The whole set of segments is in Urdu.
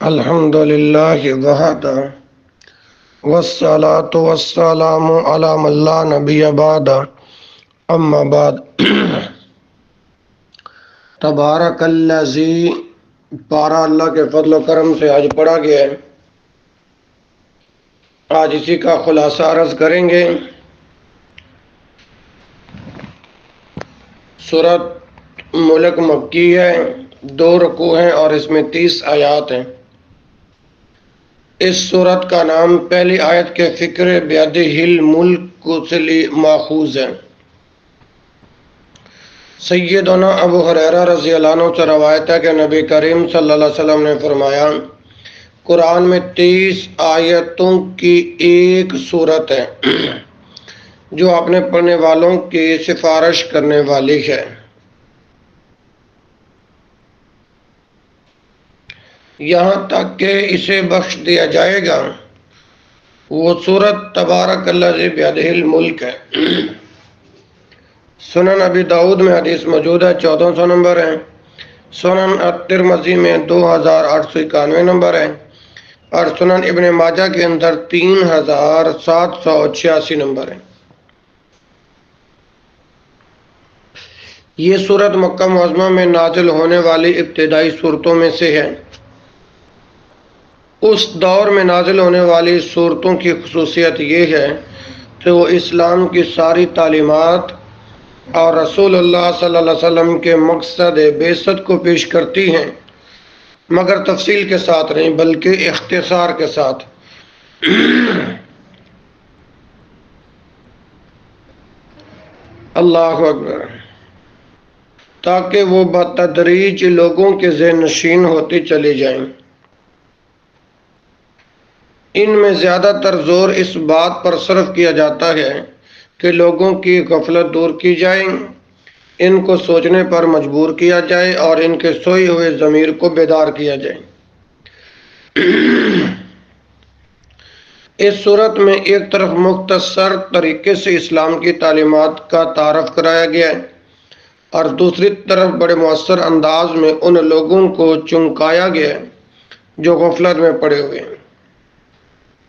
الحمد للہ وحدہ والصلاة والسلام علی من لا نبی بعد اما بعد تبارک الذی پارہ اللہ کے فضل و کرم سے آج پڑھا گیا ہے۔ آج اسی کا خلاصہ عرض کریں گے۔ سورۃ ملک مکی ہے، 2 رکوع ہیں اور اس میں 30 آیات ہیں۔ اس سورت کا نام پہلی آیت کے فکر بیدہ الملک سے ماخوذ ہے۔ سیدنا ابو ہریرہ رضی اللہ عنہ سے روایت ہے کہ نبی کریم صلی اللہ علیہ وسلم نے فرمایا، قرآن میں 30 آیتوں کی ایک سورت ہے جو اپنے پڑھنے والوں کی سفارش کرنے والی ہے۔ یہاں تک کہ اسے بخش دیا جائے گا۔ وہ سورت تبارک الذی بیدہ الملک ہے۔ سنن ابی داؤد میں حدیث موجود ہے، 1400 نمبر ہے۔ سنن الترمذی میں 2891 نمبر ہے، اور سنن ابن ماجہ کے اندر 3786 نمبر ہے۔ یہ سورت مکہ معظمہ میں نازل ہونے والی ابتدائی صورتوں میں سے ہے۔ اس دور میں نازل ہونے والی صورتوں کی خصوصیت یہ ہے کہ وہ اسلام کی ساری تعلیمات اور رسول اللہ صلی اللہ علیہ وسلم کے مقصد بعثت کو پیش کرتی ہیں، مگر تفصیل کے ساتھ نہیں بلکہ اختصار کے ساتھ۔ اللہ اکبر۔ تاکہ وہ بتدریج لوگوں کے ذہن نشین ہوتی چلی جائیں۔ ان میں زیادہ تر زور اس بات پر صرف کیا جاتا ہے کہ لوگوں کی غفلت دور کی جائے، ان کو سوچنے پر مجبور کیا جائے اور ان کے سوئے ہوئے ضمیر کو بیدار کیا جائے۔ اس صورت میں ایک طرف مختصر طریقے سے اسلام کی تعلیمات کا تعارف کرایا گیا ہے، اور دوسری طرف بڑے مؤثر انداز میں ان لوگوں کو چونکایا گیا ہے جو غفلت میں پڑے ہوئے ہیں۔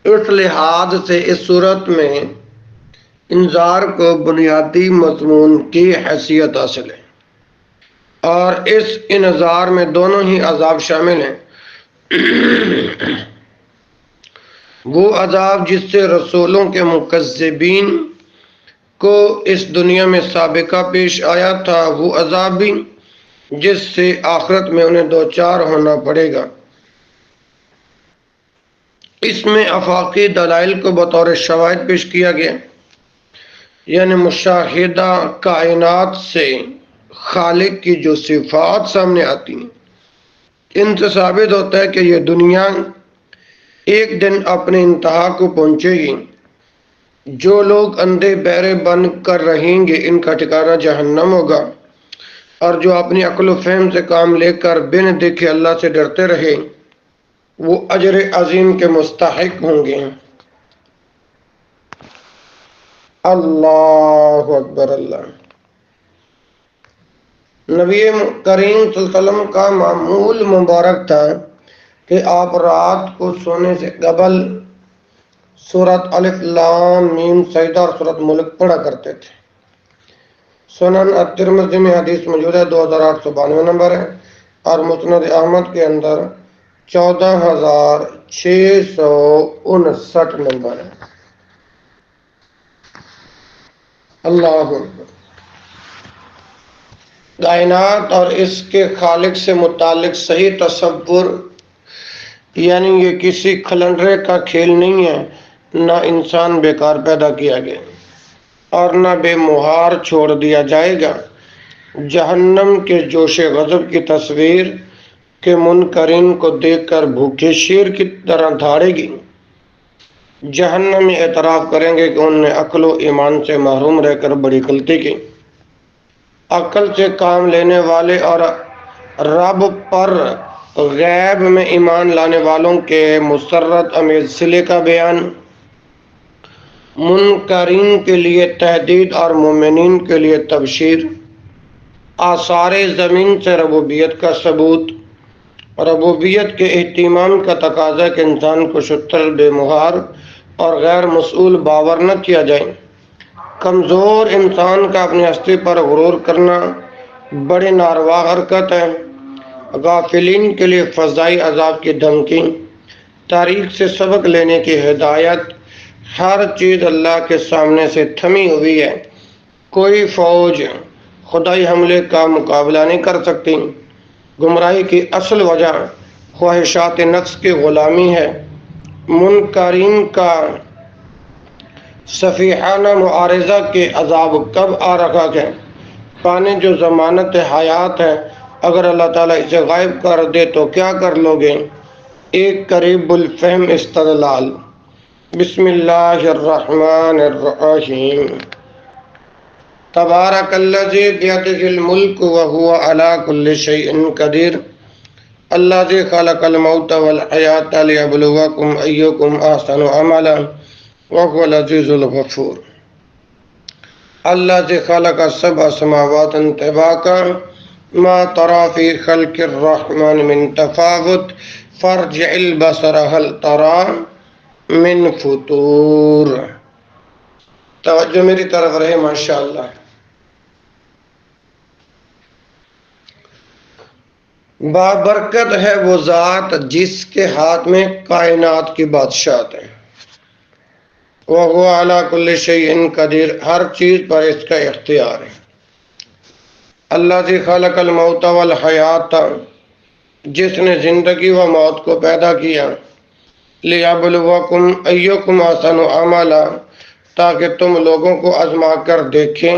اس لحاظ سے اس صورت میں انذار کو بنیادی مضمون کی حیثیت حاصل ہے، اور اس انذار میں دونوں ہی عذاب شامل ہیں۔ وہ عذاب جس سے رسولوں کے مکذبین کو اس دنیا میں سابقہ پیش آیا تھا، وہ عذاب بھی جس سے آخرت میں انہیں دوچار ہونا پڑے گا۔ اس میں آفاقی دلائل کو بطور شواہد پیش کیا گیا، یعنی مشاہدہ کائنات سے خالق کی جو صفات سامنے آتی ہیں، ان سے ثابت ہوتا ہے کہ یہ دنیا ایک دن اپنے انتہا کو پہنچے گی۔ جو لوگ اندھے بہرے بن کر رہیں گے، ان کا ٹھکانہ جہنم ہوگا، اور جو اپنی عقل و فہم سے کام لے کر بن دیکھے اللہ سے ڈرتے رہے، وہ اجر عظیم کے مستحق ہوں گے۔ اللہ اکبر۔ اللہ نبی کریم صلی اللہ علیہ وسلم کا معمول مبارک تھا کہ آپ رات کو سونے سے قبل سورۃ الف لام میم سجدہ اور سورۃ ملک پڑھا کرتے تھے۔ سنن الترمذی میں حدیث موجود ہے، 2892 نمبر ہے، اور مسند احمد کے اندر 14659 نمبر ہے۔ اللہ اکبر۔ کائنات اور اس کے خالق سے متعلق صحیح تصور، یعنی یہ کسی کھلنڈرے کا کھیل نہیں ہے، نہ انسان بیکار پیدا کیا گیا اور نہ بے مہار چھوڑ دیا جائے گا۔ جہنم کے جوش غضب کی تصویر کہ منکرین کو دیکھ کر بھوکے شیر کی طرح دھاڑے گی۔ جہنمی اعتراف کریں گے کہ انہوں نے عقل و ایمان سے محروم رہ کر بڑی غلطی کی۔ عقل سے کام لینے والے اور رب پر غیب میں ایمان لانے والوں کے مسرت امیز صلے کا بیان، منکرین کے لیے تحدید اور مومنین کے لیے تبشیر، آثار زمین سے ربوبیت کا ثبوت، ربوبیت کے اہتمام کا تقاضا کہ انسان کو شتر بے مہار اور غیر مسئول باور نہ کیا جائے۔ کمزور انسان کا اپنی ہستی پر غرور کرنا بڑی ناروا حرکت ہے۔ غافلین کے لیے فضائی عذاب کی دھمکی، تاریخ سے سبق لینے کی ہدایت۔ ہر چیز اللہ کے سامنے سے تھمی ہوئی ہے، کوئی فوج خدائی حملے کا مقابلہ نہیں کر سکتی۔ گمراہی کی اصل وجہ خواہشات نفس کی غلامی ہے۔ منکرین کا سفیہانہ معارضہ کے عذاب کب آ رکھا ہے؟ پانی جو ضمانت حیات ہے، اگر اللہ تعالیٰ اسے غائب کر دے تو کیا کر لو گے؟ ایک قریب الفہم استدلال۔ بسم اللہ الرحمن الرحیم۔ تبارک الذی بیدہ الملک وہو علی کل شیء قدیر، الذی خلق الموت والحیاۃ لیبلوکم ایکم احسن عملا وهو العزیز الغفور، الذی خلق سبع سماوات طباقا ما تری فی خلق الرحمن من تفاوت فارجع البصر هل تری من فطور۔ توجہ میری طرف رہے ماشاءاللہ۔ بابرکت ہے وہ ذات جس کے ہاتھ میں کائنات کی بادشاہت ہے، وَهُوَ عَلَى كُلِّ شَيْءٍ قدیر، ہر چیز پر اس کا اختیار ہے۔ الذی خلق الموت والحیات، جس نے زندگی و موت کو پیدا کیا، لیبلوکم ایکم احسن عملا، تاکہ تم لوگوں کو آزما کر دیکھیں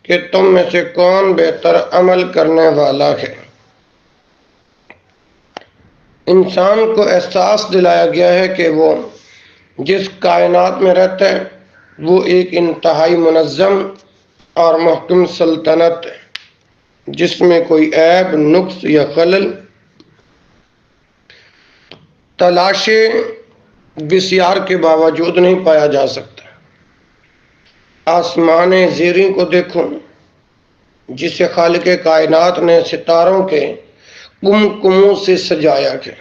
کہ تم میں سے کون بہتر عمل کرنے والا ہے۔ انسان کو احساس دلایا گیا ہے کہ وہ جس کائنات میں رہتا ہے وہ ایک انتہائی منظم اور محکم سلطنت ہے، جس میں کوئی عیب، نقص یا خلل تلاش بسیار کے باوجود نہیں پایا جا سکتا۔ آسمان زیریں کو دیکھو، جسے خالق کائنات نے ستاروں کے کمکموں سے سجایا ہے،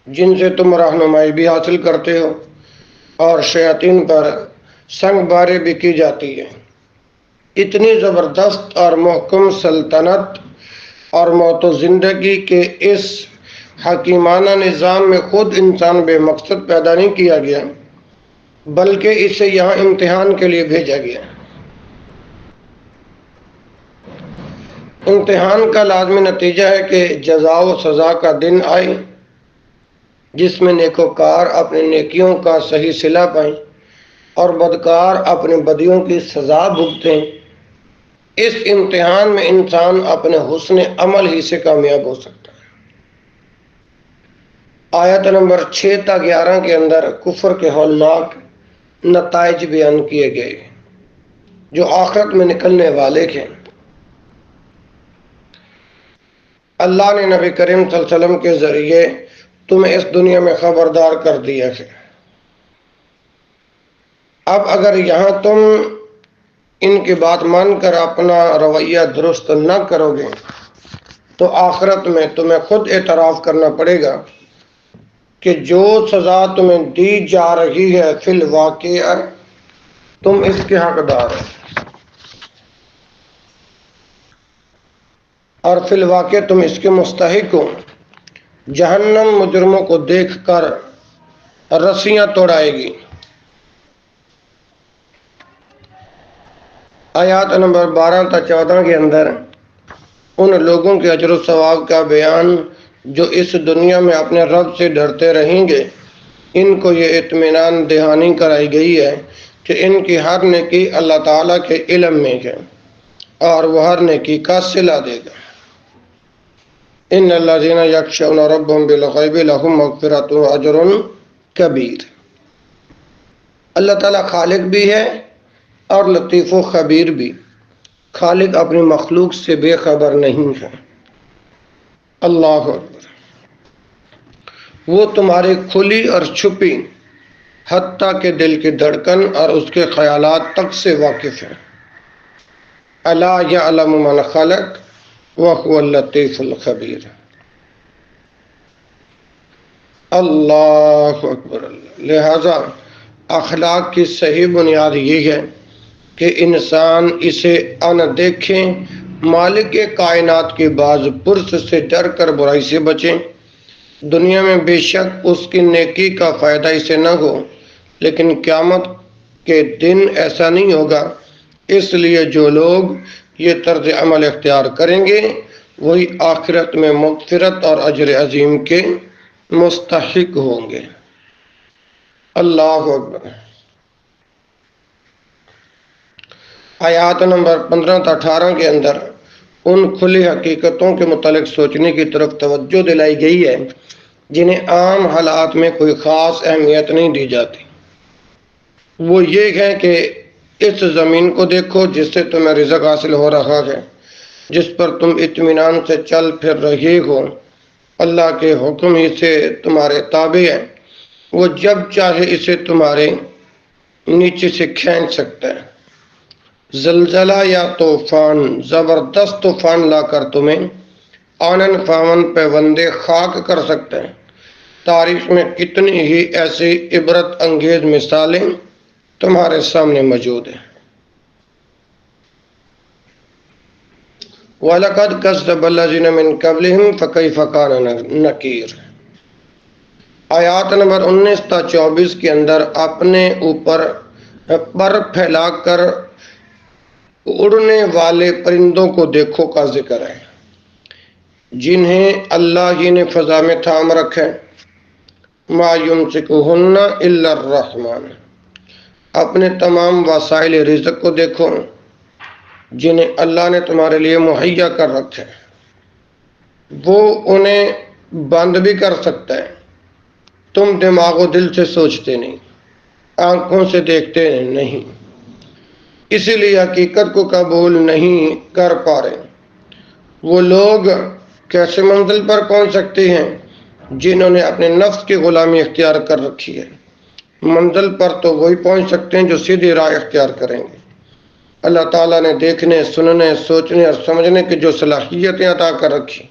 جن سے تم رہنمائی بھی حاصل کرتے ہو اور شیاطین پر سنگ باری بھی کی جاتی ہے۔ اتنی زبردست اور محکم سلطنت اور موت و زندگی کے اس حکیمانہ نظام میں خود انسان بے مقصد پیدا نہیں کیا گیا، بلکہ اسے یہاں امتحان کے لیے بھیجا گیا۔ امتحان کا لازمی نتیجہ ہے کہ جزا و سزا کا دن آئے، جس میں نیکوکار اپنی نیکیوں کا صحیح صلہ پائیں اور بدکار اپنی بدیوں کی سزا بھگتیں۔ اس امتحان میں انسان اپنے حسن عمل ہی سے کامیاب ہو سکتا ہے۔ آیت نمبر 6 تا 11 کے اندر کفر کے ہولناک نتائج بیان کیے گئے جو آخرت میں نکلنے والے ہیں۔ اللہ نے نبی کریم صلی اللہ علیہ وسلم کے ذریعے تمہیں اس دنیا میں خبردار کر دیا ہے۔ اب اگر یہاں تم ان کی بات مان کر اپنا رویہ درست نہ کرو گے تو آخرت میں تمہیں خود اعتراف کرنا پڑے گا کہ جو سزا تمہیں دی جا رہی ہے فی الواقع تم اس کے حقدار ہو، اور فی الواقع تم اس کے مستحق ہو۔ جہنم مجرموں کو دیکھ کر رسیاں توڑائے گی۔ آیات نمبر 12 تا 14 کے اندر ان لوگوں کے اجر و ثواب کا بیان جو اس دنیا میں اپنے رب سے ڈرتے رہیں گے۔ ان کو یہ اطمینان دہانی کرائی گئی ہے کہ ان کی ہر نیکی اللہ تعالیٰ کے علم میں ہے اور وہ ہر نیکی کا صلہ دے گا۔ ان الذین یخشون ربهم بالغیب لهم مغفرۃ واجر کبیر۔ اللہ تعالیٰ خالق بھی ہے اور لطیف و خبیر بھی۔ خالق اپنی مخلوق سے بے خبر نہیں ہے۔ اللہ اکبر۔ وہ تمہاری کھلی اور چھپی حتیٰ کہ دل کی دھڑکن اور اس کے خیالات تک سے واقف ہے۔ الا یعلم من خلق وهو اللطیف الخبیر۔ اللہ اکبر اللہ۔ لہذا اخلاق کی صحیح بنیاد یہ ہے کہ انسان اسے ان دیکھیں، مالک کائنات کے بعض پرس سے ڈر کر برائی سے بچیں۔ دنیا میں بے شک اس کی نیکی کا فائدہ اسے نہ ہو، لیکن قیامت کے دن ایسا نہیں ہوگا۔ اس لیے جو لوگ یہ طرز عمل اختیار کریں گے وہی آخرت میں مغفرت اور اجر عظیم کے مستحق ہوں گے۔ اللہ اکبر۔ آیات نمبر 15 تا 18 کے اندر ان کھلی حقیقتوں کے متعلق سوچنے کی طرف توجہ دلائی گئی ہے جنہیں عام حالات میں کوئی خاص اہمیت نہیں دی جاتی۔ وہ یہ ہے کہ اس زمین کو دیکھو جس سے تمہیں رزق حاصل ہو رہا ہے، جس پر تم اطمینان سے چل پھر رہے ہو، اللہ کے حکم ہی سے تمہارے تابع ہے۔ وہ جب چاہے اسے تمہارے نیچے سے کھینچ سکتا ہے۔ زلزلہ یا طوفان، زبردست طوفان لا کر تمہیں آنن فامن پیوندے خاک کر سکتے ہیں۔ تاریخ میں کتنی ہی ایسی عبرت انگیز مثالیں تمہارے سامنے موجود ہیں۔ وَلَقَدْ كَذَّبَ الَّذِينَ مِن قَبْلِهِمْ فَكَيْفَ كَانَ نَكِيرِ۔ آیات نمبر 19 تا 24 کے اندر اپنے اوپر پر پھیلا کر اڑنے والے پرندوں کو دیکھو کا ذکر ہے، جنہیں اللہ ہی نے فضا میں تھام رکھے۔ ما یمسکہن الا الرحمن۔ اپنے تمام وسائل رزق کو دیکھو جنہیں اللہ نے تمہارے لیے مہیا کر رکھے۔ وہ انہیں بند بھی کر سکتا ہے، تم دماغ و دل سے سوچتے نہیں، آنکھوں سے دیکھتے نہیں، اسی لیے حقیقت کو قبول نہیں کر پا رہے۔ وہ لوگ کیسے منزل پر پہنچ سکتے ہیں جنہوں نے اپنے نفس کی غلامی اختیار کر رکھی ہے؟ منزل پر تو وہی پہنچ سکتے ہیں جو سیدھی راہ اختیار کریں گے۔ اللہ تعالیٰ نے دیکھنے، سننے، سوچنے اور سمجھنے کی جو صلاحیتیں عطا کر رکھی،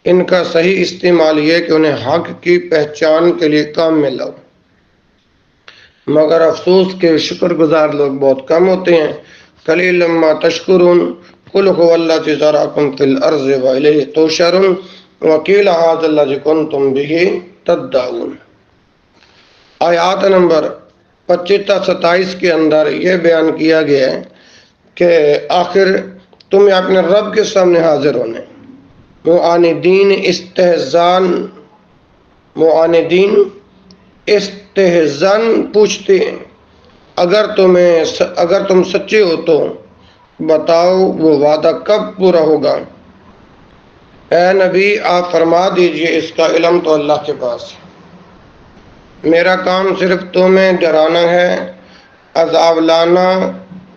ان کا صحیح استعمال یہ کہ انہیں حق کی پہچان کے لیے کام میں لاؤ۔ مگر افسوس کہ شکر گزار لوگ بہت کم ہوتے ہیں۔ قلیلا ما تشکرون قل هو الذی ذرأکم فی الارض والیہ تحشرون وقیل ھذا الذی کنتم بہ تدعون۔ آیات نمبر 25 تا 27 کے اندر یہ بیان کیا گیا ہے کہ آخر تمہیں اپنے رب کے سامنے حاضر ہونے، معاندین استہزان پوچھتے ہیں، اگر تم سچے ہو تو بتاؤ وہ وعدہ کب پورا ہوگا؟ اے نبی آپ فرما دیجئے اس کا علم تو اللہ کے پاس ہے، میرا کام صرف تمہیں ڈرانا ہے، عذاب لانا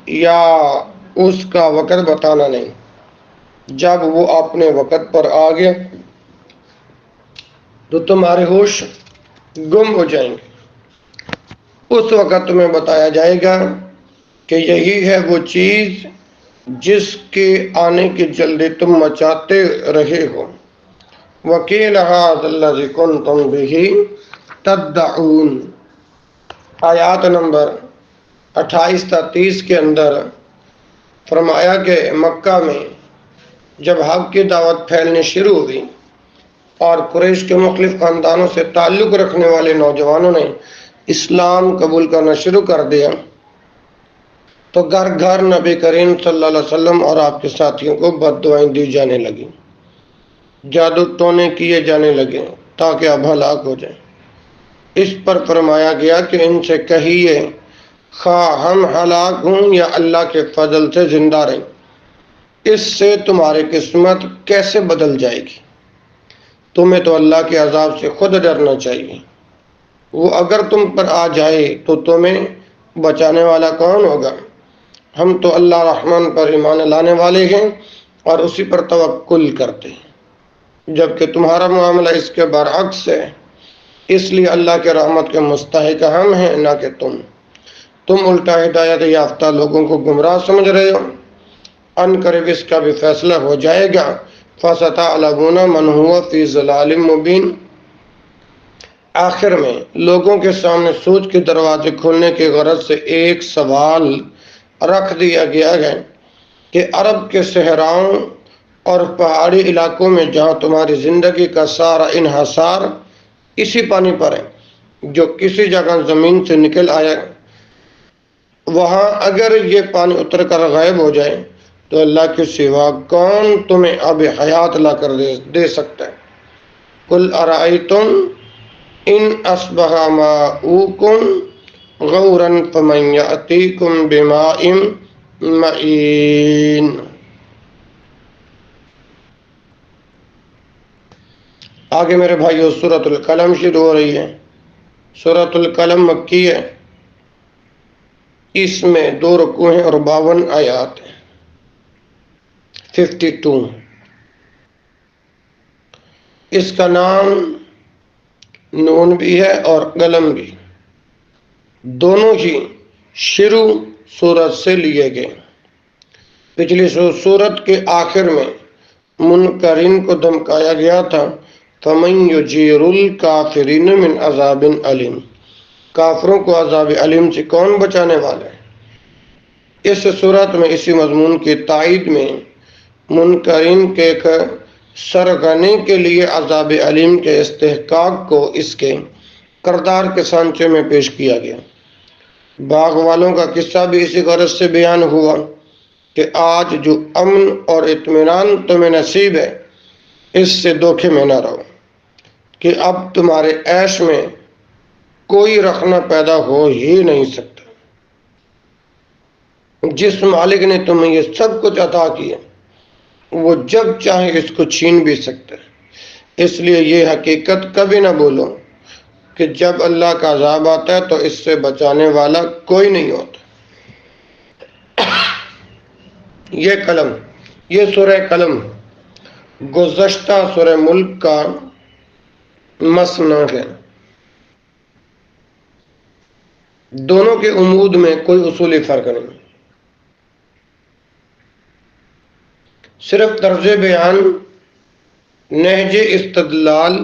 یا اس کا وقت بتانا نہیں۔ جب وہ اپنے وقت پر آ گیا تو تمہارے ہوش گم ہو جائیں گے۔ اس وقت تمہیں بتایا جائے گا کہ یہی ہے وہ چیز جس کے آنے کی جلدی تم مچاتے رہے ہو۔ وَقِيلَ هَذَا الَّذِي كُنْتُمْ بِهِ تَدَّعُونَ۔ آیات نمبر 28 تا 30 کے اندر فرمایا کہ مکہ میں جب حق کی دعوت پھیلنے شروع ہوئی اور قریش کے مختلف خاندانوں سے تعلق رکھنے والے نوجوانوں نے اسلام قبول کرنا شروع کر دیا تو گھر گھر نبی کریم صلی اللہ علیہ وسلم اور آپ کے ساتھیوں کو بد دعائیں دی جانے لگیں، جادو ٹونے کیے جانے لگے تاکہ اب ہلاک ہو جائیں۔ اس پر فرمایا گیا کہ ان سے کہیے خواہ ہم ہلاک ہوں یا اللہ کے فضل سے زندہ رہیں، اس سے تمہاری قسمت کیسے بدل جائے گی؟ تمہیں تو اللہ کے عذاب سے خود ڈرنا چاہیے۔ وہ اگر تم پر آ جائے تو تمہیں بچانے والا کون ہوگا؟ ہم تو اللہ رحمان پر ایمان لانے والے ہیں اور اسی پر توکل کرتے ہیں، جبکہ تمہارا معاملہ اس کے برعکس ہے، اس لیے اللہ کے رحمت کے مستحق ہم ہیں نہ کہ تم الٹا ہدایت یافتہ لوگوں کو گمراہ سمجھ رہے ہو۔ ان قریب اس کا بھی فیصلہ ہو جائے گا۔ فَسَتَعْلَمُونَ مَنْ هُوَ فِي ضَلَالٍ مُبِينٍ۔ آخر میں لوگوں کے سامنے سوچ کے دروازے کھولنے کی غرض سے ایک سوال رکھ دیا گیا ہے کہ عرب کے صحراؤں اور پہاڑی علاقوں میں جہاں تمہاری زندگی کا سارا انحصار اسی پانی پر ہے جو کسی جگہ زمین سے نکل آیا، وہاں اگر یہ پانی اتر کر غائب ہو جائے تو اللہ کے سوا کون تمہیں آب حیات لا کر دے سکتا ہے؟ قل ارائیتم ان اصبح ماؤکم غورا فمن یأتیکم بماء معین۔ آگے میرے بھائیو سورۃ القلم شروع ہو رہی ہے۔ سورۃ القلم مکی ہے، اس میں 2 رکوع ہیں اور 52 آیات ہیں، 52۔ اس کا نام نون بھی ہے اور قلم بھی، دونوں ہی شروع سورت سے لیے گئے۔ پچھلی سورت کے آخر میں منکرین کو دھمکایا گیا تھا، فَمَن يُجِيرُ الْكَافِرِينَ مِنْ عَذَابٍ أَلِيمٍ، کافروں کو عذاب علیم سے کون بچانے والا ہے؟ اس صورت میں اسی مضمون کی تائید میں منکرین کے سرغنی کے لیے عذاب علیم کے استحقاق کو اس کے کردار کے سانچے میں پیش کیا گیا۔ باغ والوں کا قصہ بھی اسی غرض سے بیان ہوا کہ آج جو امن اور اطمینان تمہیں نصیب ہے اس سے دھوکے میں نہ رہو کہ اب تمہارے عیش میں کوئی رخنہ پیدا ہو ہی نہیں سکتا۔ جس مالک نے تمہیں یہ سب کچھ عطا کیا وہ جب چاہے اس کو چھین بھی سکتا ہے، اس لیے یہ حقیقت کبھی نہ بولو کہ جب اللہ کا عذاب آتا ہے تو اس سے بچانے والا کوئی نہیں ہوتا۔ یہ قلم، یہ سورہ قلم گزشتہ سورہ ملک کا مسنگ ہے۔ دونوں کے عمود میں کوئی اصولی فرق نہیں، صرف طرز بیان، نہج استدلال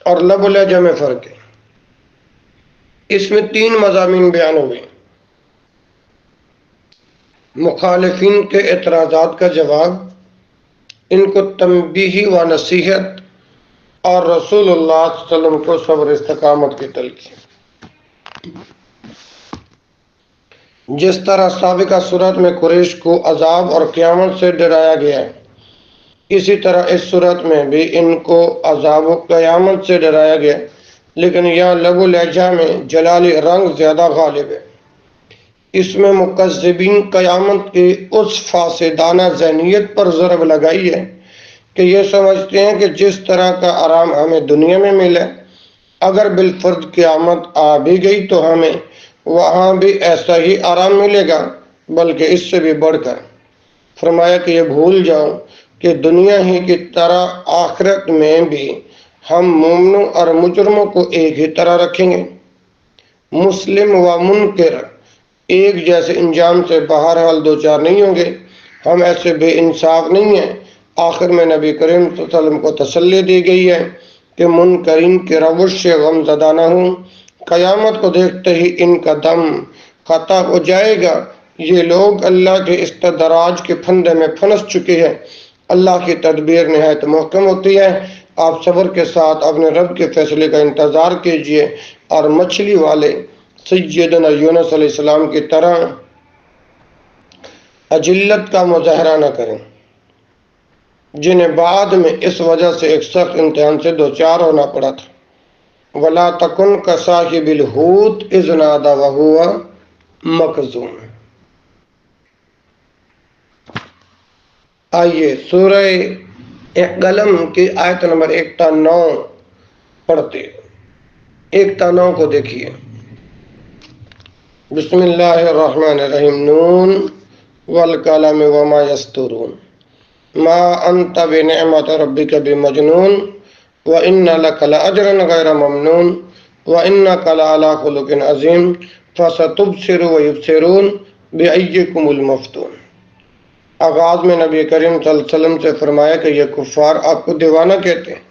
اور لب و لہجہ میں فرق ہے۔ اس میں 3 مضامین بیان ہوئے: مخالفین کے اعتراضات کا جواب، ان کو تنبیہ و نصیحت، اور رسول اللہ صلی اللہ علیہ وسلم کو صبر استقامت کی تلقین۔ جس طرح سابقہ صورت میں قریش کو عذاب اور قیامت سے ڈرایا گیا ہے، اسی طرح اس صورت میں بھی ان کو عذاب و قیامت سے ڈرایا گیا، لیکن یہاں لب و لہجہ میں جلالی رنگ زیادہ غالب ہے۔ اس میں مکذبین قیامت کی اس فاسدانہ ذہنیت پر ضرب لگائی ہے کہ یہ سمجھتے ہیں کہ جس طرح کا آرام ہمیں دنیا میں ملے، اگر بالفرض قیامت آ بھی گئی تو ہمیں وہاں بھی ایسا ہی آرام ملے گا، بلکہ اس سے بھی بڑھ کر۔ فرمایا کہ یہ بھول جاؤ کہ دنیا ہی کی طرح آخرت میں بھی ہم مومنوں اور مجرموں کو ایک ہی طرح رکھیں گے۔ مسلم و منکر ایک جیسے انجام سے بہرحال دوچار نہیں ہوں گے، ہم ایسے بے انصاف نہیں ہیں۔ آخر میں نبی کریم صلی اللہ علیہ وسلم کو تسلی دی گئی ہے کہ منکرین کے روش سے غم زدہ نہ ہوں، قیامت کو دیکھتے ہی ان کا دم قطع ہو جائے گا۔ یہ لوگ اللہ کے استدراج کے پھندے میں پھنس چکے ہیں۔ اللہ کی تدبیر نہایت محکم ہوتی ہے، آپ صبر کے ساتھ اپنے رب کے فیصلے کا انتظار کیجئے اور مچھلی والے سیدنا یونس علیہ السلام کی طرح اجلت کا مظاہرہ نہ کریں، جنہیں بعد میں اس وجہ سے ایک سخت امتحان سے دوچار ہونا پڑا تھا۔ وَلَا تَكُنْ كَصَاحِبِ الْحُوتِ إِذْ نَادَىٰ وَهُوَ مَكْظُومٌ۔ آئیے سورہ قلم کی آیت نمبر 1 تا 9 پڑھتے، 1 تا 9 کو دیکھیے۔ بسم اللہ الرحمن الرحیم، نون والقلم وما یسطرون، ما انت بنعمت ربک بمجنون وان لک لاجرا غیر ممنون وانک لعلی خلق عظیم فستبصر ویبصرون بایکم المفتون۔ آغاز میں نبی کریم صلی اللہ علیہ وسلم سے فرمایا کہ یہ کفار آپ کو دیوانہ کہتے ہیں،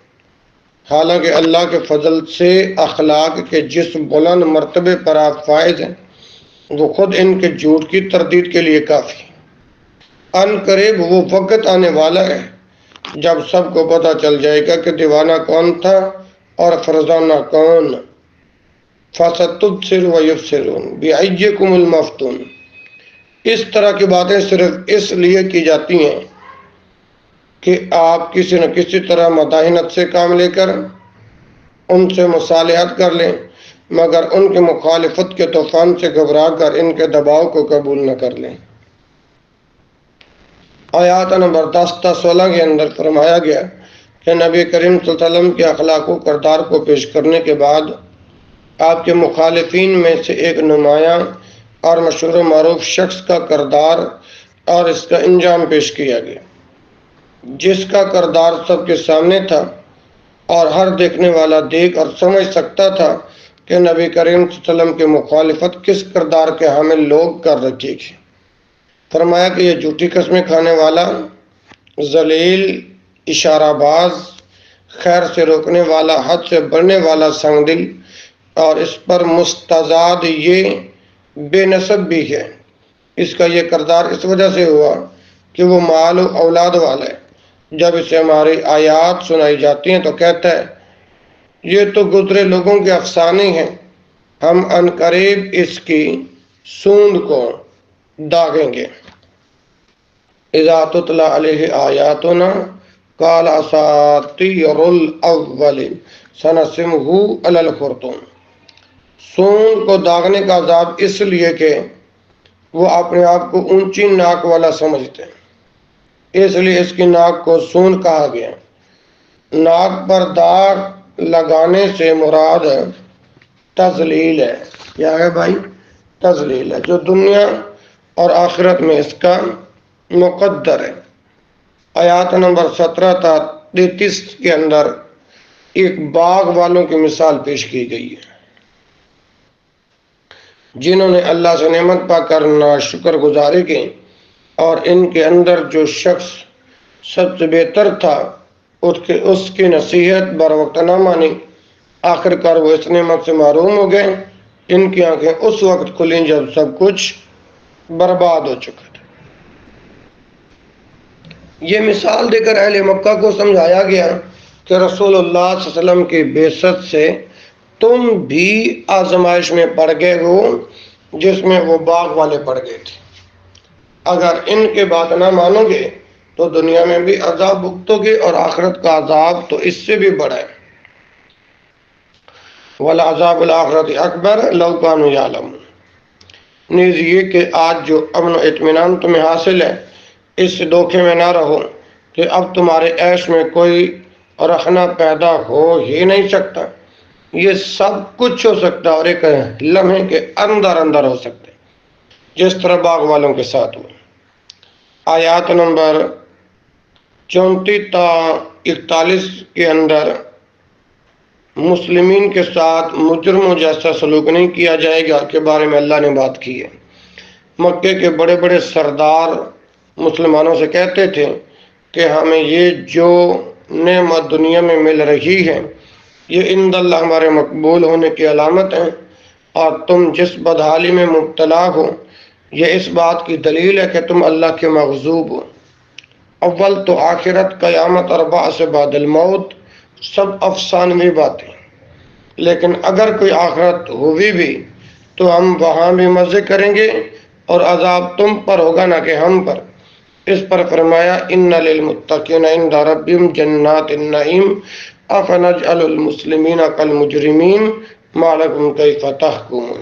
حالانکہ اللہ کے فضل سے اخلاق کے جس بلند مرتبے پر آپ فائز ہیں وہ خود ان کے جھوٹ کی تردید کے لیے کافی ہے۔ ان قریب وہ وقت آنے والا ہے جب سب کو پتہ چل جائے گا کہ دیوانہ کون تھا اور فرزانہ کون۔ فَسَتُبْصِرُ وَيُبْصِرُونَ بِأَيِّكُمُ الْمَفْتُونُ۔ اس طرح کی باتیں صرف اس لیے کی جاتی ہیں کہ آپ کسی نہ کسی طرح مداحنت سے کام لے کر ان سے مصالحت کر لیں، مگر ان کی مخالفت کے طوفان سے گھبرا کر ان کے دباؤ کو قبول نہ کر لیں۔ آیات نمبر 10 تا 16 کے اندر فرمایا گیا کہ نبی کریم صلی اللہ علیہ وسلم کے اخلاق و کردار کو پیش کرنے کے بعد آپ کے مخالفین میں سے ایک نمایاں اور مشہور و معروف شخص کا کردار اور اس کا انجام پیش کیا گیا، جس کا کردار سب کے سامنے تھا اور ہر دیکھنے والا دیکھ اور سمجھ سکتا تھا کہ نبی کریم صلی اللہ علیہ وسلم کی مخالفت کس کردار کے حامل لوگ کر رکھے گی۔ فرمایا کہ یہ جھوٹی قسمیں کھانے والا، ذلیل، اشارہ باز، خیر سے روکنے والا، حد سے بڑھنے والا سنگ دل، اور اس پر مستزاد یہ بے نسب بھی ہے۔ اس کا یہ کردار اس وجہ سے ہوا کہ وہ مال و اولاد والا ہے۔ جب اسے ہماری آیات سنائی جاتی ہیں تو کہتا ہے یہ تو گزرے لوگوں کے افسانے ہیں، ہم عنقریب اس کی سوند کو داغیں گے۔ اذا تتلی علیہ آیاتنا قال اساطیر الاولین سنسمہ علی الخرطوم۔ سوند کو داغنے کا عذاب اس لیے کہ وہ اپنے آپ کو اونچی ناک والا سمجھتے ہیں، اس لیے اس کی ناک کو سوند کہا گیا۔ ناک پر داغ لگانے سے مراد تذلیل ہے۔ کیا ہے بھائی؟ تذلیل ہے، جو دنیا اور آخرت میں اس کا مقدر ہے۔ آیات نمبر 17 تا 33 کے اندر ایک باغ والوں کی مثال پیش کی گئی ہے، جنہوں نے اللہ سے نعمت پا کر ناشکر گزاری کی، اور ان کے اندر جو شخص سب سے بہتر تھا اس کی نصیحت بر وقت نہ مانی، آخر کار وہ اس نعمت سے محروم ہو گئے۔ ان کی آنکھیں اس وقت کھلیں جب سب کچھ برباد ہو چکا تھا۔ یہ مثال دے کر اہل مکہ کو سمجھایا گیا کہ رسول اللہ صلی اللہ علیہ وسلم کی بعثت سے تم بھی آزمائش میں پڑ گئے ہو جس میں وہ باغ والے پڑ گئے تھے۔ اگر ان کے بات نہ مانو گے تو دنیا میں بھی عذاب بھگتو گے، اور آخرت کا عذاب تو اس سے بھی بڑا ہے۔ وَالْعَذَابُ الْآخِرَةِ أَكْبَرُ لَوْ كَانُوا يَعْلَمُونَ۔ نیز یہ کہ آج جو امن و اطمینان تمہیں حاصل ہے، اس دھوکے میں نہ رہو کہ اب تمہارے عیش میں کوئی رخنہ پیدا ہو ہی نہیں سکتا۔ یہ سب کچھ ہو سکتا اور ایک لمحے کے اندر اندر ہو سکتے، جس طرح باغ والوں کے ساتھ ہوئے۔ آیات نمبر 34 تا 41 کے اندر مسلمین کے ساتھ مجرموں جیسا سلوک نہیں کیا جائے گا کے بارے میں اللہ نے بات کی ہے۔ مکے کے بڑے بڑے سردار مسلمانوں سے کہتے تھے کہ ہمیں یہ جو نعمت دنیا میں مل رہی ہے یہ عند اللہ ہمارے مقبول ہونے کی علامت ہے، اور تم جس بدحالی میں مبتلا ہو یہ اس بات کی دلیل ہے کہ تم اللہ کے مغضوب ہو۔ اول تو آخرت، قیامت اور بعث بعد الموت سب افسانوی باتیں، لیکن اگر کوئی آخرت ہوئی بھی تو ہم وہاں بھی مزے کریں گے اور عذاب تم پر ہوگا نہ کہ ہم پر۔ اس پر فرمایا ان للمتقین عند ربہم جنات النعیم افنجعل المسلمین کالمجرمین ما لکم کیف تحکمون۔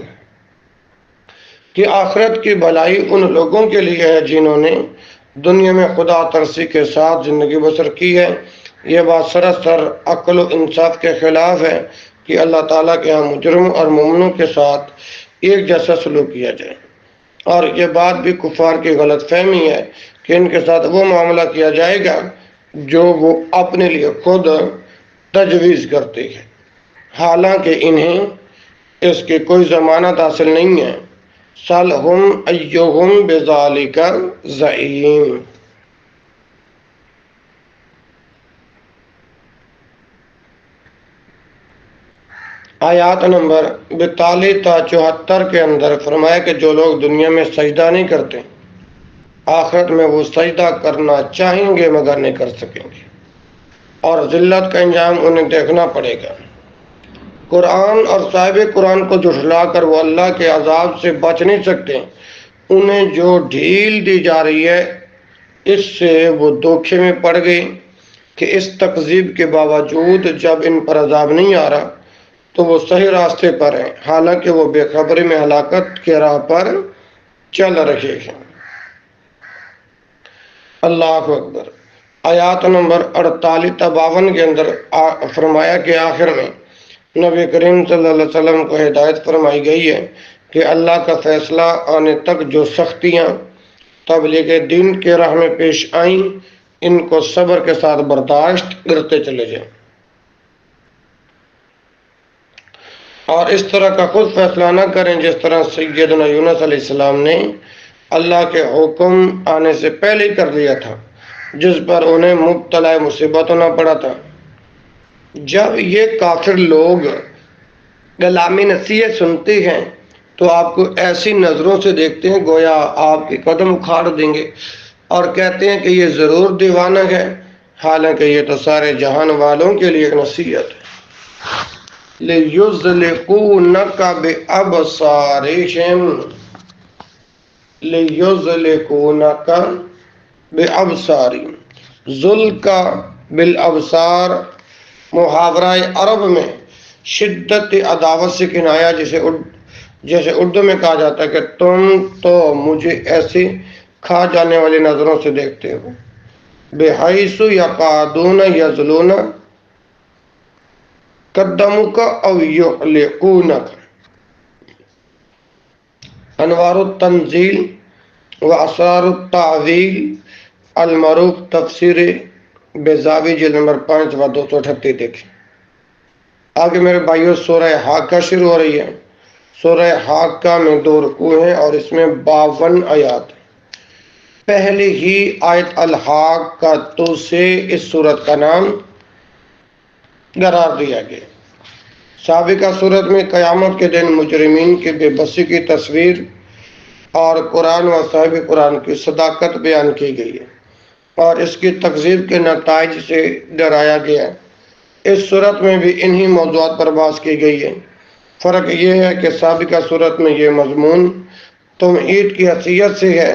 کہ آخرت کی بھلائی ان لوگوں کے لیے ہے جنہوں نے دنیا میں خدا ترسی کے ساتھ زندگی بسر کی ہے۔ یہ بات سراسر عقل و انصاف کے خلاف ہے کہ اللہ تعالیٰ کے ہاں مجرموں اور مومنوں کے ساتھ ایک جیسا سلوک کیا جائے، اور یہ بات بھی کفار کی غلط فہمی ہے کہ ان کے ساتھ وہ معاملہ کیا جائے گا جو وہ اپنے لیے خود تجویز کرتے ہیں، حالانکہ انہیں اس کی کوئی ضمانت حاصل نہیں ہے۔ سَلْهُمْ أَيُّهُمْ بِذَلِكَ زَعِيمٌ۔ آیات نمبر 42 تا 74 کے اندر فرمایا کہ جو لوگ دنیا میں سجدہ نہیں کرتے آخرت میں وہ سجدہ کرنا چاہیں گے مگر نہیں کر سکیں گے، اور ذلت کا انجام انہیں دیکھنا پڑے گا۔ قرآن اور صاحب قرآن کو جھٹلا کر وہ اللہ کے عذاب سے بچ نہیں سکتے، انہیں جو ڈھیل دی جا رہی ہے اس سے وہ دھوکے میں پڑ گئے کہ اس تکذیب کے باوجود جب ان پر عذاب نہیں آ رہا تو وہ صحیح راستے پر ہیں، حالانکہ وہ بے خبری میں ہلاکت کے راہ پر چل رہے ہیں۔ اللہ اکبر۔ آیات نمبر 48 تا 52 کے اندر فرمایا کہ آخر میں نبی کریم صلی اللہ علیہ وسلم کو ہدایت فرمائی گئی ہے کہ اللہ کا فیصلہ آنے تک جو سختیاں تبلیغ دین کے راہ میں پیش آئیں ان کو صبر کے ساتھ برداشت کرتے چلے جائیں، اور اس طرح کا خود فیصلہ نہ کریں جس طرح سیدنا یونس علیہ السلام نے اللہ کے حکم آنے سے پہلے ہی کر لیا تھا، جس پر انہیں مبتلا مصیبت ہونا پڑا تھا۔ جب یہ کافر لوگ کلامی نصیحت سنتے ہیں تو آپ کو ایسی نظروں سے دیکھتے ہیں گویا آپ کے قدم اکھاڑ دیں گے، اور کہتے ہیں کہ یہ ضرور دیوانہ ہے، حالانکہ یہ تو سارے جہان والوں کے لیے ایک نصیحت ہے۔ لِيُزْلِقُونَكَ بِأَبْصَارِهِمْ لِيُزْلِقُونَكَ بِأَبْصَارِهِمْ۔ ذل کا بالابصار محاورہ عرب میں شدت عداوت سے کنایا، جیسے اردو میں کہا جاتا ہے کہ تم تو مجھے ایسی کھا جانے والی نظروں سے دیکھتے ہو۔ بحیث یقعدون یزلون قدمک او یعلقونک۔ انوار التنزیل و اسرار التعویل المعروف تفسیر بیضاوی جلد نمبر 5 صفحہ 238 دیکھیں۔ آگے میرے بھائیوں سورہ حاقہ شروع ہو رہی ہے۔ سورہ حاقہ میں 2 رکوع ہیں اور اس میں 52 آیات ہیں۔ پہلی ہی آیت الحاقہ سے اس سورت کا نام قرار دیا گیا۔ سابقہ سورت میں قیامت کے دن مجرمین کی بے بسی کی تصویر اور قرآن و صاحب قرآن کی صداقت بیان کی گئی ہے اور اس کی تکذیب کے نتائج سے ڈرایا گیا ہے۔ اس صورت میں بھی انہی موضوعات پر بحث کی گئی ہے۔ فرق یہ ہے کہ سابقہ صورت میں یہ مضمون توحید کی حیثیت سے ہے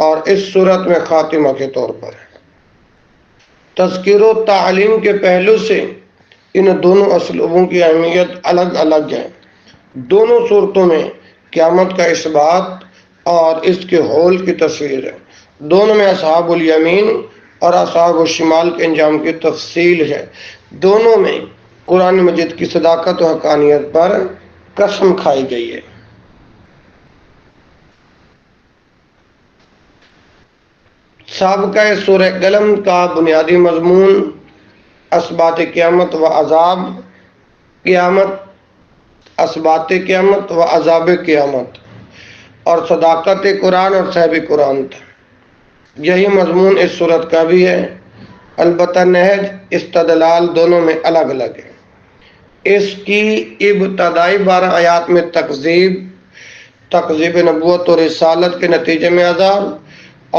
اور اس صورت میں خاتمہ کے طور پر ہے۔ تذکیر و تعلیم کے پہلو سے ان دونوں اسلوبوں کی اہمیت الگ الگ ہے۔ دونوں صورتوں میں قیامت کا اثبات اور اس کے حول کی تصویر ہے۔ دونوں میں اصحاب الیمین اور اصحاب الشمال کے انجام کی تفصیل ہے۔ دونوں میں قرآن مجید کی صداقت و حقانیت پر قسم کھائی گئی ہے۔ سابقہ سورہ قلم کا بنیادی مضمون اسبات قیامت و عذاب قیامت، اسبات قیامت و عذاب قیامت اور صداقت قرآن اور صاحب قرآن تھا۔ یہی مضمون اس صورت کا بھی ہے، البتہ نہج استدلال دونوں میں الگ الگ ہے۔ اس کی ابتدائی 12 آیات میں تکذیب نبوت اور رسالت کے نتیجے میں عذاب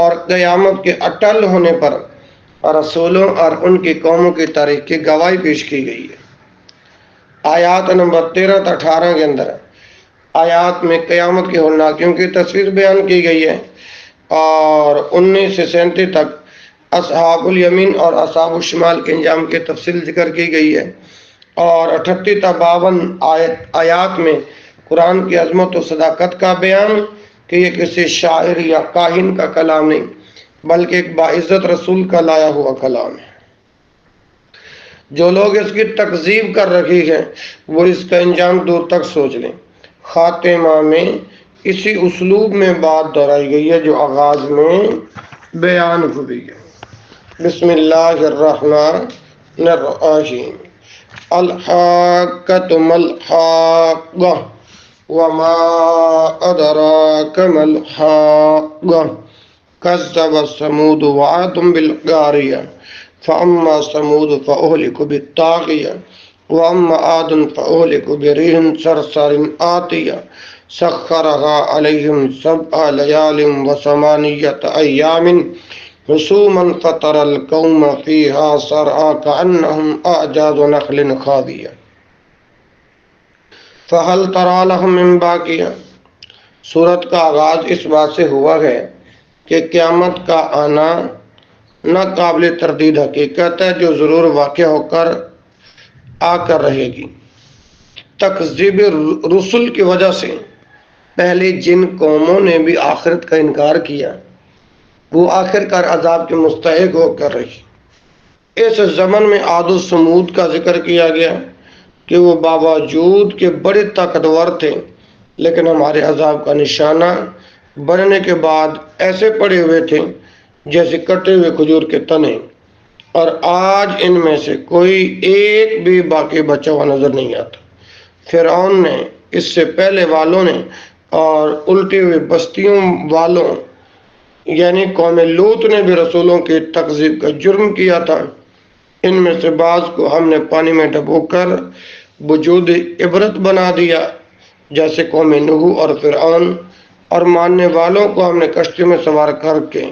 اور قیامت کے اٹل ہونے پر رسولوں اور ان کی قوموں کی تاریخ کی گواہی پیش کی گئی ہے۔ آیات نمبر 13 تا 18 کے اندر آیات میں قیامت کی ہولناکیوں کی تصویر بیان کی گئی ہے اور 19 سے 37 تک اصحاب الیمین اور اصحاب الشمال کے انجام کی تفصیل ذکر کی گئی ہے، اور 38 تا 52 آیات میں قرآن کی عظمت و صداقت کا بیان کہ یہ کسی شاعر یا کاہن کا کلام نہیں بلکہ ایک باعزت رسول کا لایا ہوا کلام ہے۔ جو لوگ اس کی تکذیب کر رہے ہیں وہ اس کا انجام دور تک سوچ لیں۔ خاتمہ میں اسی اسلوب میں بات دہرائی گئی ہے جو آغاز میں بیان ہوئی ہے۔ بسم اللہ الرحمن الرحیم۔ الحاقۃ ما الحاقۃ وما ادراک ما الحاقۃ کذب ثمود وعاد بالقاریہ فاما ثمود فاہلکوا بالطاغیہ وَأَمَّا عَادٌ فَأُهْلِكُوا بِرِيحٍ صَرْصَرٍ عَاتِيَةٍ سَخَّرَهَا عَلَيْهِمْ سَبْعَ لَيَالٍ وَثَمَانِيَّةَ أَيَّامٍ حُسُومًا فَتَرَى الْقَوْمَ فِيهَا صَرْعَىٰ كَأَنَّهُمْ أَعْجَازُ نَخْلٍ خَاوِيَةٍ فَهَلْ تَرَىٰ لَهُم مِّن بَاقِیَةٍ۔ سورت کا آغاز اس بات سے ہوا ہے کہ قیامت کا آنا نہ قابل تردید حقیقت ہے جو ضرور واقع ہو کر آ کر رہے گی۔ تکذیب رسل کی وجہ سے پہلے جن قوموں نے بھی آخرت کا انکار کیا وہ آخر کار عذاب کے مستحق ہو کر رہی۔ اس زمن میں عاد و سمود کا ذکر کیا گیا کہ وہ باوجود کے بڑے طاقتور تھے لیکن ہمارے عذاب کا نشانہ بننے کے بعد ایسے پڑے ہوئے تھے جیسے کٹے ہوئے کھجور کے تنے، اور آج ان میں سے کوئی ایک بھی باقی بچا ہوا نظر نہیں آتا۔ فرعون نے، اس سے پہلے والوں نے اور الٹی ہوئی بستیوں والوں یعنی قوم لوط نے بھی رسولوں کی تکذیب کا جرم کیا تھا۔ ان میں سے بعض کو ہم نے پانی میں ڈبو کر وجود عبرت بنا دیا جیسے قوم نوح اور فرعون، اور ماننے والوں کو ہم نے کشتی میں سوار کر کے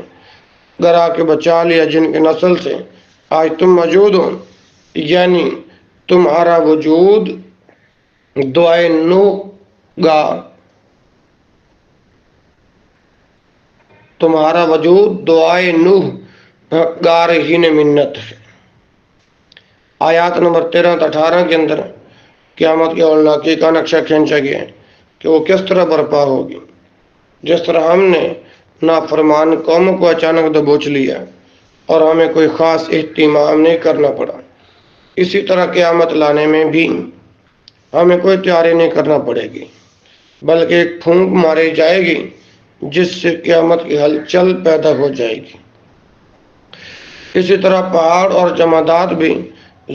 گرا کے بچا لیا جن کی نسل سے آج تم موجود ہو، یعنی تمہارا وجود دعائے نوح گا، تمہارا وجود دعائے نوح گارہین منت ہے۔ آیات نمبر 13-18 کے اندر قیامت کے ہولناکی کا نقشہ کھینچا گیا ہے کہ وہ کس طرح برپا ہوگی۔ جس طرح ہم نے نافرمان قوموں کو اچانک دبوچ لیا اور ہمیں کوئی خاص اہتمام نہیں کرنا پڑا، اسی طرح قیامت لانے میں بھی ہمیں کوئی تیاری نہیں کرنا پڑے گی بلکہ ایک پھونک ماری جائے گی جس سے قیامت کی ہلچل پیدا ہو جائے گی۔ اسی طرح پہاڑ اور جمادات بھی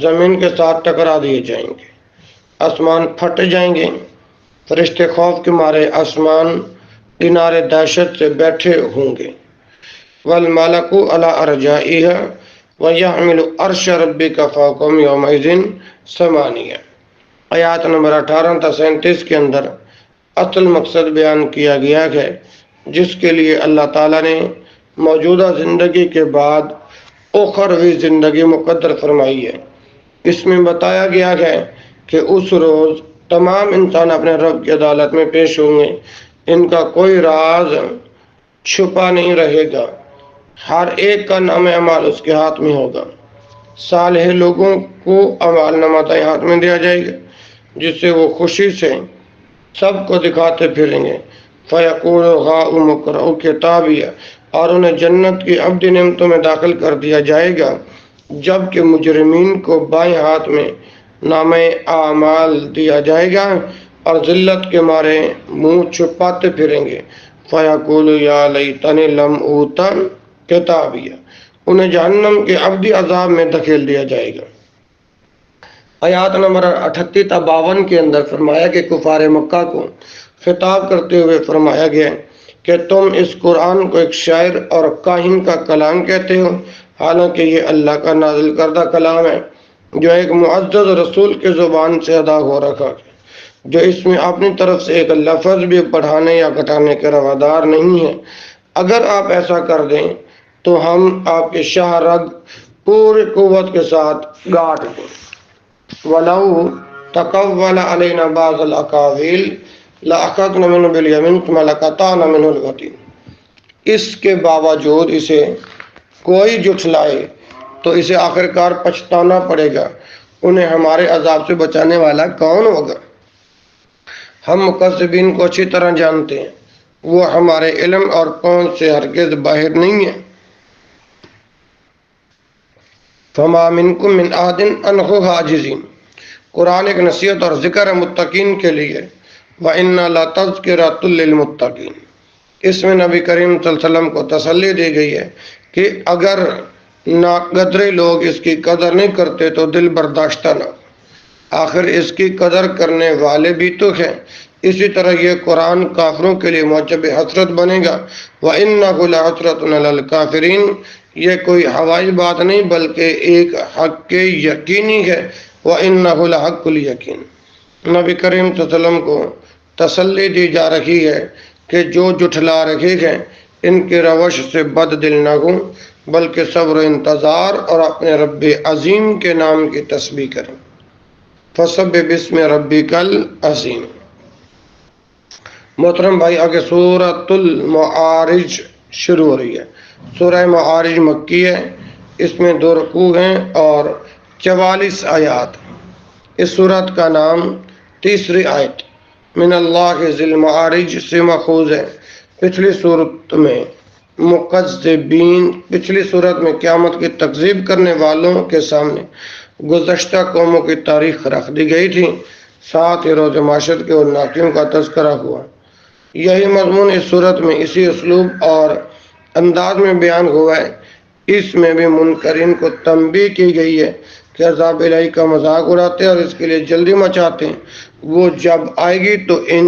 زمین کے ساتھ ٹکرا دیے جائیں گے، آسمان پھٹ جائیں گے، فرشتے خوف کے مارے آسمان کنارے دہشت سے بیٹھے ہوں گے۔ والملک علی ارجائها ويحمل عرش ربک فوقهم یومئذ ثمانیہ۔ آیات نمبر 18 تا 37 کے اندر اصل مقصد بیان کیا گیا ہے جس کے لیے اللہ تعالیٰ نے موجودہ زندگی کے بعد اخروی زندگی مقدر فرمائی ہے۔ اس میں بتایا گیا ہے کہ اس روز تمام انسان اپنے رب کی عدالت میں پیش ہوں گے، ان کا کوئی راز چھپا نہیں رہے گا، ہر ایک کا نام اعمال اس کے ہاتھ میں ہوگا۔ صالح لوگوں کو اعمال نامہ دائیں ہاتھ میں دیا جائے گا جس سے وہ خوشی سے سب کو دکھاتے پھریں گے۔ فَيَقُولُ هَاؤُمُ اقْرَءُوا کِتَابِیَهْ، اور انہیں جنت کی ابدی نعمتوں میں داخل کر دیا جائے گا جبکہ مجرمین کو بائیں ہاتھ میں نام اعمال دیا جائے گا اور ذلت کے مارے منہ چھپاتے پھریں گے۔ فَيَقُولُ يَا لَيْتَنِي لَمْ أُوتَ کتابیہ، انہیں جہنم کے ابدی عذاب میں دھکیل دیا جائے گا۔ آیات نمبر 38 تا 52 کے اندر فرمایا کہ کفار مکہ کو خطاب کرتے ہوئے فرمایا گیا کہ تم اس قرآن کو ایک شاعر اور کاہن کا کلام کہتے ہو، حالانکہ یہ اللہ کا نازل کردہ کلام ہے جو ایک معزز رسول کے زبان سے ادا ہو رکھا ہے، جو اس میں اپنی طرف سے ایک لفظ بھی بڑھانے یا گھٹانے کے روادار نہیں ہے۔ اگر آپ ایسا کر دیں تو ہم آپ کے شاہ رگ پوری قوت کے ساتھ گاٹ دیں۔ وَلَوْ تَقَوَّلَ عَلَيْنَا بَعْضَ الْأَقَاوِيلِ لَأَخَذْنَا مِنْهُ بِالْيَمِينِ ثُمَّ لَقَطَعْنَا مِنْهُ الْوَتِينَ۔ اس کے باوجود اسے کوئی جھٹلائے تو اسے آخرکار پچھتانا پڑے گا، انہیں ہمارے عذاب سے بچانے والا کون ہوگا؟ ہم مکذبین کو اچھی طرح جانتے ہیں، وہ ہمارے علم اور پہنچ سے ہرگز باہر نہیں ہے۔ فَمَا مِنْكُمْ مِنْ أَحَدٍ عَنْهُ حَاجِزِينَ۔ قرآن ایک نصیحت اور ذکر ہے متقین کے لیے، وَإِنَّا لَتَذْكِرَةٌ لِّلْمُتَّقِينَ۔ اس میں نبی کریم صلی اللہ علیہ وسلم کو تسلی دی گئی ہے کہ اگر ناقدرے لوگ اس کی قدر نہیں کرتے تو دل برداشتہ نہ، آخر اس کی قدر کرنے والے بھی تو ہیں۔ اسی طرح یہ قرآن کافروں کے لیے موجب حسرت بنے گا، وَإِنَّهُ لَحَسْرَةٌ عَلَى الْكَافِرِينَ۔ یہ کوئی ہوائی بات نہیں بلکہ ایک حق یقینی ہے وَإِنَّهُ لَحَقُّ الْيَقِينِ۔ نبی کریم صلی اللہ علیہ وسلم کو تسلی دی جا رہی ہے کہ جو جھٹلا رہے ہیں ان کی روش سے بد دل نہ ہوں، بلکہ صبر و انتظار اور اپنے رب عظیم کے نام کی تسبیح کریں۔ فَسَبِّحْ بِاسْمِ رَبِّكَ الْعَظِيمِ۔ محترم بھائی، آگے سورۃ المعارج شروع ہو رہی ہے۔ سورہ معارج مکی ہے، اس میں 2 رکوع ہیں اور 44 آیات۔ اس سورت کا نام تیسری آیت من اللہ ذی المعارج سے ماخوذ ہے۔ پچھلی صورت میں مکذبین، پچھلی صورت میں قیامت کی تکذیب کرنے والوں کے سامنے گزشتہ قوموں کی تاریخ رکھ دی گئی تھی، ساتھ ہی روز معاشر کے اور ناکیوں کا تذکرہ ہوا۔ یہی مضمون اس صورت میں اسی اسلوب اور انداز میں بیان ہوا ہے۔ اس میں بھی منکرین کو تنبیہ کی گئی ہے کہ عذاب الہی کا مذاق اڑاتے ہیں اور اس کے لیے جلدی مچاتے ہیں، وہ جب آئے گی تو ان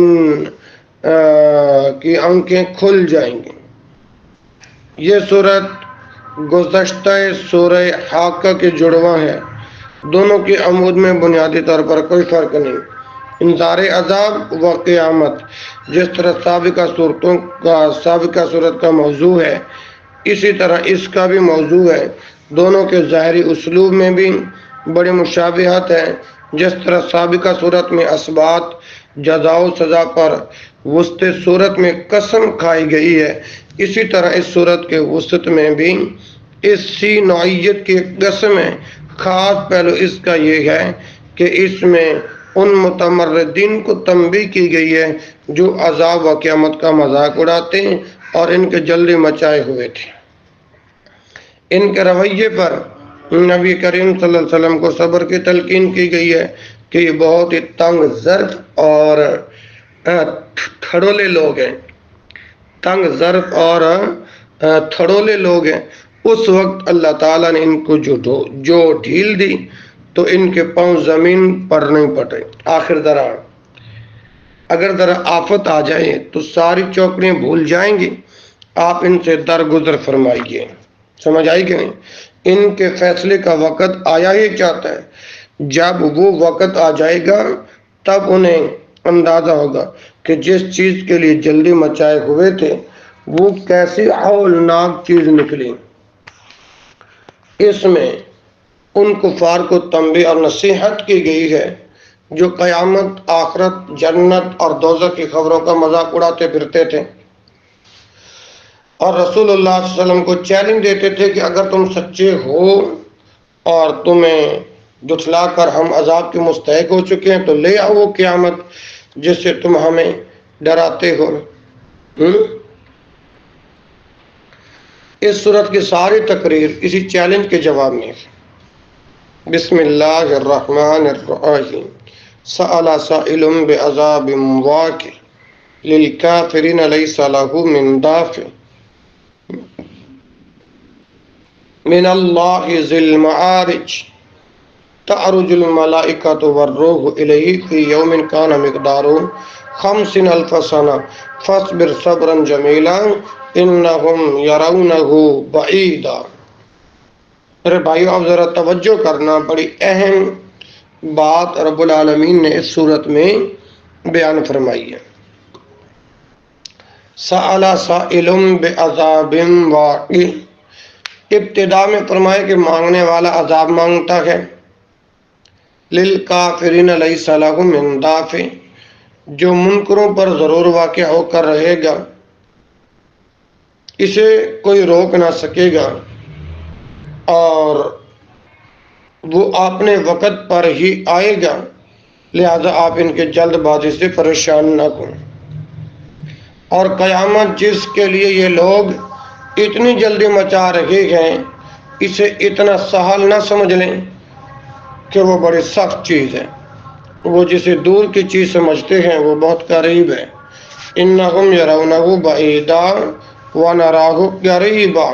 کی آنکھیں کھل جائیں گی۔ یہ صورت گزشتہ سورہ حاقہ کے جڑواں ہے۔ دونوں کی عمود میں بنیادی طور پر کوئی فرق نہیں۔ انذار عذاب و قیامت جس طرح سابقہ صورت کا موضوع ہے، اسی طرح اس کا بھی موضوع ہے۔ دونوں کے ظاہری اسلوب میں بھی بڑی مشابہت ہے۔ جس طرح سابقہ صورت میں اسبات، جزا و سزا پر وسط صورت میں قسم کھائی گئی ہے، اسی طرح اس صورت کے وسط میں بھی اسی نوعیت کی قسم ہے۔ خاص پہلو اس کا یہ ہے کہ اس میں ان متمردین کو تنبیہ کی گئی ہے جو عذاب و قیامت کا مذاق اڑاتے ہیں اور ان کے جلدی مچائے ہوئے تھے۔ ان کے رویے پر نبی کریم صلی اللہ علیہ وسلم کو صبر کی تلقین کی گئی ہے کہ یہ بہت ہی تنگ ظرف اور تھڑولے لوگ ہیں، تنگ ظرف اور تھڑولے لوگ ہیں۔ اس وقت اللہ تعالیٰ نے ان کو جو ڈھیل دی تو ان کے پاؤں زمین پر نہیں پٹے۔ آخر درآ اگر ذرا آفت آ جائے تو ساری چوکڑیاں بھول جائیں گی، آپ ان سے درگزر فرمائیے۔ سمجھ آئی کہ نہیں؟ ان کے فیصلے کا وقت آیا ہی چاہتا ہے۔ جب وہ وقت آ جائے گا تب انہیں اندازہ ہوگا کہ جس چیز کے لیے جلدی مچائے ہوئے تھے وہ کیسی ہولناک چیز نکلی۔ اس میں ان کفار کو تنبیہ اور نصیحت کی گئی ہے جو قیامت، آخرت، جنت اور دوزخ کی خبروں کا مذاق اڑاتے پھرتے تھے اور رسول اللہ صلی اللہ علیہ وسلم کو چیلنج دیتے تھے کہ اگر تم سچے ہو اور تمہیں جھٹلا کر ہم عذاب کے مستحق ہو چکے ہیں تو لے آؤ وہ قیامت جس سے تم ہمیں ڈراتے ہو۔ اس صورت کی ساری تقریر اسی چیلنج کے جواب میں ہے۔ بسم اللہ الرحمن الرحیم۔ سأل سائل بعذاب واقع للکافرین لیس لہ من دافع من اللہ ذی المعارج تعرج الملائکۃ والروح الیہ فی یوم کان مقدارہ 50,000 سنہ فاصبر صبرا جمیلا انہم یرونہ بعیدا۔ میرے بھائیو، اب ذرا توجہ کرنا، بڑی اہم بات رب العالمین نے اس صورت میں بیان فرمائی ہے۔ سأل سائل بعذاب واقع، ابتدا میں فرمایا کہ مانگنے والا عذاب مانگتا ہے۔ للکافرین لیس لہ من دافع، جو منکروں پر ضرور واقع ہو کر رہے گا، اسے کوئی روک نہ سکے گا اور وہ اپنے وقت پر ہی آئے گا، لہذا آپ ان کے جلد بازی سے پریشان نہ ہوں۔ اور قیامت جس کے لیے یہ لوگ اتنی جلدی مچا رہے ہیں، اسے اتنا سہل نہ سمجھ لیں کہ وہ بڑی سخت چیز ہے۔ وہ جسے دور کی چیز سمجھتے ہیں وہ بہت قریب ہے۔ انہم یرونہ بعیدا ونراہ قریبا،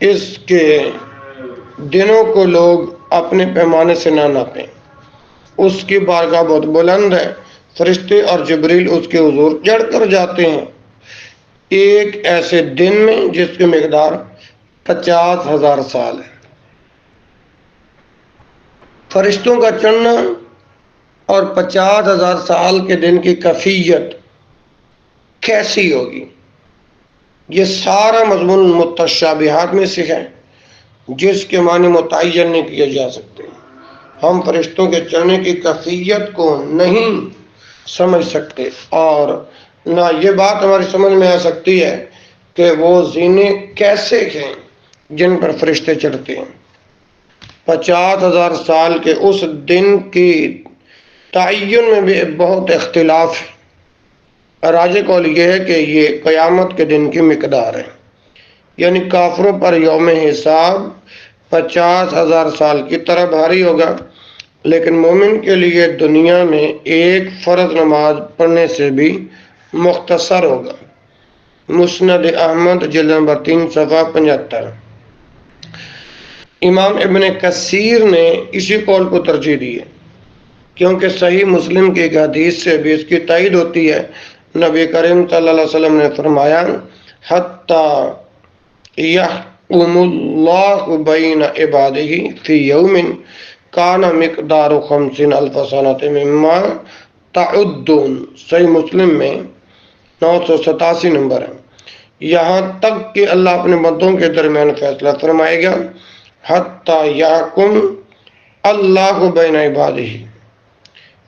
اس کے دنوں کو لوگ اپنے پیمانے سے نہ ناپیں، اس کی بارگاہ بہت بلند ہے، فرشتے اور جبریل اس کے حضور چڑھ کر جاتے ہیں ایک ایسے دن میں جس کی مقدار 50,000 سال ہے۔ فرشتوں کا چڑھنا اور 50,000 سال کے دن کی کیفیت کیسی ہوگی، یہ سارا مضمون متشابہات میں سے ہے جس کے معنی متعین نہیں کیے جا سکتے۔ ہم فرشتوں کے چڑھنے کی کیفیت کو نہیں سمجھ سکتے اور نہ یہ بات ہماری سمجھ میں آ سکتی ہے کہ وہ زینے کیسے ہیں جن پر فرشتے چڑھتے ہیں۔ 50,000 سال کے اس دن کی تعین میں بھی بہت اختلاف ہے۔ راجح قول یہ ہے کہ یہ قیامت کے دن کی مقدار ہے، یعنی کافروں پر یوم حساب 50,000 سال کی طرح بھاری ہوگا، لیکن مومن کے لیے دنیا میں ایک فرض نماز پڑھنے سے بھی مختصر ہوگا۔ مسند احمد جلد نمبر 3 صفحہ 75۔ امام ابن کثیر نے اسی قول کو ترجیح دی ہے، کیونکہ صحیح مسلم کی ایک حدیث سے بھی اس کی تائید ہوتی ہے۔ نبی کریم صلی اللہ علیہ وسلم نے فرمایا، حتی یحکم اللہ بین عبادہ فی یوم کان مقدار 50,000 سنۃ مما تعدون۔ صحیح مسلم میں 987 نمبر ہے۔ یہاں تک کہ اللہ اپنے بندوں کے درمیان فیصلہ فرمائے گا، حتی یحکم اللہ بین عبادہ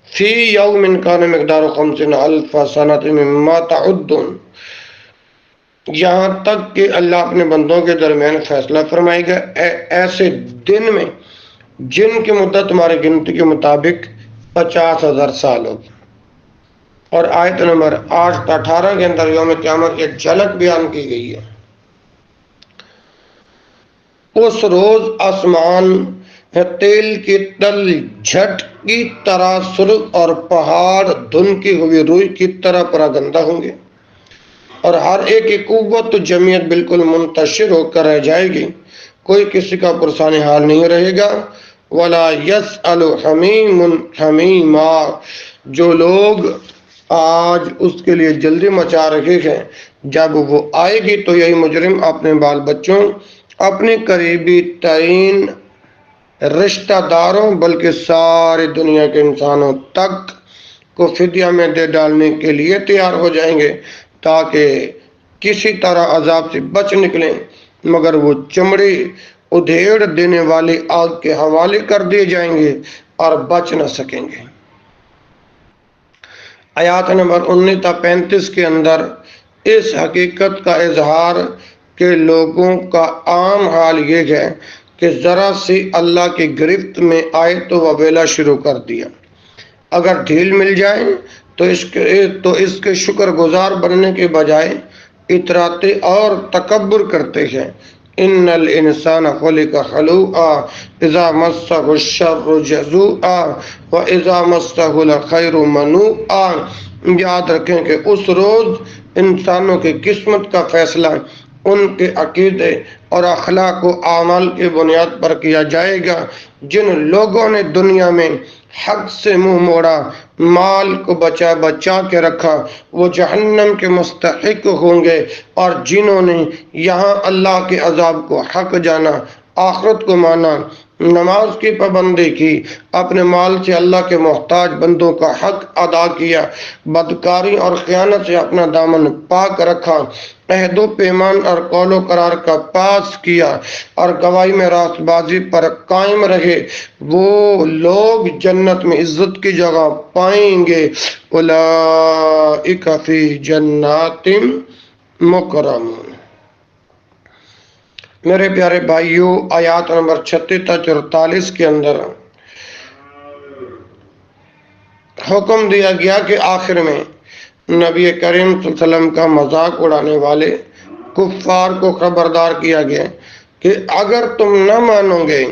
فی یوم کان مقدار 50,000 سنۃ مما تعدون، یہاں تک کہ اللہ اپنے بندوں کے درمیان فیصلہ فرمائے گا ایسے دن میں جن کی مدت تمہاری گنتی کے مطابق 50,000 سال ہوگی۔ اور آیت نمبر 8 18 کے اندر یوم قیامت کی ایک جھلک بیان کی گئی ہے۔ اس روز آسمان تیل کی تل جھٹ کی طرح سرخ اور پہاڑ دھنکی ہوئی روئی کی طرح پراگندہ ہوں گے، اور ہر ایک کی قوت و جمعیت بالکل منتشر ہو کر رہ جائے گی، کوئی کسی کا پرسان حال نہیں رہے گا۔ وَلَا يَسْأَلُ حَمِيمٌ حَمِيمًا، جو لوگ آج اس کے لیے جلدی مچا رہے ہیں، جب وہ آئے گی تو یہی مجرم اپنے بال بچوں، اپنے قریبی ترین رشتہ داروں، بلکہ ساری دنیا کے انسانوں تک کو فدیہ میں دے ڈالنے کے لیے تیار ہو جائیں گے تاکہ کسی طرح عذاب سے بچ نکلیں، مگر وہ چمڑی ادھیڑ دینے والی آگ کے حوالے کر دیے جائیں گے اور بچ نہ سکیں گے۔ آیات نمبر 19 تا 35 کے اندر اس حقیقت کا اظہار کہ لوگوں کا عام حال یہ ہے کہ ذرا سی اللہ کی گرفت میں آئے تو وبیلہ شروع کر دیا، اگر ڈھیل مل جائے تو اس کے شکر گزار بننے کے بجائے اطراتے اور تکبر کرتے ہیں۔ ان الانسان خلق ہلوعا اذا مسہ الشر جزوعا واذا مسہ الخیر منوعا۔ یاد رکھیں کہ اس روز انسانوں کی قسمت کا فیصلہ ان کے عقیدے اور اخلاق و اعمال کی بنیاد پر کیا جائے گا۔ جن لوگوں نے دنیا میں حق سے منہ موڑا، مال کو بچا کے رکھا، وہ جہنم کے مستحق ہوں گے، اور جنہوں نے یہاں اللہ کے عذاب کو حق جانا، آخرت کو مانا، نماز کی پابندی کی، اپنے مال سے اللہ کے محتاج بندوں کا حق ادا کیا، بدکاری اور خیانت سے اپنا دامن پاک رکھا، عہد و پیمان اور قول و قرار کا پاس کیا، اور گواہی میں راست بازی پر قائم رہے، وہ لوگ جنت میں عزت کی جگہ پائیں گے۔ اولئک فی جنات مکرمون۔ میرے پیارے بھائیوں، آیات نمبر 36 تا 44 کے اندر حکم دیا گیا کہ آخر میں نبی کریم صلی اللہ علیہ وسلم کا مذاق اڑانے والے کفار کو خبردار کیا گیا کہ اگر تم نہ مانو گے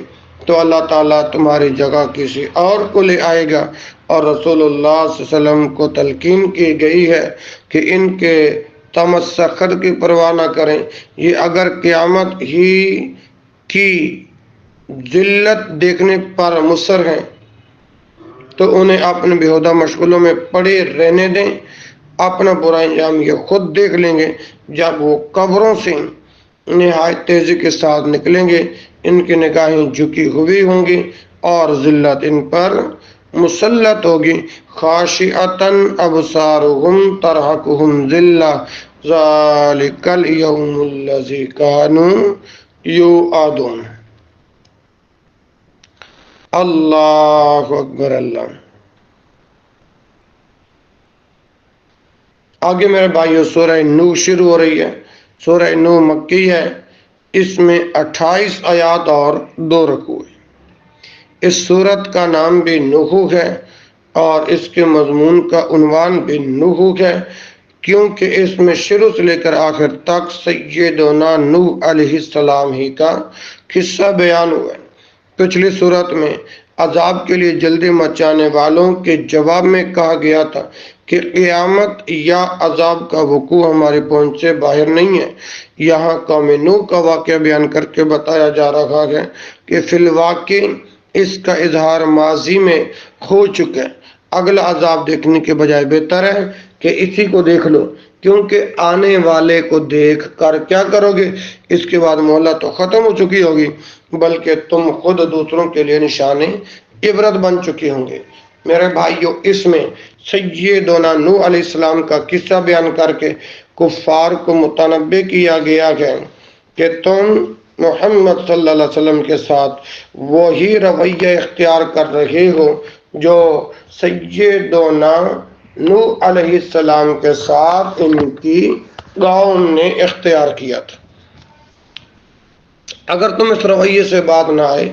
تو اللہ تعالیٰ تمہاری جگہ کسی اور کو لے آئے گا، اور رسول اللہ صلی اللہ علیہ وسلم کو تلقین کی گئی ہے کہ ان کے تمسخر کی پرواہ نہ کریں، یہ اگر قیامت ہی کی ذلت دیکھنے پر مصر ہیں تو انہیں اپنے بیہودہ مشغولوں میں پڑے رہنے دیں، اپنا برا انجام یہ خود دیکھ لیں گے۔ جب وہ قبروں سے نہایت تیزی کے ساتھ نکلیں گے، ان کی نگاہیں جھکی ہوئی ہوں گی اور ذلت ان پر مسلط ہوگی. خاشعتن ابصارہم ترہقہم ذلہ ذالک الیوم الذی کانوا یوعدون. اللہ اکبر اللہ. آگے میرے بھائیو سورہ نوح شروع ہو رہی ہے. سورہ نوح مکی ہے. اس میں 28 آیات اور 2 رکوع ہیں. اس سورت کا نام بھی نوح ہے اور اس کے مضمون کا عنوان بھی نوح ہے، کیونکہ اس میں شروع سے لے کر آخر تک سیدنا نوح علیہ السلام ہی کا قصہ بیان ہوا ہے. پچھلی صورت میں عذاب کے لیے جلدی مچانے والوں کے جواب میں کہا گیا تھا کہ قیامت یا عذاب کا وقوع ہماری پہنچ سے باہر نہیں ہے. یہاں قوم نوح کا واقعہ بیان کر کے بتایا جا رہا ہے کہ فی الواقع اس کا اظہار ماضی میں ہو چکا ہے. اگلا عذاب دیکھنے کے بجائے بہتر ہے کہ اسی کو دیکھ لو، کیونکہ آنے والے کو دیکھ کر کیا کرو گے؟ اس کے بعد مہلت تو ختم ہو چکی ہوگی، بلکہ تم خود دوسروں کے لیے نشان عبرت بن چکے ہوں گے. میرے بھائیو، اس میں سیدنا نوح علیہ السلام کا قصہ بیان کر کے کفار کو متنبہ کیا گیا ہے کہ تم محمد صلی اللہ علیہ وسلم کے ساتھ وہی رویہ اختیار کر رہے ہو جو سیدنا نوح علیہ السلام کے ساتھ ان کی قوم نے اختیار کیا تھا. اگر تم اس رویے سے بات نہ آئے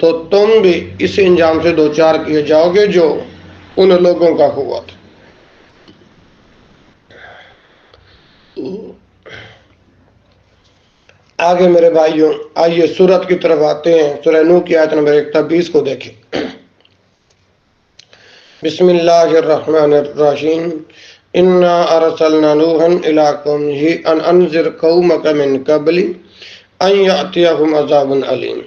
تو تم بھی اس انجام سے دوچار کیے جاؤ گے جو ان لوگوں کا ہوا تھا. آگے میرے بھائیوں آئیے سورت کی طرف آتے ہیں. سورہ نوح کی آیت نمبر 120 کو دیکھیں. بسم اللہ الرحمن الرحیم. انا ارسلنا نوحا الی قومه ان انذر قومک من قبل ان یأتیہم عذاب علیم.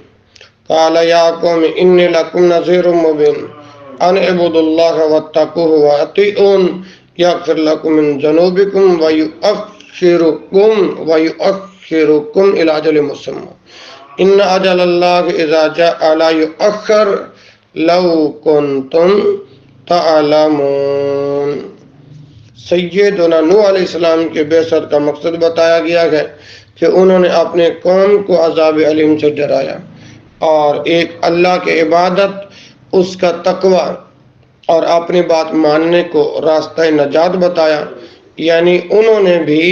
قال یا قوم انی لکم نذیر مبین ان اعبدوا اللہ واتقوہ واطیعون یغفر لکم من ذنوبکم ویؤخرکم الی اجل مسمى ان اجل اللہ اذا جاء لا یؤخر لو کنتم تعلمون. سیدنا نوح علیہ السلام کے بعثت کا مقصد بتایا گیا ہے کہ انہوں نے اپنے قوم کو عذاب علیم سے ڈرایا اور ایک اللہ کی عبادت، اس کا تقوی اور اپنی بات ماننے کو راستہ نجات بتایا. یعنی انہوں نے بھی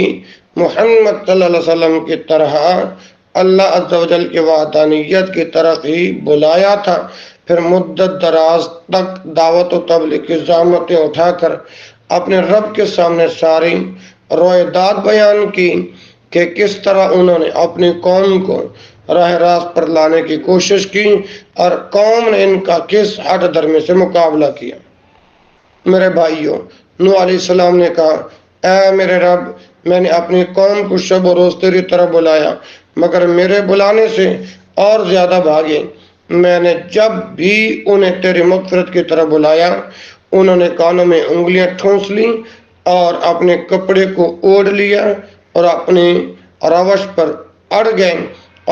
محمد صلی اللہ علیہ وسلم کی طرح اللہ عز و جل کی وحدانیت کی طرف ہی بلایا تھا. پھر مدت دراز تک دعوت و تبلیغ کی زحمتیں اٹھا کر اپنے رب کے سامنے ساری روایات بیان کی کہ کس طرح انہوں نے اپنی قوم کو راہ راست پر لانے کی کوشش کی اور قوم نے ان کا کس ہٹ درمی سے مقابلہ کیا. میرے بھائیوں، نوح علیہ السلام نے کہا، اے میرے رب، میں نے اپنی قوم کو شب و روز تیری طرف بلایا مگر میرے بلانے سے اور زیادہ بھاگے. میں نے جب بھی انہیں تیری مغفرت کی طرف بلایا انہوں نے کانوں میں انگلیاں ٹھونس لی اور اپنے کپڑے کو اوڑھ لیا اور اپنی روش پر اڑ گئے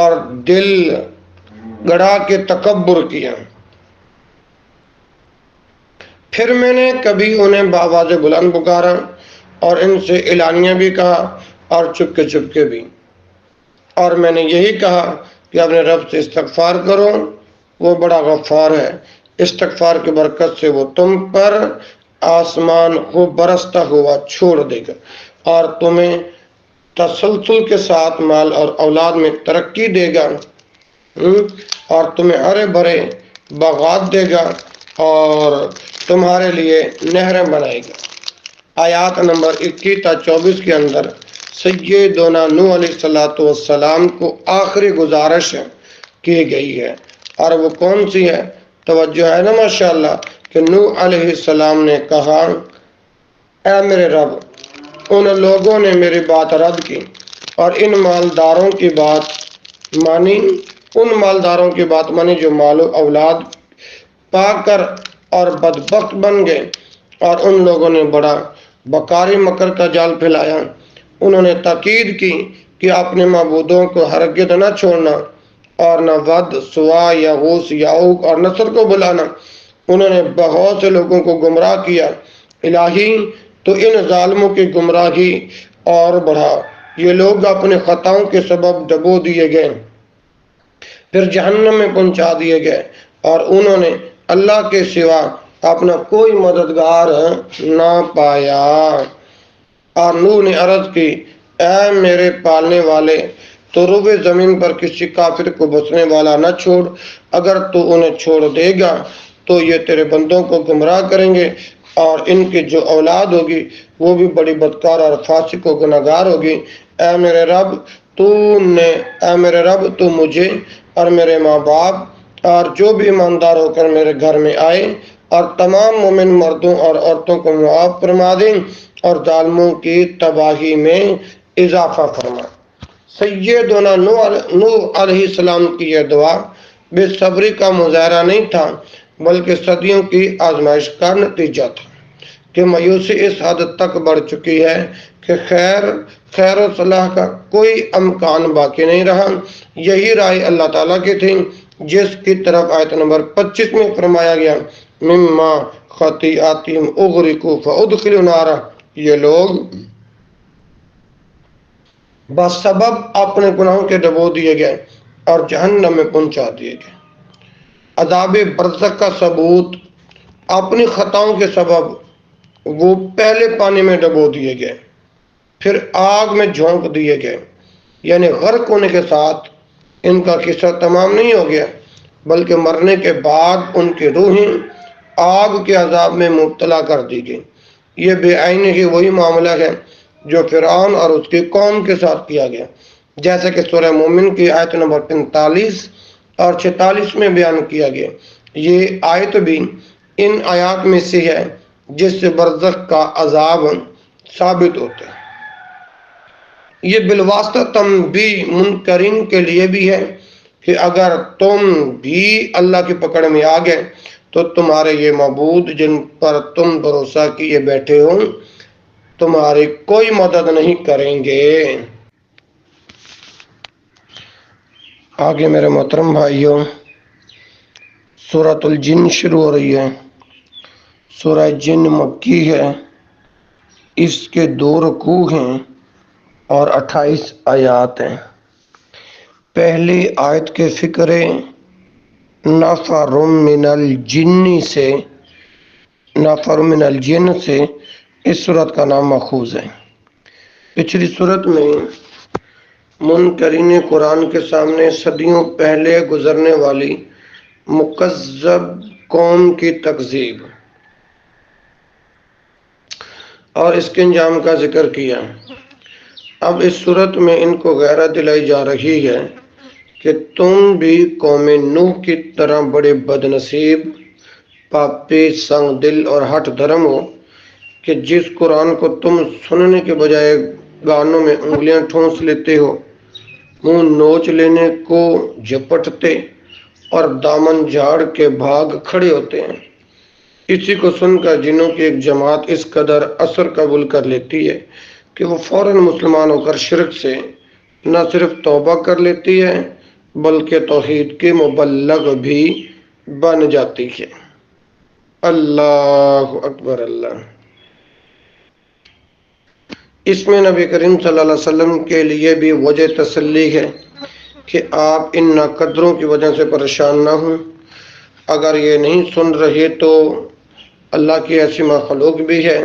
اور دل گڑا کے تکبر کیا. پھر میں نے کبھی انہیں بآواز بلند پکارا اور ان سے اعلانیہ بھی کہا اور چپکے چپکے بھی، اور میں نے یہی کہا کہ اپنے رب سے استغفار کرو، وہ بڑا غفار ہے. استغفار کی برکت سے وہ تم پر آسمان کو برستا ہوا چھوڑ دے گا اور تمہیں تسلسل کے ساتھ مال اور اولاد میں ترقی دے گا اور تمہیں ہرے بھرے باغات دے گا اور تمہارے لیے نہریں بنائے گا. آیات نمبر 21 تا 24 کے اندر سیدنا نوح علیہ السلام کو آخری گزارش کی گئی ہے، اور وہ کون سی ہے؟ توجہ ہے نا ماشاءاللہ کہ نوح علیہ السلام نے کہا، اے میرے رب، ان لوگوں نے میری بات رد کی اور ان مالداروں کی بات مانی جو مال و اولاد پا کر اور بدبخت بن گئے، اور ان لوگوں نے بڑا بکاری مکر کا جال پھیلایا. انہوں نے تاکید کی کہ اپنے معبودوں کو ہرگز نہ چھوڑنا اور نہ ود، سوا، یغوث، یعوق اور نصر کو بلانا۔ انہوں نے بہت سے لوگوں کو گمراہ کیا۔ الہی تو ان ظالموں کی گمراہی اور بڑھا۔ یہ لوگ اپنے خطاؤں کے سبب ڈبو دیے گئے، پھر جہنم میں پہنچا دیے گئے، اور انہوں نے اللہ کے سوا اپنا کوئی مددگار نہ پایا۔ اور نوح نے عرض کی، اے میرے پالنے والے، تو روئے زمین پر کسی کافر کو بسنے والا نہ چھوڑ۔ اگر تو انہیں چھوڑ دے گا تو یہ تیرے بندوں کو گمراہ کریں گے، اور ان کی جو اولاد ہوگی وہ بھی بڑی بدکار اور فاسق و گناہگار ہوگی۔ اے میرے رب تو مجھے اور میرے ماں باپ اور جو بھی ایماندار ہو کر میرے گھر میں آئے اور تمام مومن مردوں اور عورتوں کو معاف فرما دیں، اور ظالموں کی تباہی میں اضافہ فرما۔ سیدنا نوح علیہ السلام کی یہ دعا بے صبری کا مظاہرہ نہیں تھا، بلکہ صدیوں کی آزمائش کا نتیجہ تھا کہ مایوسی اس حد تک بڑھ چکی ہے کہ خیر و صلاح کا کوئی امکان باقی نہیں رہا۔ یہی رائے اللہ تعالیٰ کی تھی، جس کی طرف آیت نمبر 25 میں فرمایا گیا، مما خطیئاتہم اغرقوا فادخلوا نارا۔ یہ لوگ بسبب اپنے گناہوں کے ڈبو دیے گئے اور جہنم میں پہنچا دیے گئے۔ عذاب برزخ کا ثبوت، اپنی خطاؤں کے سبب وہ پہلے پانی میں ڈبو دیے گئے، پھر آگ میں جھونک دیے گئے۔ یعنی غرق ہونے کے ساتھ ان کا قصہ تمام نہیں ہو گیا، بلکہ مرنے کے بعد ان کی روحیں آگ کے عذاب میں مبتلا کر دی گئی۔ یہ بے آئینی ہی وہی معاملہ ہے جو فرعون اور اس کی قوم کے ساتھ کیا گیا، جیسے کہ سورہ مومن کی آیت نمبر 45 اور 46 میں بیان کیا گیا۔ یہ آیت بھی ان آیات میں سے ہے جس سے برزخ کا عذاب ثابت ہوتا ہے۔ یہ بالواسطہ تنبیہ منکرین کے لیے بھی ہے کہ اگر تم بھی اللہ کی پکڑ میں آ گئے تو تمہارے یہ معبود جن پر تم بھروسہ کیے بیٹھے ہو تمہاری کوئی مدد نہیں کریں گے۔ آگے میرے محترم بھائیوں، سورۃ الجن شروع ہو رہی ہے۔ سورہ جن مکی ہے، اس کے 2 رکوع ہیں اور 28 آیات ہیں۔ پہلی آیت کے فقرے نفر من الجن سے اس سورت کا نام ماخوذ ہے۔ پچھلی سورت میں منکرین قرآن کے سامنے صدیوں پہلے گزرنے والی مکذب قوم کی تکذیب اور اس کے انجام کا ذکر کیا۔ اب اس صورت میں ان کو غیرت دلائی جا رہی ہے کہ تم بھی قوم نوح کی طرح بڑے بد نصیب، پاپی، سنگ دل اور ہٹ دھرم ہو کہ جس قرآن کو تم سننے کے بجائے گانوں میں انگلیاں ٹھونس لیتے ہو، منہ نوچ لینے کو جھپٹتے اور دامن جھاڑ کے بھاگ کھڑے ہوتے ہیں۔ اسی کو سن کر جنوں کی ایک جماعت اس قدر اثر قبول کر لیتی ہے کہ وہ فوراً مسلمان ہو کر شرک سے نہ صرف توبہ کر لیتی ہے بلکہ توحید کے مبلغ بھی بن جاتی ہے۔ اللہ اکبر اللہ۔ اس میں نبی کریم صلی اللہ علیہ وسلم کے لیے بھی وجہ تسلی ہے کہ آپ ان ناقدروں کی وجہ سے پریشان نہ ہوں۔ اگر یہ نہیں سن رہے تو اللہ کی ایسی مخلوق بھی ہے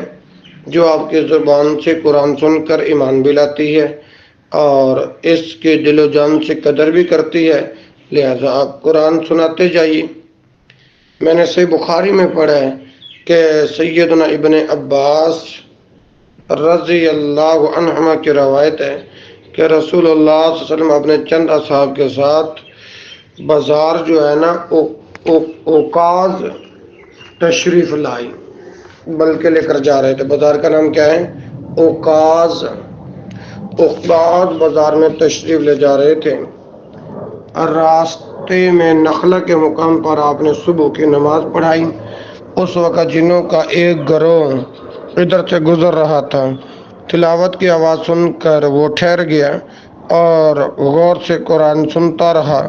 جو آپ کی زبان سے قرآن سن کر ایمان بھی لاتی ہے اور اس کے دل و جان سے قدر بھی کرتی ہے، لہذا آپ قرآن سناتے جائیے۔ میں نے صحیح بخاری میں پڑھا ہے کہ سیدنا ابن عباس رضی اللہ عنہما کی روایت ہے کہ رسول اللہ صلی اللہ علیہ وسلم اپنے چند اصحاب کے ساتھ بازار جو ہے نا اوقاز تشریف لائی، بلکہ لے کر جا رہے تھے۔ بازار کا نام کیا ہے؟ اوقاز بازار میں تشریف لے جا رہے تھے۔ راستے میں نخلہ کے مقام پر آپ نے صبح کی نماز پڑھائی۔ اس وقت جنوں کا ایک گروہ ادھر سے گزر رہا تھا۔ تلاوت کی آواز سن کر وہ ٹھہر گیا اور غور سے قرآن سنتا رہا۔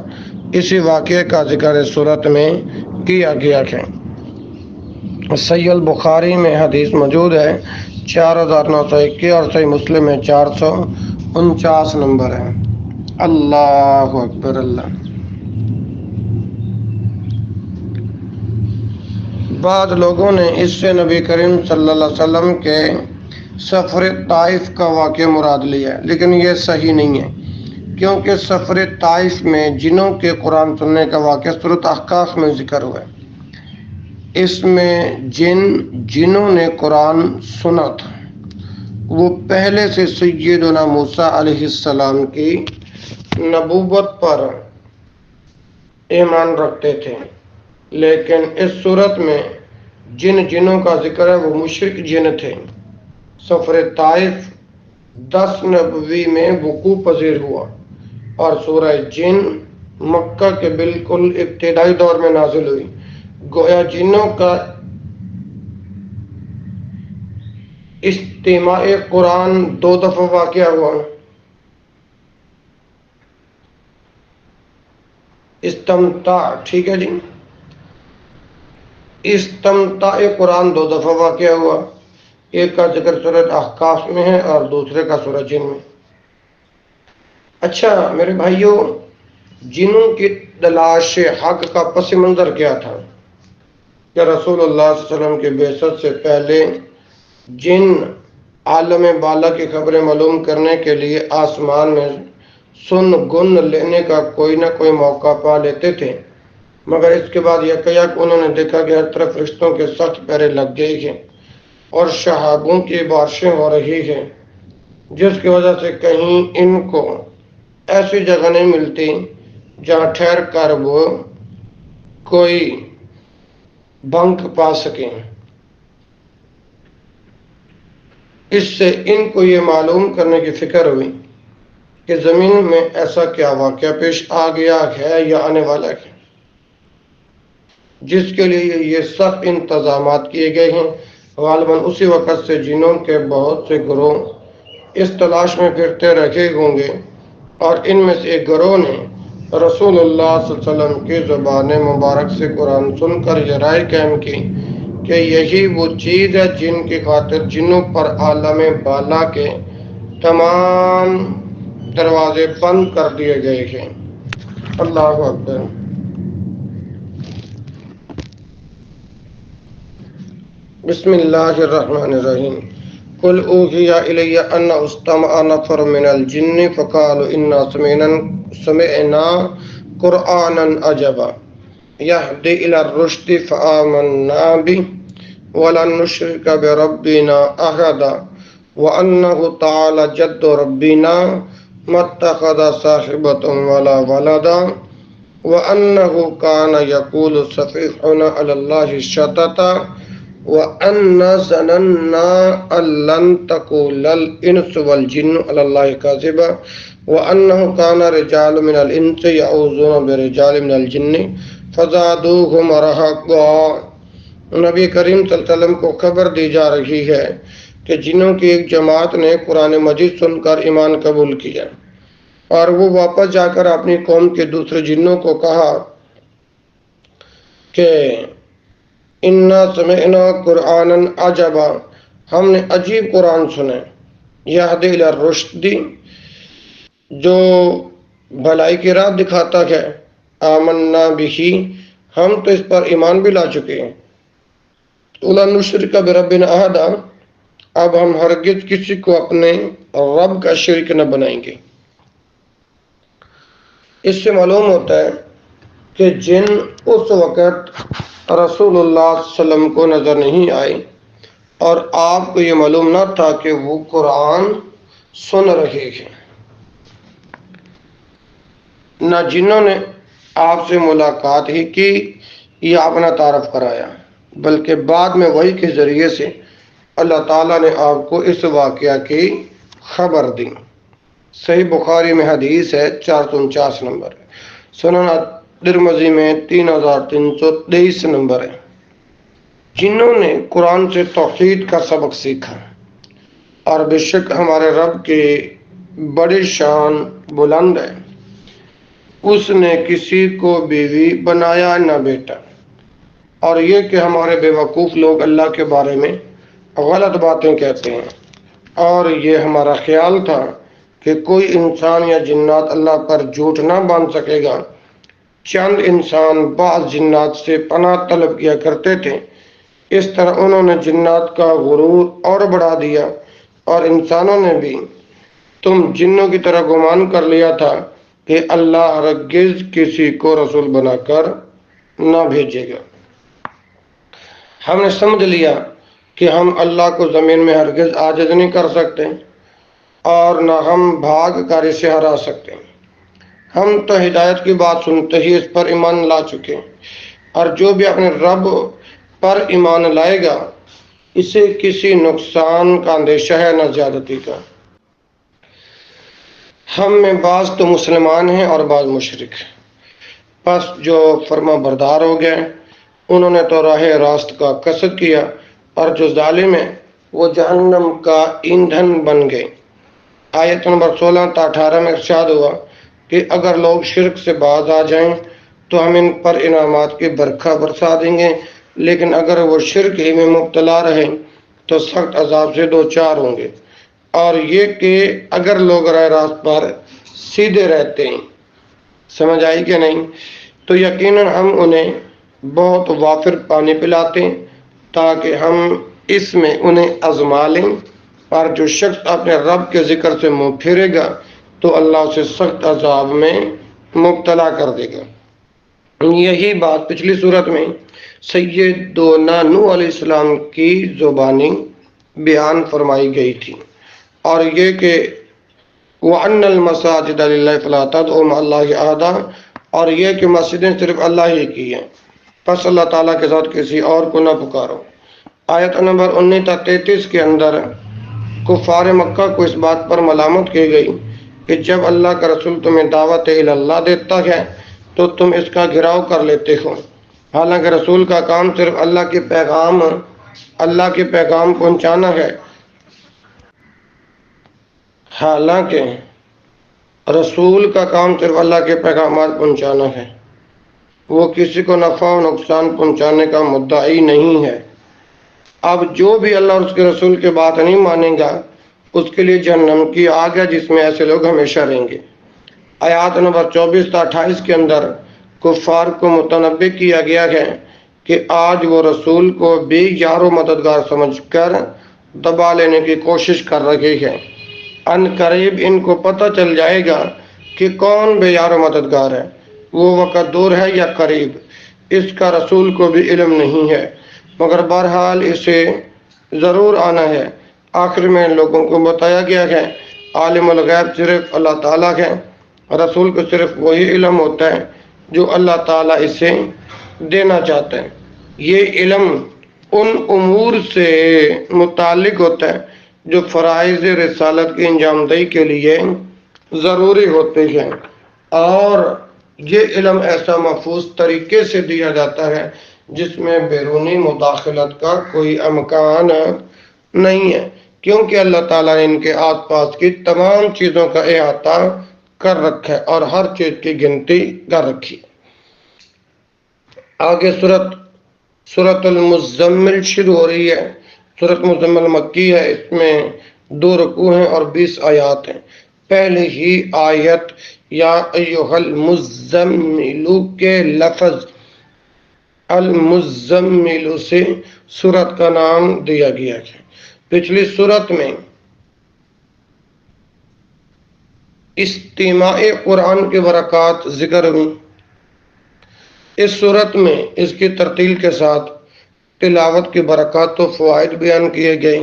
اسی واقعے کا ذکر صورت میں کیا گیا ہے۔ صحیح البخاری میں حدیث موجود ہے 4921 اور صحیح مسلم میں 449 نمبر ہے۔ اللہ اکبر اللہ۔ بعض لوگوں نے اس سے نبی کریم صلی اللہ علیہ وسلم کے سفر طائف کا واقعہ مراد لیا ہے، لیکن یہ صحیح نہیں ہے، کیونکہ سفر طائف میں جنوں کے قرآن سننے کا واقعہ سورۃ احقاف میں ذکر ہوا ہے۔ اس میں جنوں نے قرآن سنا تھا وہ پہلے سے سیدنا موسیٰ علیہ السلام کی نبوت پر ایمان رکھتے تھے، لیکن اس صورت میں جنوں کا ذکر ہے وہ مشرک جن تھے۔ سفر طائف 10 نبوی میں وقوع پذیر ہوا اور سورہ جن مکہ کے بالکل ابتدائی دور میں نازل ہوئی۔ گویا جنوں کا استماع قرآن 2 دفعہ واقعہ ہوا۔ استمتاع، ٹھیک ہے جی، استمتاع قرآن 2 دفعہ واقعہ ہوا، ایک کا ذکر سورۃ احقاف میں ہے اور دوسرے کا سورہ جن میں۔ اچھا میرے بھائیوں، جنوں کی تلاش حق کا پس منظر کیا تھا کہ رسول اللہ صلی اللہ علیہ وسلم کے بعثت سے پہلے جن عالم بالا کی خبریں معلوم کرنے کے لیے آسمان میں سن گن لینے کا کوئی نہ کوئی موقع پا لیتے تھے، مگر اس کے بعد یکایک انہوں نے دیکھا کہ ہر طرف فرشتوں کے سخت پہرے لگ گئے ہیں اور شہابوں کی بارشیں ہو رہی ہیں، جس کی وجہ سے کہیں ان کو ایسی جگہ نہیں ملتی جہاں ٹھہر کر وہ کوئی بنک پا سکیں۔ اس سے ان کو یہ معلوم کرنے کی فکر ہوئی کہ زمین میں ایسا کیا واقعہ پیش آ گیا ہے یا آنے والا ہے جس کے لیے یہ سخت انتظامات کیے گئے ہیں۔ غالباً اسی وقت سے جنوں کے بہت سے گروہ اس تلاش میں پھرتے رہے ہوں گے، اور ان میں سے ایک گروہ نے رسول اللہ صلی اللہ علیہ وسلم کی زبان مبارک سے قرآن سن کر یہ رائے قائم کی کہ یہی وہ چیز ہے جن کی خاطر جنوں پر عالم بالا کے تمام دروازے بند کر دیے گئے ہیں۔ اللہ اکبر۔ بسم اللہ الرحمن الرحیم۔ قل اوحی الی ان استمع نفر من الجن فقالوا انا سمعنا قرآنا عجبا یہدی الی الرشد فآمنا به ولن نشرک بربنا احدا وانہ تعالی جد ربنا ما اتخذ صاحبۃ ولا ولدا وانہ کان یقول سفیہنا علی اللہ شططا وَأَنَّا ظَنَنَّا أَن لَّن تَقُولَ الْإِنسُ وَالْجِنُّ عَلَى اللَّهِ كَذِبًا وَأَنَّهُ كَانَ رِجَالٌ مِّنَ الْإِنسِ يَعُوذُونَ بِرِجَالٍ مِّنَ الْجِنِّ فَزَادُوهُمْ رَهَقًا۔ نبی کریم صلی اللہ علیہ وسلم کو خبر دی جا رہی ہے کہ جنوں کی ایک جماعت نے قرآن مجید سن کر ایمان قبول کیا اور وہ واپس جا کر اپنی قوم کے دوسرے جنوں کو کہا کہ انا سمعنا قرآنا عجبا، ہم نے عجیب قرآن سنے، یہدی الی الرشد، جو بھلائی کی راہ دکھاتا ہے، آمنا بہ، ہم تو اس پر ایمان بھی لا چکے ہیں، ولن نشرک بربنا احدا، اب ہم ہرگز کسی کو اپنے رب کا شریک نہ بنائیں گے۔ اس سے معلوم ہوتا ہے کہ جن اس وقت رسول اللہ صلی اللہ علیہ وسلم کو نظر نہیں آئے اور آپ کو یہ معلوم نہ تھا کہ وہ قرآن سن رہے ہیں۔ نہ جنہوں نے آپ سے ملاقات ہی کی یا اپنا تعارف کرایا، بلکہ بعد میں وحی کے ذریعے سے اللہ تعالیٰ نے آپ کو اس واقعہ کی خبر دی۔ صحیح بخاری میں حدیث ہے 449 نمبر ہے، سنن ترمذی میں 3323 نمبر ہے۔ جنہوں نے قرآن سے توحید کا سبق سیکھا اور بے شک ہمارے رب کی بڑی شان بلند ہے، اس نے کسی کو بیوی بنایا نہ بیٹا۔ اور یہ کہ ہمارے بیوقوف لوگ اللہ کے بارے میں غلط باتیں کہتے ہیں، اور یہ ہمارا خیال تھا کہ کوئی انسان یا جنات اللہ پر جھوٹ نہ باندھ سکے گا۔ چند انسان بعض جنات سے پناہ طلب کیا کرتے تھے، اس طرح انہوں نے جنات کا غرور اور بڑھا دیا، اور انسانوں نے بھی تم جنوں کی طرح گمان کر لیا تھا کہ اللہ ہرگز کسی کو رسول بنا کر نہ بھیجے گا۔ ہم نے سمجھ لیا کہ ہم اللہ کو زمین میں ہرگز عاجز نہیں کر سکتے اور نہ ہم بھاگ کر اسے ہرا سکتے۔ ہم تو ہدایت کی بات سنتے ہی اس پر ایمان لا چکے، اور جو بھی اپنے رب پر ایمان لائے گا اسے کسی نقصان کا اندیشہ ہے نہ زیادتی کا۔ ہم میں بعض تو مسلمان ہیں اور بعض مشرک، پس جو فرما بردار ہو گئے انہوں نے تو راہ راست کا قصد کیا، اور جو ظالم ہیں وہ جہنم کا ایندھن بن گئے۔ آیت نمبر 16 تا 18 میں ارشاد ہوا کہ اگر لوگ شرک سے باز آ جائیں تو ہم ان پر انعامات کی برکھا برسا دیں گے، لیکن اگر وہ شرک ہی میں مبتلا رہیں تو سخت عذاب سے دوچار ہوں گے۔ اور یہ کہ اگر لوگ راہ راست پر سیدھے رہتے ہیں، سمجھ آئی کہ نہیں، تو یقیناً ہم انہیں بہت وافر پانی پلاتے ہیں تاکہ ہم اس میں انہیں آزما لیں، اور جو شخص اپنے رب کے ذکر سے منہ پھیرے گا تو اللہ اسے سخت عذاب میں مبتلا کر دے گا۔ یہی بات پچھلی صورت میں سیدنا نوح علیہ السلام کی زبانی بیان فرمائی گئی تھی، اور یہ کہ وَأَنَّ الْمَسَاجِدَ لِلَّهِ فَلَا تَدْعُوا مَعَ اللَّهِ أَحَدًا، اور یہ کہ مسجدیں صرف اللہ ہی کی ہیں، پس اللہ تعالیٰ کے ساتھ کسی اور کو نہ پکارو۔ آیت نمبر 19 تا 33 کے اندر کفار مکہ کو اس بات پر ملامت کی گئی کہ جب اللہ کا رسول تمہیں دعوت اللہ دیتا ہے تو تم اس کا گھراؤ کر لیتے ہو، حالانکہ رسول کا کام صرف اللہ کے پیغام پہنچانا ہے۔ حالانکہ رسول کا کام صرف اللہ کے پیغامات پہنچانا ہے، وہ کسی کو نفع و نقصان پہنچانے کا مدعی نہیں ہے۔ اب جو بھی اللہ اور اس کے رسول کی بات نہیں مانے گا اس کے لیے جہنم کی آگ ہے، جس میں ایسے لوگ ہمیشہ رہیں گے۔ آیات نمبر 24 تا 28 کے اندر کفار کو متنبہ کیا گیا ہے کہ آج وہ رسول کو بھی یار و مددگار سمجھ کر دبا لینے کی کوشش کر رہے ہیں۔ ان قریب ان کو پتہ چل جائے گا کہ کون بے یار و مددگار ہے، وہ وقت دور ہے یا قریب، اس کا رسول کو بھی علم نہیں ہے، مگر بہرحال اسے ضرور آنا ہے۔ آخر میں لوگوں کو بتایا گیا ہے عالم الغیب صرف اللہ تعالیٰ ہے، رسول کو صرف وہی علم ہوتا ہے جو اللہ تعالیٰ اسے دینا چاہتا ہے۔ یہ علم ان امور سے متعلق ہوتا ہے جو فرائض رسالت کی انجام دہی کے لیے ضروری ہوتے ہیں، اور یہ علم ایسا محفوظ طریقے سے دیا جاتا ہے جس میں بیرونی مداخلت کا کوئی امکان نہیں ہے، کیونکہ اللہ تعالیٰ نے ان کے آس پاس کی تمام چیزوں کا احاطہ کر رکھا ہے اور ہر چیز کی گنتی کر رکھی ہے۔ آگے سورۃ المزمل شروع ہو رہی ہے۔ سورۃ مزمل مکی ہے، اس میں 2 رکوع ہیں اور 20 آیات ہیں۔ پہلی ہی آیت یا ایھا المزمل کے لفظ المزمل سے سورت کا نام دیا گیا ہے۔ پچھلی سورت میں استماع قرآن کے برکات ذکر ہوئی، اس صورت میں اس کی ترتیل کے ساتھ تلاوت کی برکات و فوائد بیان کیے گئے،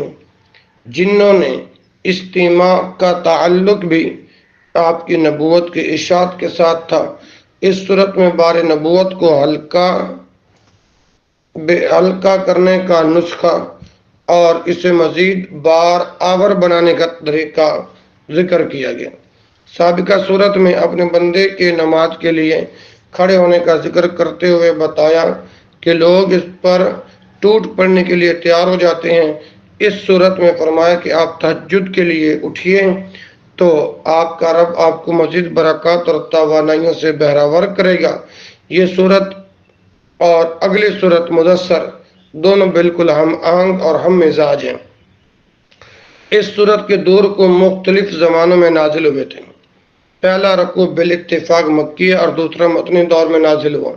جنہوں نے استماع کا تعلق بھی آپ کی نبوت کی اشاعت کے ساتھ تھا۔ اس صورت میں بار نبوت کو ہلکا کرنے کا نسخہ اور اسے مزید بار آور بنانے کا طریقہ ذکر کیا گیا۔ سابقہ صورت میں اپنے بندے کے نماز کے لیے کھڑے ہونے کا ذکر کرتے ہوئے بتایا کہ لوگ اس پر ٹوٹ پڑنے کے لیے تیار ہو جاتے ہیں۔ اس صورت میں فرمایا کہ آپ تہجد کے لیے اٹھیے تو آپ کا رب آپ کو مزید برکات اور توانائیوں سے بہراور کرے گا۔ یہ صورت اور اگلی صورت مدثر دونوں بالکل ہم آہنگ اور ہم مزاج ہیں۔ اس صورت کے دور کو مختلف زمانوں میں نازل ہوئے تھے۔ پہلا رکوع بالاتفاق مکی اور دوسرا مدنی دور میں نازل ہوا،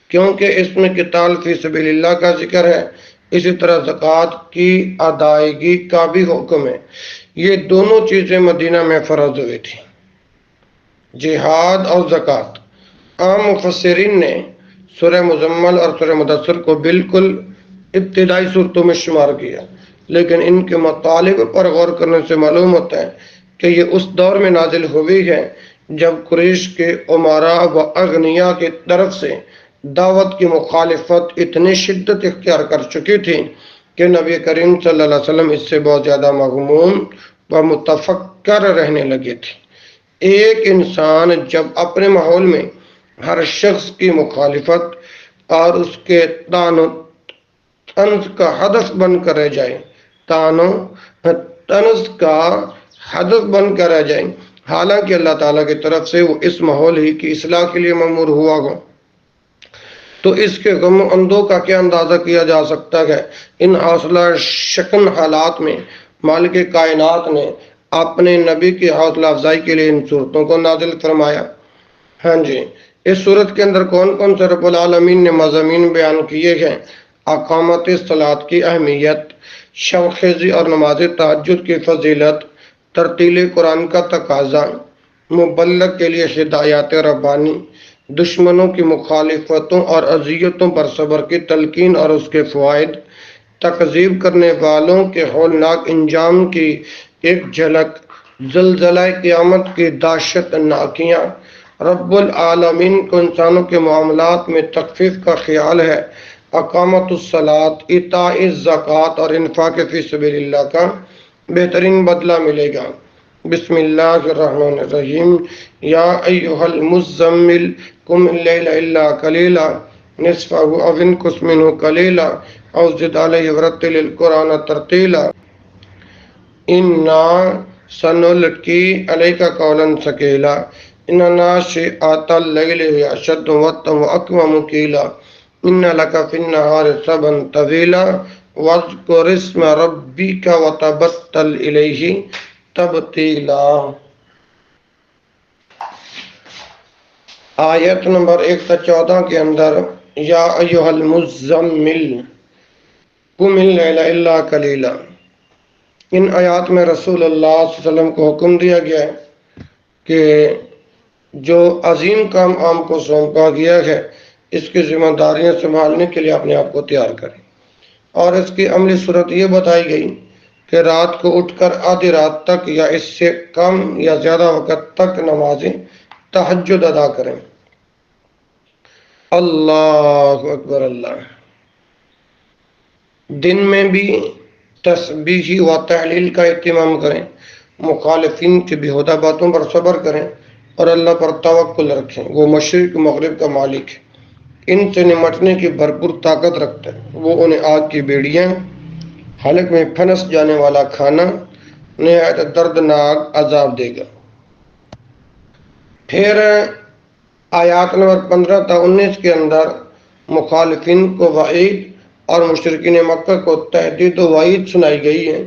کیونکہ اس میں قتال فی سبیل اللہ کا ذکر ہے۔ اسی طرح زکوٰۃ کی ادائیگی کا بھی حکم ہے۔ یہ دونوں چیزیں مدینہ میں فرض ہوئی تھی، جہاد اور زکوٰۃ۔ عام مفسرین نے سورہ مزمل اور سورہ مدثر کو بالکل ابتدائی صورتوں میں شمار کیا، لیکن ان کے مطالب پر غور کرنے سے معلوم ہوتا ہے کہ یہ اس دور میں نازل ہوئی ہے جب قریش کے امراء و اغنیاء کی طرف سے دعوت کی مخالفت اتنی شدت اختیار کر چکی تھی کہ نبی کریم صلی اللہ علیہ وسلم اس سے بہت زیادہ مغموم و متفکر رہنے لگے تھے۔ ایک انسان جب اپنے ماحول میں ہر شخص کی مخالفت اور اس کے طعن و طنز کا ہدف بن کر رہ جائے، طعن و طنز کا ہدف بن کر رہ جائے، حالانکہ اللہ تعالیٰ کی طرف سے وہ اس ماحول ہی کی اصلاح کے لیے مأمور ہوا ہو، تو اس کے غم و اندوہ کا کیا اندازہ کیا جا سکتا ہے۔ ان حوصلہ شکن حالات میں مالک کائنات نے اپنے نبی کی حوصلہ افزائی کے لیے ان صورتوں کو نازل فرمایا۔ ہاں جی، اس صورت کے اندر کون کون سے رب العالمین نے مضامین بیان کیے ہیں؟ اقامت صلاۃ کی اہمیت، شب خیزی اور نماز تہجد کی فضیلت، ترتیل قرآن کا تقاضا، مبلغ کے لیے ہدایات ربانی، دشمنوں کی مخالفتوں اور اذیتوں پر صبر کی تلقین اور اس کے فوائد، تکذیب کرنے والوں کے ہولناک انجام کی ایک جھلک، زلزلہ قیامت کی دہشت ناکیاں۔ رب العالمین کو انسانوں کے معاملات میں تخفیف کا خیال ہے۔ اقامت الصلاۃ، ایتاء الزکوٰۃ اور انفاق فی سبیل اللہ کا بہترین بدلہ ملے گا۔ بسم اللہ الرحمن الرحیم۔ یا ایہا المزمل قم اللیل الا قلیلا نصفہ او انقص منہ قلیلا او زد علیہ ورتل القرآن ترتیلا انا سنلقی علیک قولا ثقیلا ان ناشئۃ اللیل ہی اشد وطئا واقوم قیلا ان لک فی النہار سبحا طویلا واذکر اسم ربک وتبتل الیہ تبتیلا۔ آیت نمبر 114 کے اندر یا ایہا المزمل قم اللیل الا قلیلا، ان آیات میں رسول اللہ صلی اللہ علیہ وسلم کو حکم دیا گیا ہے کہ جو عظیم کام آپ کو سونپا گیا ہے اس کی ذمہ داریاں سنبھالنے کے لیے اپنے آپ کو تیار کریں، اور اس کی عملی صورت یہ بتائی گئی کہ رات کو اٹھ کر آدھی رات تک یا اس سے کم یا زیادہ وقت تک نماز تہجد ادا کریں۔ اللہ اکبر اللہ۔ دن میں بھی تسبیح و تحلیل کا اہتمام کریں، مخالفین کی بیہودہ باتوں پر صبر کریں اور اللہ پر توکل رکھیں۔ وہ مشرق مغرب کا مالک ہے، ان سے نمٹنے کی بھرپور طاقت رکھتا ہے۔ وہ انہیں آگ کی بیڑیاں، حلق میں پھنس جانے والا کھانا، نہایت دردناک عذاب دے گا۔ پھر آیات نمبر 15 تا 19 کے اندر مخالفین کو وعید اور مشرکین مکہ کو تہدید و وعید سنائی گئی ہے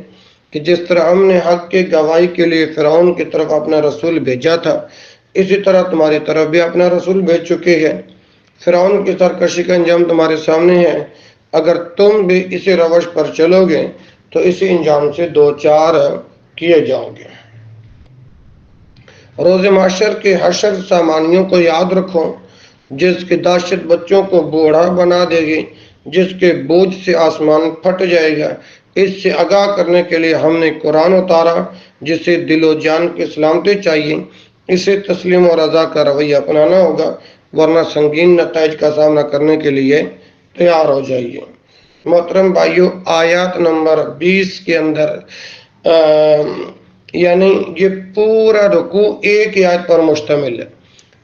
کہ جس طرح ہم نے حق کی گواہی کے لیے فرعون کی طرف اپنا رسول بھیجا تھا، اسی طرح تمہاری طرف بھی اپنا رسول بھیج چکے ہیں۔ فرعون کی سرکشی کا انجام تمہارے سامنے ہے، اگر تم بھی اسی روش پر چلو گے تو اسی انجام سے دوچار کیے جاؤ گے۔ روز محشر کے حشر سامانیوں کو یاد رکھو، جس کی دہشت بچوں کو بوڑھا بنا دے گی، جس کے بوجھ سے آسمان پھٹ جائے گا۔ اس سے آگاہ کرنے کے لیے ہم نے قرآن اتارا جسے دل و جان کی سلامتی چاہیے، اسے تسلیم و رضا کا رویہ اپنانا ہوگا، ورنہ سنگین نتائج کا سامنا کرنے کے لیے تیار ہو جائیے۔ محترم بھائیو، آیات نمبر 20 کے اندر یعنی یہ پورا رکوع ایک ہی آیت پر مشتمل ہے۔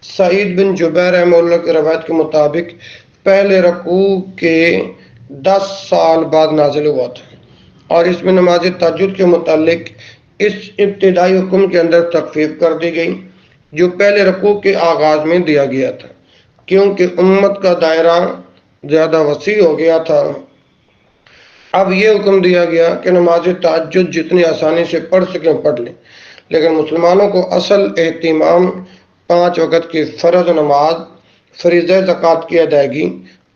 سعید بن جبیر رحمہ اللہ کی روایت کے مطابق پہلے رکوع کے 10 سال بعد نازل ہوا تھا، اور اس میں نماز تہجد کے متعلق اس ابتدائی حکم کے اندر تخفیف کر دی گئی جو پہلے رکوع کے آغاز میں دیا گیا تھا، کیونکہ امت کا دائرہ زیادہ وسیع ہو گیا تھا۔ اب یہ حکم دیا گیا کہ نماز تہجد جتنی آسانی سے پڑھ سکیں پڑھ لیں، لیکن مسلمانوں کو اصل اہتمام 5 وقت کی فرض نماز، فریضہ زکوٰۃ کی ادائیگی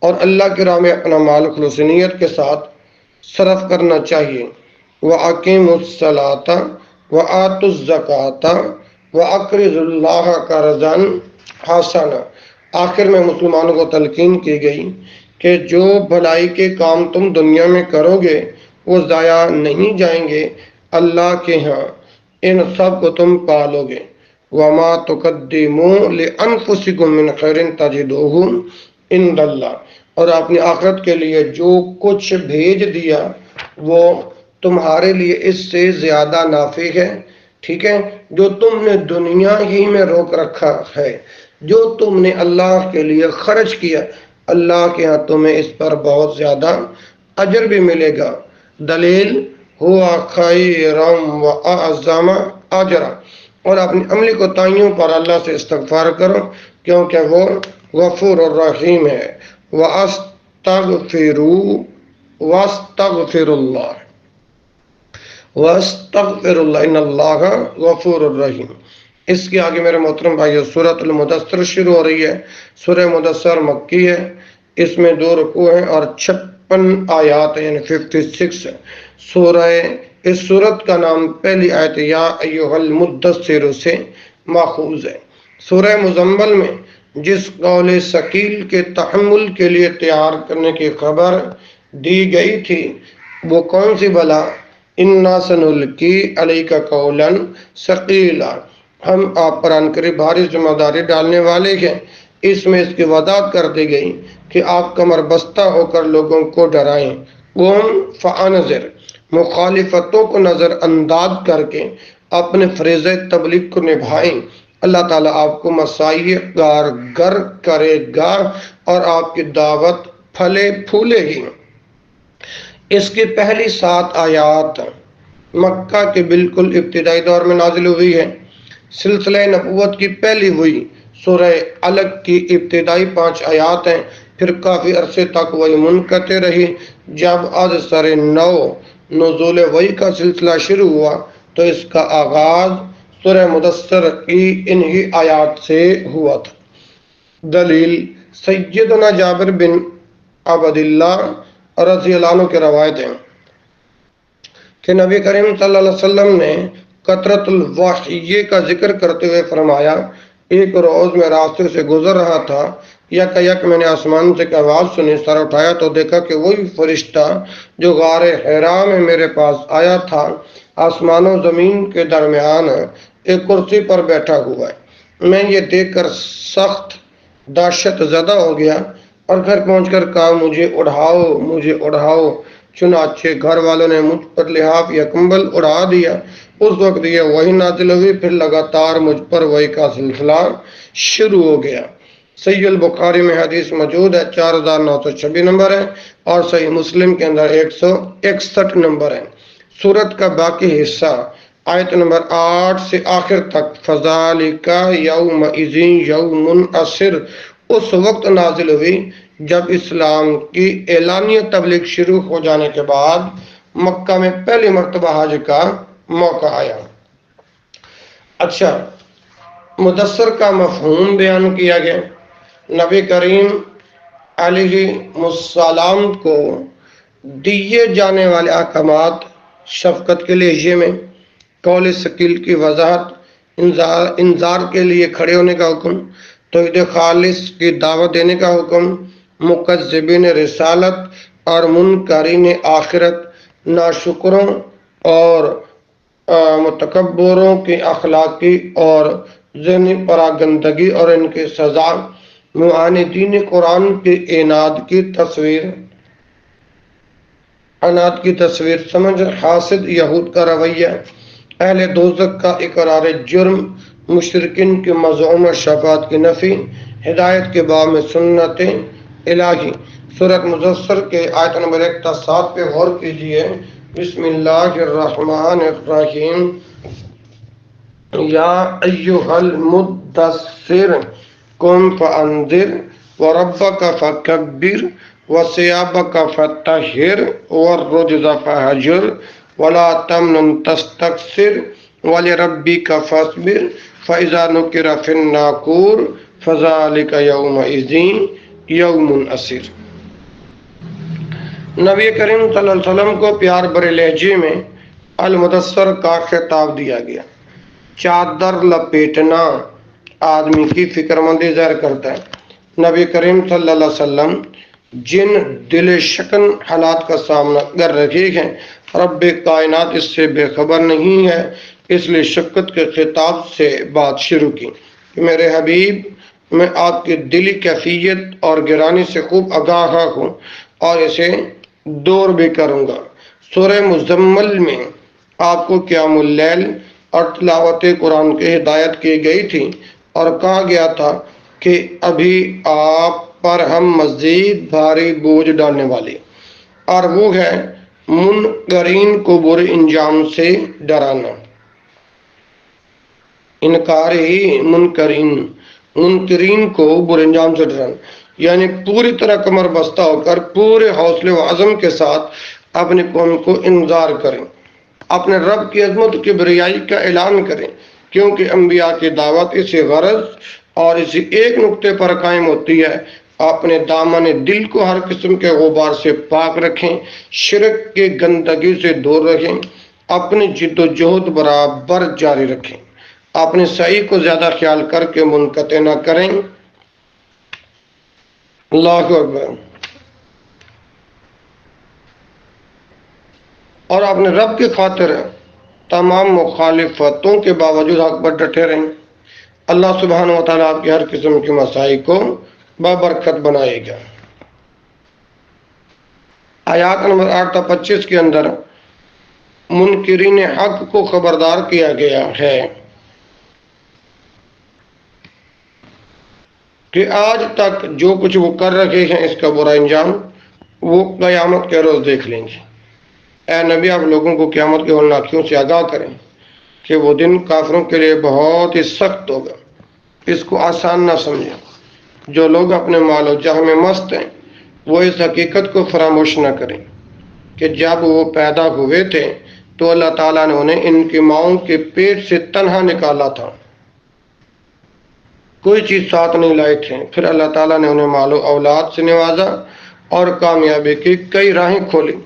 اور اللہ کی راہ میں اپنا مال خلوص نیت کے ساتھ صرف کرنا چاہیے۔ وَأَقِیمُوا الصَّلَاةَ وَآتُوا الزَّکَاةَ وَأَقْرِضُوا اللَّهَ قَرْضًا حَسَنًا۔ آخر میں مسلمانوں کو تلقین کی گئی کہ جو بھلائی کے کام تم دنیا میں کرو گے وہ ضائع نہیں جائیں گے، اللہ کے ہاں ان سب کو تم پالو گے۔ وَمَا تُقَدِّمُوا لِأَنفُسِكُم مِّنْ خَيْرٍ تَجِدُوهُ عِندَ اللَّهِ، اور اپنی آخرت کے لیے جو کچھ بھیج دیا وہ تمہارے لیے اس سے زیادہ نافع ہے، ٹھیک ہے، جو تم نے دنیا ہی میں روک رکھا ہے، جو تم نے اللہ کے لیے خرچ کیا، اللہ کے ہاں تمہیں اس پر بہت زیادہ اجر بھی ملے گا۔ دلیل ہوا خیرم و اعظم اجرا، اور اپنی عملی کوتاہیوں پر اللہ سے استغفار کرو کیونکہ وہ غفور الرحیم ہے۔ واستغفر اللہ ان اللہ غفور الرحیم۔ اس کے آگے میرے محترم بھائیو سورۃ المدثر شروع ہو رہی ہے۔ سورہ مدثر مکی ہے، اس میں 2 رکوع ہیں اور 56 آیات ہیں، یعنی 56 سورہ۔ اس سورت کا نام پہلی آیت یا ایھا المدثر سے ماخوذ ہے۔ سورہ مزمل میں جس قول ثقیل کے تحمل کے لیے تیار کرنے کی خبر دی گئی تھی وہ کون سی بلا؟ انا سنلقی علیک قولا ثقیلا، ہم آپ پر عنقریب بھاری ذمہ داری ڈالنے والے ہیں۔ اس میں اس کی وضاحت کر دی گئی کہ آپ کمر بستہ ہو کر لوگوں کو ڈرائیں، قوم فانذر، مخالفتوں کو نظر انداز کر کے اپنے فریضہ تبلیغ کو نبھائیں۔ اللہ تعالیٰ آپ کو مسائل کارگر کرے گا اور آپ کی دعوت پھلے پھولے گی۔ اس کی پہلی 7 آیات مکہ کے بالکل ابتدائی دور میں نازل ہوئی ہے۔ سلسلہ نبوت کی پہلی ہوئی سورہ علق کی ابتدائی 5 آیات ہیں، پھر کافی عرصے تک وہی منقطع رہی۔ جب از سر نو نزول وحی کا سلسلہ شروع ہوا تو اس کا آغاز سورہ مدثر کی انہی آیات سے ہوا تھا۔ دلیل سیدنا جابر بن عبداللہ رضی اللہ عنہ کی روایت ہے کہ نبی کریم صلی اللہ علیہ وسلم نے کثرت الوحی کا ذکر کرتے ہوئے فرمایا، ایک روز میں راستے سے گزر رہا تھا، یک میں نے آسمان سے ایک آواز سنی، سر اٹھایا تو دیکھا کہ وہی فرشتہ جو غار حرا میں میرے پاس آیا تھا آسمان و زمین کے درمیان ایک کرسی پر بیٹھا ہوا ہے۔ میں یہ دیکھ کر سخت دہشت زدہ ہو گیا اور گھر پہنچ کر کہا مجھے اڑھاؤ مجھے اڑھاؤ۔ چنانچہ گھر والوں نے مجھ پر لحاف یا کمبل اڑا دیا۔ اس وقت یہ وحی نازل ہوئی، پھر لگاتار مجھ پر وحی کا سلسلہ شروع ہو گیا۔ صحیح البخاری میں حدیث موجود ہے، 4926 نمبر ہے، اور صحیح مسلم کے اندر 161 نمبر ہے۔ سورت کا باقی حصہ آیت نمبر 8 سے آخر تک فذالک یومئذ یوم عسر اس وقت نازل ہوئی جب اسلام کی اعلانیہ تبلیغ شروع ہو جانے کے بعد مکہ میں پہلی مرتبہ حج کا موقع آیا۔ اچھا، مدثر کا مفہوم بیان کیا گیا۔ نبی کریم علیہ السلام کو دیے جانے والے احکامات، شفقت کے لیے یہ میں قول ثقیل کی وضاحت، انذار کے لیے کھڑے ہونے کا حکم، توحید خالص کی دعوت دینے کا حکم، مکذبین رسالت اور منکرین آخرت، ناشکروں اور متکبروں کی اخلاقی اور ذہنی پراگندگی اور ان کی سزا، معاندین قرآن کے عناد کی تصویر سمجھ، حاسد یہود کا رویہ، اہل دوزخ کا اقرار جرم، مشرکین کی مزعومہ شفاعت کی نفی، ہدایت کے باب میں سنت الہی۔ سورۃ مدثر کے آیت نمبر 1 تا 7 پہ غور کیجئے۔ بسم اللہ الرحمن الرحیم، یا ایہا المدثر قم فانذر وربک فکبر وثیابک فطہر والرجز فہجر ولا تمنن تستکثر ولربک فاصبر فاذا نقر فی الناقور فذلک یومئذ یوم عسیر۔ نبی کریم صلی اللہ علیہ وسلم کو پیار بھرے لہجے میں المدثر کا خطاب دیا گیا۔ چادر لپیٹنا آدمی کی فکر مندی ظاہر کرتا ہے۔ نبی کریم صلی اللہ علیہ وسلم جن دل شکن حالات کا سامنا کر رہے ہیں، رب کائنات اس سے بے خبر نہیں ہے، اس لیے شفقت کے خطاب سے بات شروع کی کہ میرے حبیب، میں آپ کی دلی کیفیت اور گرانی سے خوب آگاہ ہوں اور اسے دور بھی کروں گا۔ سورہ مزمل میں آپ کو قیام اللیل اور تلاوت قرآن کی ہدایت کی گئی تھی اور کہا گیا تھا کہ ابھی آپ پر ہم مزید بھاری بوجھ ڈالنے والے، اور وہ ہے منکرین کو برے انجام سے ڈرانا۔ انکاری منکرین کو برے انجام سے ڈرانا، یعنی پوری طرح کمر بستہ ہو کر پورے حوصلے و عزم کے ساتھ اپنی قوم کو انذار کریں، اپنے رب کی عظمت کی بریائی کا اعلان کریں، کیونکہ انبیاء کی دعوت اسی غرض اور اسی ایک نقطے پر قائم ہوتی ہے: اپنے دامن دل کو ہر قسم کے غبار سے پاک رکھیں، شرک کی گندگی سے دور رکھیں، اپنی جد و جہد برابر جاری رکھیں، اپنے سعی کو زیادہ خیال کر کے منقطع نہ کریں۔ اللہ اکبر۔ اور اپنے رب کی خاطر تمام مخالفتوں کے باوجود حق پر ڈٹے رہیں۔ اللہ سبحانہ و تعالیٰ آپ کی ہر قسم کی مسائی کو بابرکت بنائے گا۔ آیات نمبر 8 تا 25 کے اندر منکرین حق کو خبردار کیا گیا ہے کہ آج تک جو کچھ وہ کر رہے ہیں اس کا برا انجام وہ قیامت کے روز دیکھ لیں گے۔ اے نبی، آپ لوگوں کو قیامت کے ہولناکیوں سے آگاہ کریں کہ وہ دن کافروں کے لیے بہت ہی سخت ہوگا، اس کو آسان نہ سمجھیں۔ جو لوگ اپنے مال و جاہ میں مست ہیں وہ اس حقیقت کو فراموش نہ کریں کہ جب وہ پیدا ہوئے تھے تو اللہ تعالیٰ نے انہیں ان کی ماؤں کے پیٹ سے تنہا نکالا تھا، کوئی چیز ساتھ نہیں لائے تھے۔ پھر اللہ تعالیٰ نے انہیں مال و اولاد سے نوازا اور کامیابی کی کئی راہیں کھولی،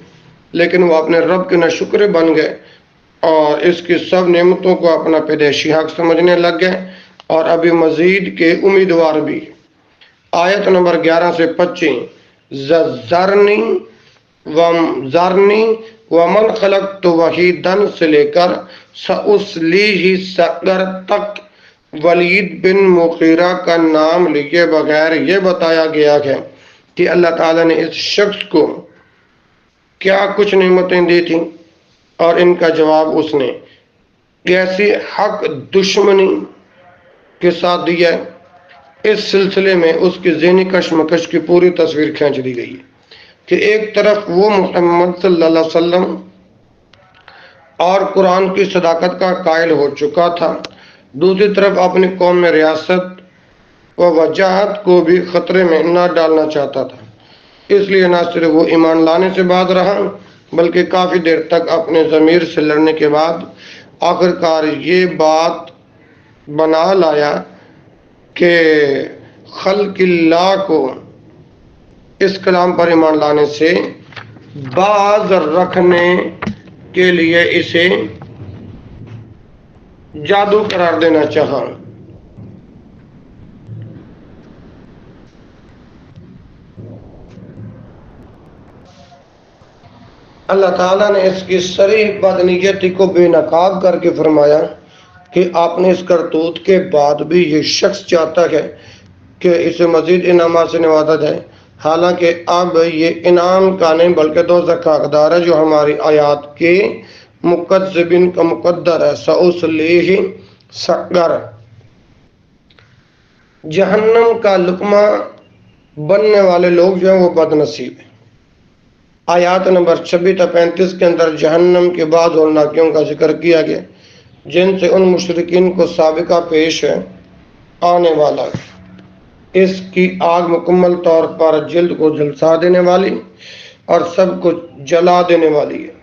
لیکن وہ اپنے رب کے ناشکرے بن گئے اور اس کی سب نعمتوں کو اپنا پیدائشی حق سمجھنے لگ گئے، اور ابھی مزید کے امیدوار بھی۔ آیت نمبر 11 سے 25 ذرنی ومن خلقت وحیدا سے لے کر سأصلیہ سقر تک ولید بن مغیرہ کا نام لیے بغیر یہ بتایا گیا ہے کہ اللہ تعالیٰ نے اس شخص کو کیا کچھ نعمتیں دی تھیں اور ان کا جواب اس نے کیسی حق دشمنی کے ساتھ دیا ہے۔ اس سلسلے میں اس کی ذہنی کشمکش کی پوری تصویر کھینچ دی گئی ہے کہ ایک طرف وہ محمد صلی اللہ علیہ وسلم اور قرآن کی صداقت کا قائل ہو چکا تھا، دوسری طرف اپنی قوم میں ریاست و وجاہت کو بھی خطرے میں نہ ڈالنا چاہتا تھا۔ اس لیے نہ صرف وہ ایمان لانے سے باز رہا بلکہ کافی دیر تک اپنے ضمیر سے لڑنے کے بعد آخرکار یہ بات بنا لایا کہ خلق اللہ کو اس کلام پر ایمان لانے سے باز رکھنے کے لیے اسے جادو قرار دینا چاہا۔ اللہ تعالیٰ نے اس کی صریح بدنیتی کو بے نقاب کر کے فرمایا کہ آپ نے اس کرتوت کے بعد بھی یہ شخص چاہتا ہے کہ اسے مزید انعامات سے نوازا جائے، حالانکہ اب یہ انعام کا نہیں بلکہ دوزخ کا حقدار ہے، جو ہماری آیات کے مکذبین کا مقدر ہے۔ سأصلیہ سقر، جہنم کا لقمہ بننے والے لوگ جو ہیں وہ بد نصیب ہیں۔ آیات نمبر 26 تا 35 کے اندر جہنم کے بعض ہولناکیوں کا ذکر کیا گیا، جن سے ان مشرکین کو سابقہ پیش ہے آنے والا ہے۔ اس کی آگ مکمل طور پر جلد کو جھلسا دینے والی اور سب کو جلا دینے والی ہے۔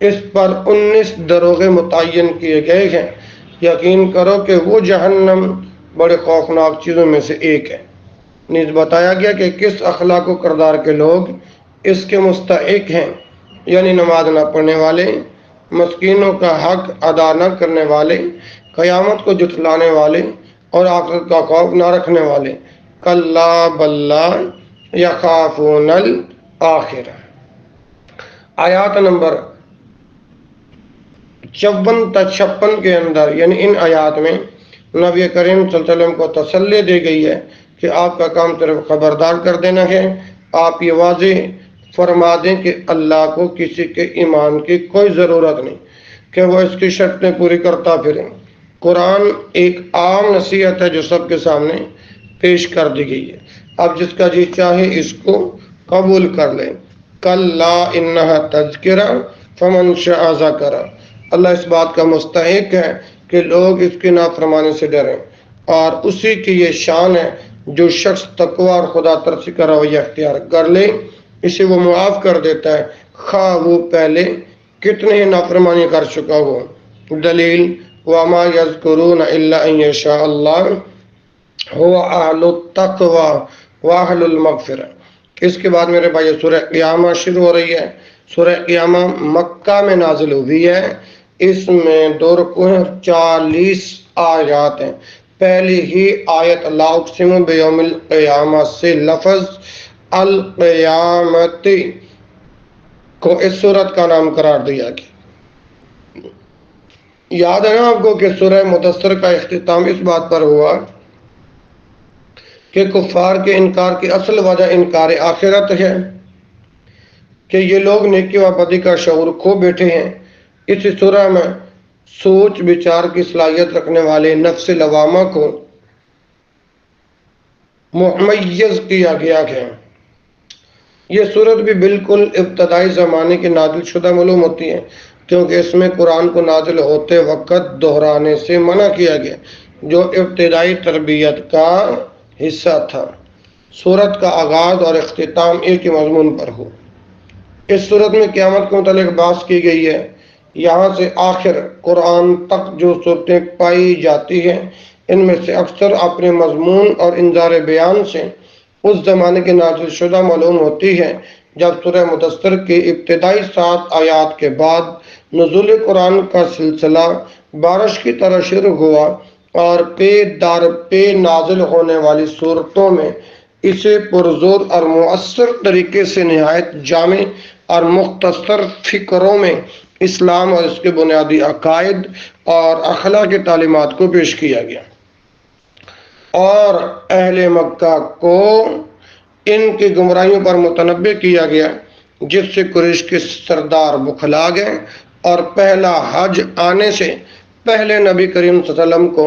اس پر 19 دروغے متعین کیے گئے ہیں۔ یقین کرو کہ وہ جہنم بڑے خوفناک چیزوں میں سے ایک ہے۔ نیز بتایا گیا کہ کس اخلاق و کردار کے لوگ اس کے مستحق ہیں، یعنی نماز نہ پڑھنے والے، مسکینوں کا حق ادا نہ کرنے والے، قیامت کو جھٹلانے والے اور آخرت کا خوف نہ رکھنے والے۔ کلا بلا یخافون الآخرہ۔ آیات نمبر 54 تا 56 کے اندر، یعنی ان آیات میں نبی کریم صلی اللہ علیہ وسلم کو تسلی دی گئی ہے کہ آپ کا کام صرف خبردار کر دینا ہے۔ آپ یہ واضح فرما دیں کہ اللہ کو کسی کے ایمان کی کوئی ضرورت نہیں کہ وہ اس کی شرطیں پوری کرتا پھریں۔ قرآن ایک عام نصیحت ہے جو سب کے سامنے پیش کر دی گئی ہے۔ اب جس کا جی چاہے اس کو قبول کر لیں۔ کلا انہا تذکرہ فمن شاء ذکر۔ اللہ اس بات کا مستحق ہے کہ لوگ اس کی نافرمانی سے ڈریں، اور اسی کی یہ شان ہے جو شخص تقوی اور خدا ترسی کا رویہ اختیار کر لے، اسے وہ معاف کر دیتا ہے، خواہ وہ پہلے کتنے ہی نافرمانی کر چکا ہو۔ دلیل وما یذکرون الا ان یشاء اللہ هو اہل التقوی واہل المغفرہ۔ اس کے بعد میرے بھائی سورہ قیامہ شروع ہو رہی ہے۔ سورہ قیامہ مکہ میں نازل ہوئی ہے۔ اس میں 2 رکوع 40 آیات ہیں۔ پہلی ہی آیت لا اقسم بیوم القیامہ سے لفظ القیامت کو اس سورت کا نام قرار دیا گیا۔ یاد ہے نا آپ کو کہ سورہ مدثر کا اختتام اس بات پر ہوا کہ کفار کے انکار کی اصل وجہ انکار آخرت ہے، کہ یہ لوگ نیکی و بدی کا شعور کھو بیٹھے ہیں۔ اس سورہ میں سوچ بچار کی صلاحیت رکھنے والے نفس لوامہ کو ممیز کیا گیا ہے۔ یہ صورت بھی بالکل ابتدائی زمانے کی نازل شدہ معلوم ہوتی ہے، کیونکہ اس میں قرآن کو نازل ہوتے وقت دہرانے سے منع کیا گیا جو ابتدائی تربیت کا حصہ تھا۔ سورت کا آغاز اور اختتام ایک ہی مضمون پر ہو۔ اس صورت میں قیامت کے متعلق بحث کی گئی ہے۔ یہاں سے آخر قرآن تک جو صورتیں پائی جاتی ہیں، ان میں سے اکثر اپنے مضمون اور انذار بیان سے اس زمانے کے نازل شدہ معلوم ہوتی ہے جب سورہ مدثر کی ابتدائی 7 آیات کے بعد نزول قرآن کا سلسلہ بارش کی طرح شروع ہوا، اور پے در پے نازل ہونے والی صورتوں میں اسے پرزور اور مؤثر طریقے سے نہایت جامع اور مختصر فکروں میں اسلام اور اس کے بنیادی عقائد اور اخلاقی تعلیمات کو پیش کیا گیا، اور اہل مکہ کو ان کی گمراہیوں پر متنبہ کیا گیا، جس سے قریش کے سردار بخلا گئے اور پہلا حج آنے سے پہلے نبی کریم صلی اللہ علیہ وسلم کو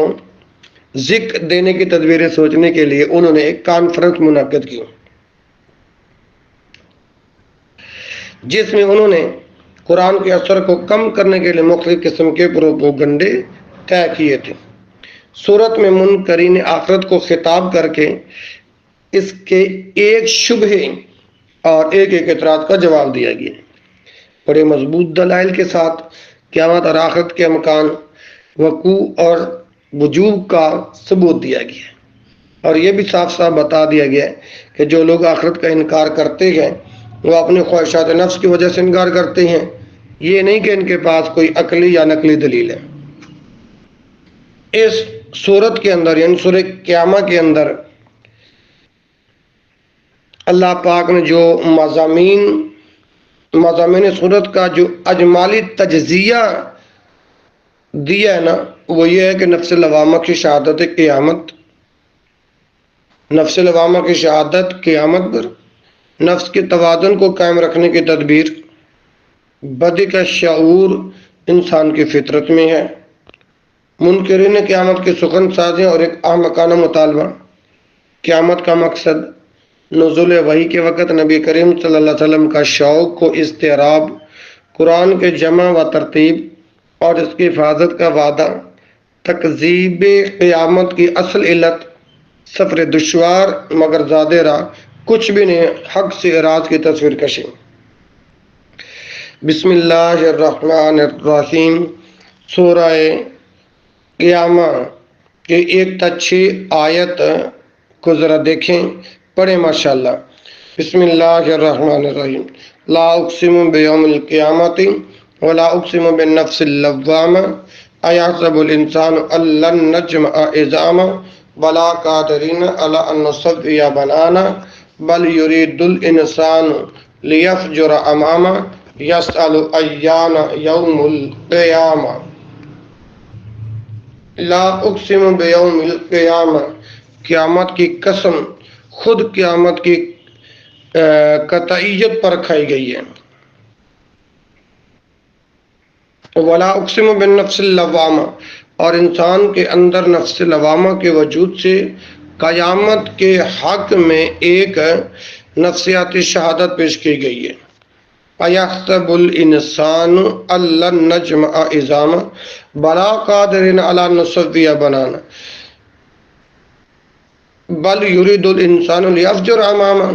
ذکر دینے کی تدبیریں سوچنے کے لیے انہوں نے ایک کانفرنس منعقد کی، جس میں انہوں نے قرآن کے اثر کو کم کرنے کے لیے مختلف قسم کے پروپیگنڈے طے کیے تھے۔ سورت میں منکرین آخرت کو خطاب کر کے اس کے ایک شبہے اور ایک اعتراض کا جواب دیا گیا۔ بڑے مضبوط دلائل کے ساتھ قیامت اور آخرت کے امکان، وقوع اور وجوب کا ثبوت دیا گیا، اور یہ بھی صاف صاف بتا دیا گیا کہ جو لوگ آخرت کا انکار کرتے ہیں وہ اپنی خواہشات نفس کی وجہ سے انکار کرتے ہیں، یہ نہیں کہ ان کے پاس کوئی عقلی یا نقلی دلیل ہے۔ اس سورت کے اندر یعنی سورہ قیامہ کے اندر اللہ پاک نے جو مضامین سورت کا جو اجمالی تجزیہ دیا ہے نا، وہ یہ ہے کہ نفس لوامہ کی شہادت قیامت، نفس لوامہ کی شہادت قیامت پر، نفس کے توازن کو قائم رکھنے کی تدبیر، بدی کا شعور انسان کی فطرت میں ہے، منکرین قیامت کی سخن سازیں اور ایک احمقانہ مطالبہ۔ قیامت کا مقصد نزول وحی کے وقت نبی کریم صلی اللہ علیہ وسلم کا شوق و اضطراب، قرآن کے جمع و ترتیب، اور اس کی حفاظت کا وعدہ، تکذیب قیامت کی اصل علت، سفر دشوار مگر زیادہ راہ، کچھ بھی نہیں، حق سے اراض کی تصویر کشی۔ بسم اللہ الرحمن الرحیم۔ سورہ قیامہ کی 1 تا 6 آیت کو ذرا دیکھیں، پڑھیں ماشاءاللہ۔ بسم اللہ الرحمن الرحیم۔ لا اقسم بیوم القیامت ولا اقسم بالنفس اللوامہ ایحسب الانسان ان لن نجمع عظامہ بلا قادرین علی ان نسوی بنانا بل یرید الانسان لیفجر امامہ یسأل ایان یوم القیامہ۔ لا اقسم بیوم القیامہ، قیامت کی قسم خود قیامت کی قطعیت پر کھائی گئی ہے۔ ولا اقسم بالنفس اللوامہ، اور انسان کے اندر نفس لوامہ کے وجود سے قیامت کے حق میں ایک نفسیاتی شہادت پیش کی گئی ہے۔ ایحسب الانسان ان لن نجمع عظامہ بلا قادرین علی ان نسوی بنانا بل یرید الانسان لیفجر امامہ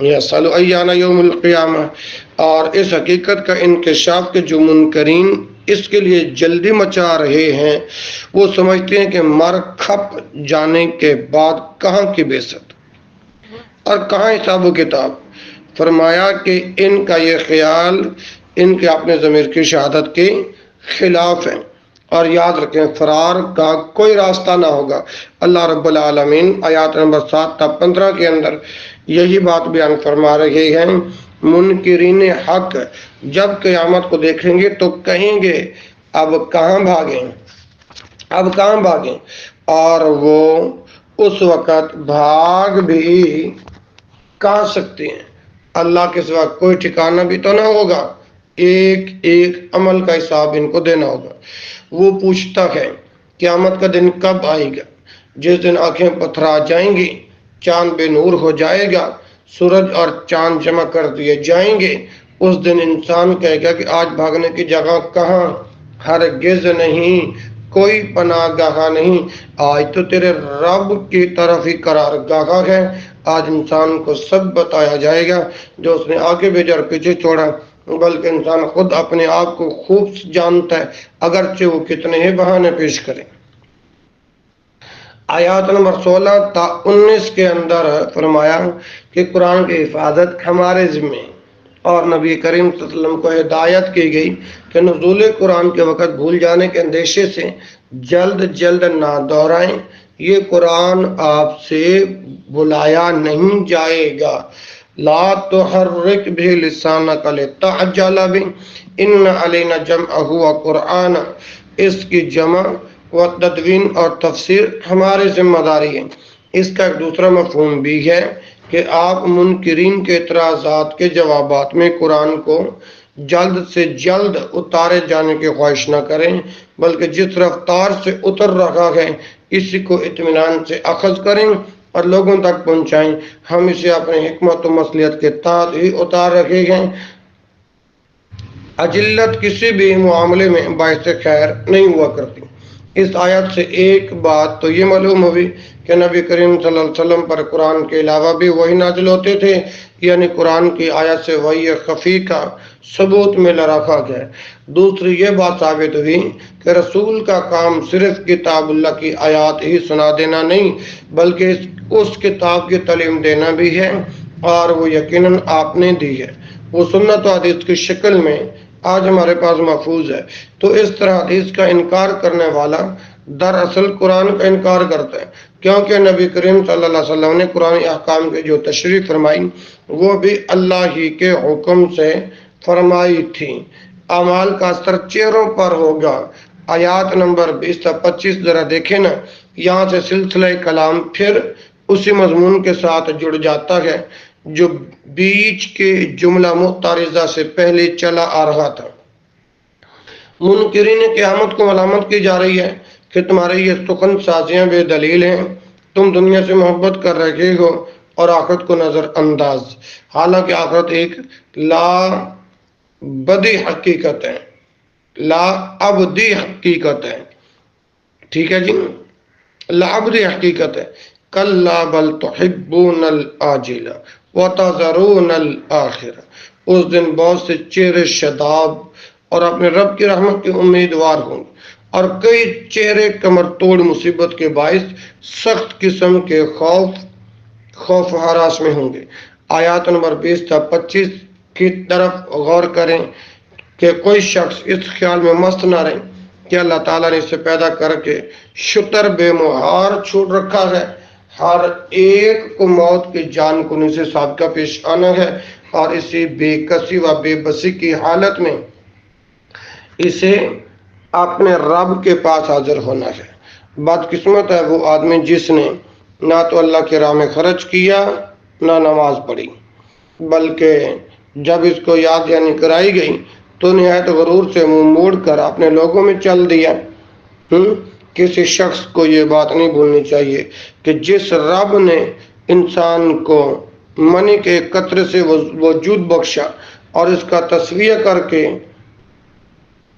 یسأل ایان یوم القیامہ۔ اور اس حقیقت کا انکشاف کہ جو منکرین اس کے لیے جلدی مچا رہے ہیں، وہ سمجھتے ہیں کہ مر کھپ جانے کے بعد کہاں کی بعثت اور کہاں حساب و کتاب۔ فرمایا کہ ان کا یہ خیال ان کے اپنے ضمیر کی شہادت کے خلاف ہے، اور یاد رکھیں فرار کا کوئی راستہ نہ ہوگا۔ اللہ رب العالمین آیات نمبر 7 تا 15 کے اندر یہی بات بیان فرما رہے ہیں۔ منکرین حق جب قیامت کو دیکھیں گے تو کہیں گے اب کہاں بھاگیں، اب کہاں بھاگیں، اور وہ اس وقت بھاگ بھی کہاں سکتے ہیں، اللہ کے سوا کوئی ٹھکانہ بھی تو نہ ہوگا، ایک ایک عمل کا حساب ان کو دینا ہوگا۔ وہ پوچھتا ہے قیامت کا دن کب آئے گا، جس دن آنکھیں پتھرا جائیں گی، چاند بے نور ہو جائے گا، سورج اور چاند جمع کر دیے جائیں گے۔ اس دن انسان کہے گا کہ آج بھاگنے کی جگہ کہاں، ہرگز نہیں، کوئی پناہ گاہ نہیں، آج تو تیرے رب کی طرف ہی قرار گاہ ہے۔ آج انسان کو سب بتایا جائے گا جو اس نے آگے بھیجا اور پیچھے چھوڑا، بلکہ انسان خود اپنے آپ کو خوب جانتا ہے، اگرچہ وہ کتنے ہی بہانے پیش کرے۔ آیات نمبر 16 تا 19 کے اندر فرمایا کہ قرآن کی حفاظت ہمارے ذمہ، اور نبی کریم صلی اللہ علیہ وسلم کو ہدایت کی گئی کہ نزول قرآن کے وقت بھول جانے کے اندیشے سے جلد نہ دہرائیں، یہ قرآن آپ سے بلایا نہیں جائے گا۔ لا تحرک بہ لسانک لتعجل بہ ان علینا جمعہ وقرآن، اس کی جمع و تدوین اور تفسیر ہماری ذمہ داری ہے۔ اس کا ایک دوسرا مفہوم بھی ہے کہ آپ منکرین کے اعتراضات کے جوابات میں قرآن کو جلد سے جلد اتارے جانے کی خواہش نہ کریں، بلکہ جس رفتار سے اتر رہا ہے اسی کو اطمینان سے اخذ کریں اور لوگوں تک پہنچائیں۔ ہم اسے اپنے حکمت و مصلحت کے تحت ہی اتار رکھے ہیں۔ عجلت کسی بھی معاملے میں باعث خیر نہیں ہوا کرتی۔ اس آیت سے ایک بات تو یہ معلوم ہوئی کہ نبی کریم صلی اللہ علیہ وسلم پر قرآن کے علاوہ بھی وحی نازل ہوتے تھے، یعنی قرآن کی آیت سے وحی خفی کا ثبوت مل رکھا گیا۔ دوسری یہ بات ثابت ہوئی کہ رسول کا کام صرف کتاب اللہ کی آیات ہی سنا دینا نہیں، بلکہ اس کتاب کی تعلیم دینا بھی ہے، اور وہ یقیناً آپ نے دی ہے۔ وہ سنت و حدیث کی شکل میں آج ہمارے پاس محفوظ ہے۔ تو اس طرح حدیث کا انکار کرنے والا دراصل قرآن کا انکار کرتا ہے، کیونکہ نبی کریم صلی اللہ علیہ وسلم نے قرآن احکام کی جو تشریح فرمائی وہ بھی اللہ ہی کے حکم سے فرمائی تھی۔ اعمال کا اثر چہروں پر ہوگا۔ آیات نمبر 20 تا 25 ذرا دیکھیں نا، یہاں سے سلسلہ کلام پھر اسی مضمون کے ساتھ جڑ جاتا ہے جو بیچ کے جملہ متعارضہ سے پہلے چلا آ رہا تھا۔ منکرین قیامت کو ملامت کی جا رہی ہے کہ تمہاری یہ سخن سازیاں بے دلیل ہیں، تم دنیا سے محبت کر رہے ہو اور آخرت کو نظر انداز، حالانکہ آخرت ایک لا بدی حقیقت ہے۔ لا ابدی حقیقت ہے، ٹھیک ہے جی، لا ابدی حقیقت ہے، کلا بل تحبون العاجلہ وتذرون الآخرہ، اس دن بہت سے چہرے شاداب اور اپنے رب کی رحمت کے امیدوار ہوں گے، اور کئی چہرے کمر توڑ مصیبت کے باعث سخت قسم کے خوف و ہراس میں ہوں گے۔ آیات نمبر 20 تا 25 کی طرف غور کریں کہ کوئی شخص اس خیال میں مست نہ رہے کہ اللہ تعالیٰ نے اسے پیدا کر کے شتر بے مہار چھوڑ رکھا ہے، ہر ایک کو موت کی جان کنی سے سابقہ پیش آنا ہے، اور اسی بے کسی و بے بسی کی حالت میں اسے اپنے رب کے پاس حاضر ہونا ہے۔ بدقسمت ہے وہ آدمی جس نے نہ تو اللہ کی راہ میں خرچ کیا نہ نماز پڑھی، بلکہ جب اس کو یاد یعنی کرائی گئی تو نہایت غرور سے منہ موڑ کر اپنے لوگوں میں چل دیا۔ کسی شخص کو یہ بات نہیں بھولنی چاہیے کہ جس رب نے انسان کو منی کے قطرے سے وجود بخشا اور اس کا تصفیہ کر کے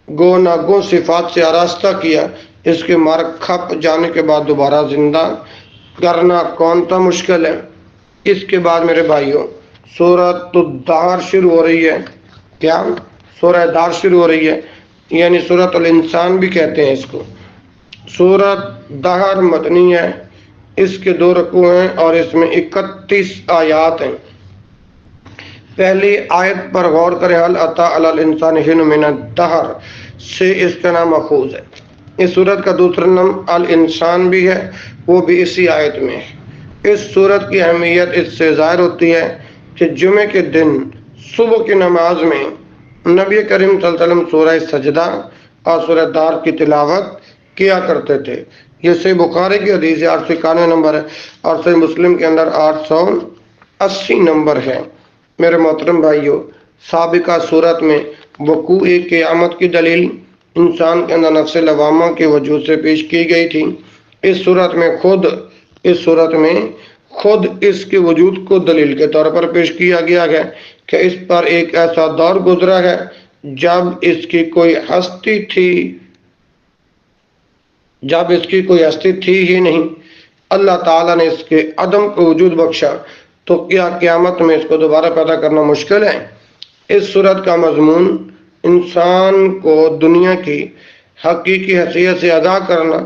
گو نہ گو صفات سے آراستہ کیا، اس کے مار کھپ جانے کے بعد دوبارہ زندہ کرنا کون سا مشکل ہے۔ اس کے بعد میرے بھائیوں سورۃ الدہر شروع ہو رہی ہے۔ کیا سورہ دار شروع ہو رہی ہے، یعنی سورۃ الانسان بھی کہتے ہیں اس کو۔ سورۃ دہر مدنی ہے، اس کے 2 رکوع ہیں اور اس میں 31 آیات ہیں۔ پہلی آیت پر غور کریں، حل اتی علی الانسان حین من الدہر سے اس کا نام ماخوذ ہے۔ اس سورت کا دوسرا نام الانسان بھی ہے، وہ بھی اسی آیت میں ہے۔ اس سورت کی اہمیت اس سے ظاہر ہوتی ہے کہ جمعے کے دن صبح کی نماز میں نبی کریم صلی اللہ علیہ وسلم سورہ سجدہ اور سورہ دار کی تلاوت کیا کرتے تھے۔ یہ صحیح بخاری کی حدیث 891 نمبر ہے اور صحیح مسلم کے اندر 880 نمبر ہے۔ میرے محترم بھائیوں، سابقہ صورت میں وقوع قیامت کی دلیل انسان کے اندر نفس لوامہ کے وجود سے پیش کی گئی تھی۔ اس صورت میں خود اس کے وجود کو دلیل کے طور پر پیش کیا گیا ہے کہ اس پر ایک ایسا دور گزرا ہے جب اس کی کوئی ہستی تھی ہی نہیں۔ اللہ تعالیٰ نے اس کے عدم کو وجود بخشا تو کیا قیامت میں اس کو دوبارہ پیدا کرنا مشکل ہے؟ اس صورت کا مضمون انسان کو دنیا کی حقیقی حیثیت سے آگاہ کرنا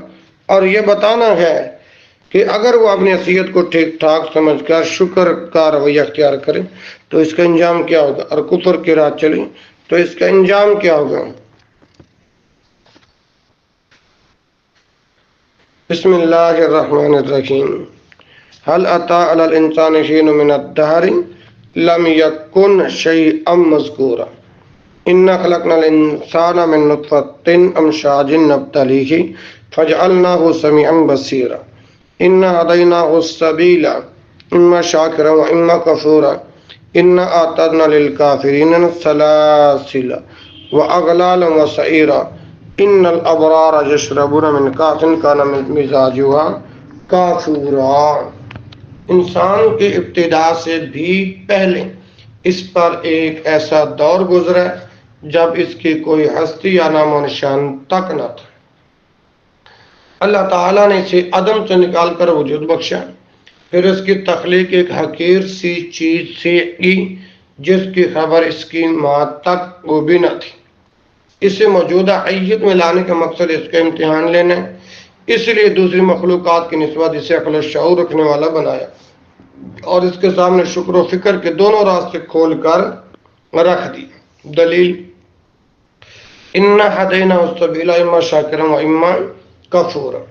اور یہ بتانا ہے کہ اگر وہ اپنی حیثیت کو ٹھیک ٹھاک سمجھ کر شکر کا رویہ اختیار کرے تو اس کا انجام کیا ہوگا، اور کفر کی راہ چلے تو اس کا انجام کیا ہوگا۔ بسم اللہ الرحمن الرحیم، هل اتى على الانسان حين من الدهر لم يكن شيئا مذكورا انا خلقنا الانسان من نطفة امشاج نبتليه فجعلناه سميعا بصيرا انا هديناه السبيل اما شاكرا واما كفورا انا اعتدنا للكافرين سلاسل واغلالا وسعيرا ان الابرار يشربون من كأس كان مزاجها کافورا۔ انسان کی ابتدا سے بھی پہلے اس پر ایک ایسا دور گزرا جب اس کی کوئی ہستی یا نام و نشان تک نہ تھا۔ اللہ تعالیٰ نے اسے عدم سے نکال کر وجود بخشا، پھر اس کی تخلیق ایک حقیر سی چیز سے کی جس کی خبر اس کی ماں تک وہ بھی نہ تھی۔ اسے موجودہ حیت میں لانے کا مقصد اس کا امتحان لینا ہے، اس لیے دوسری مخلوقات کی نسبت اسے عقل و شعور رکھنے والا بنایا اور اس کے سامنے شکر و فکر کے دونوں راستے کھول کر رکھ دی۔ دلیل، انا ہدیناہ السبیل اما شاکرا و اما کفورا۔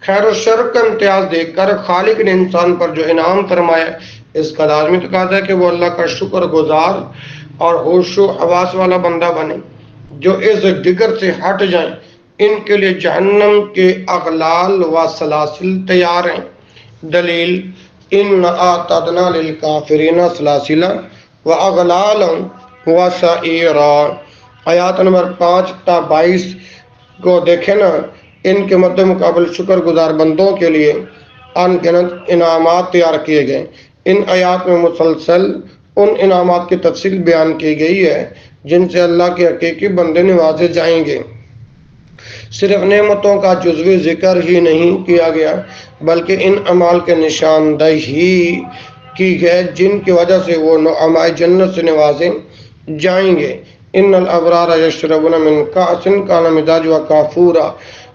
خیر و شر کا امتیاز دیکھ کر خالق نے انسان پر جو انعام فرمایا اس کا لازمی تقاضا ہے کہ وہ اللہ کا شکر گزار اور ہوش و حواس والا بندہ بنے۔ جو اس ڈگر سے ہٹ جائیں ان کے لیے جہنم کے اغلال و سلاسل تیار ہیں۔ دلیل، ان اعتدنا للکافرین سلاسل و اغلالا و سعیرا۔ آیات نمبر 5 تا 22 کو دیکھیں نا، ان کے مد مقابل شکر گزار بندوں کے لیے ان گنت انعامات تیار کیے گئے۔ ان آیات میں مسلسل ان انعامات کی تفصیل بیان کی گئی ہے جن سے اللہ کے حقیقی بندے نوازے جائیں گے۔ صرف نعمتوں کا جزوی ذکر ہی نہیں کیا گیا بلکہ ان اعمال کے نشاندہی کی ہے جن کی وجہ سے وہ نعمائے جنت سے نوازے جائیں گے۔ ان الابرار یشربون من کأس کان مزاجها کافورا،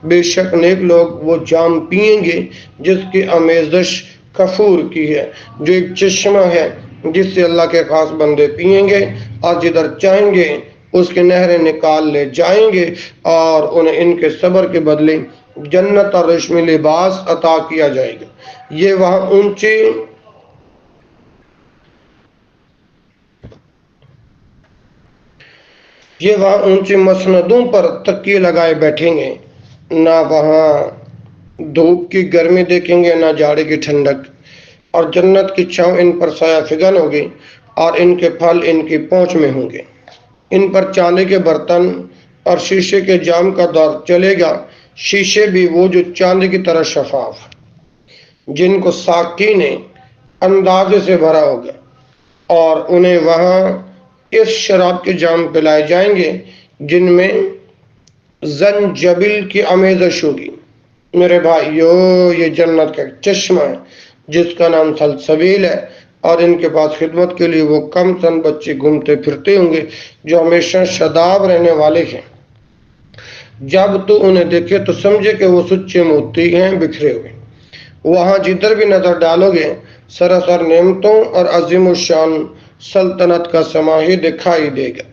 بے شک نیک لوگ وہ جام پئیں گے جس کی آمیزش کفور کی ہے، جو ایک چشمہ ہے جس سے اللہ کے خاص بندے پئیں گے اور جدھر چاہیں گے اس کی نہریں نکال لے جائیں گے، اور انہیں ان کے صبر کے بدلے جنت اور ریشمی لباس عطا کیا جائے گا۔ یہ وہاں اونچے مسندوں پر تکیے لگائے بیٹھیں گے، نہ وہاں دھوپ کی گرمی دیکھیں گے نہ جاڑے کی ٹھنڈک، اور جنت کی چھاؤں ان پر سایہ فگن ہوگی اور ان کے پھل ان کی پہنچ میں ہوں گے۔ ان پر چاندی کے برتن اور شیشے کے جام کا دور چلے گا، شیشے بھی وہ جو چاندی کی طرح شفاف، جن کو ساقی نے اندازے سے بھرا ہوگا، اور انہیں وہاں اس شراب کے جام پلائے جائیں گے جن میں زنجبیل کی آمیزش ہوگی۔ میرے بھائیو، یہ جنت کا چشمہ ہے جس کا نام سلسبیل ہے، اور ان کے پاس خدمت کے لیے وہ کم سن بچے گھومتے پھرتے ہوں گے جو ہمیشہ شاداب رہنے والے ہیں۔ جب تو انہیں دیکھے تو سمجھے کہ وہ سچے موتی ہیں بکھرے ہوئے۔ وہاں جدھر بھی نظر ڈالو گے سراسر نعمتوں اور عظیم الشان سلطنت کا سما ہی دکھائی دے گا۔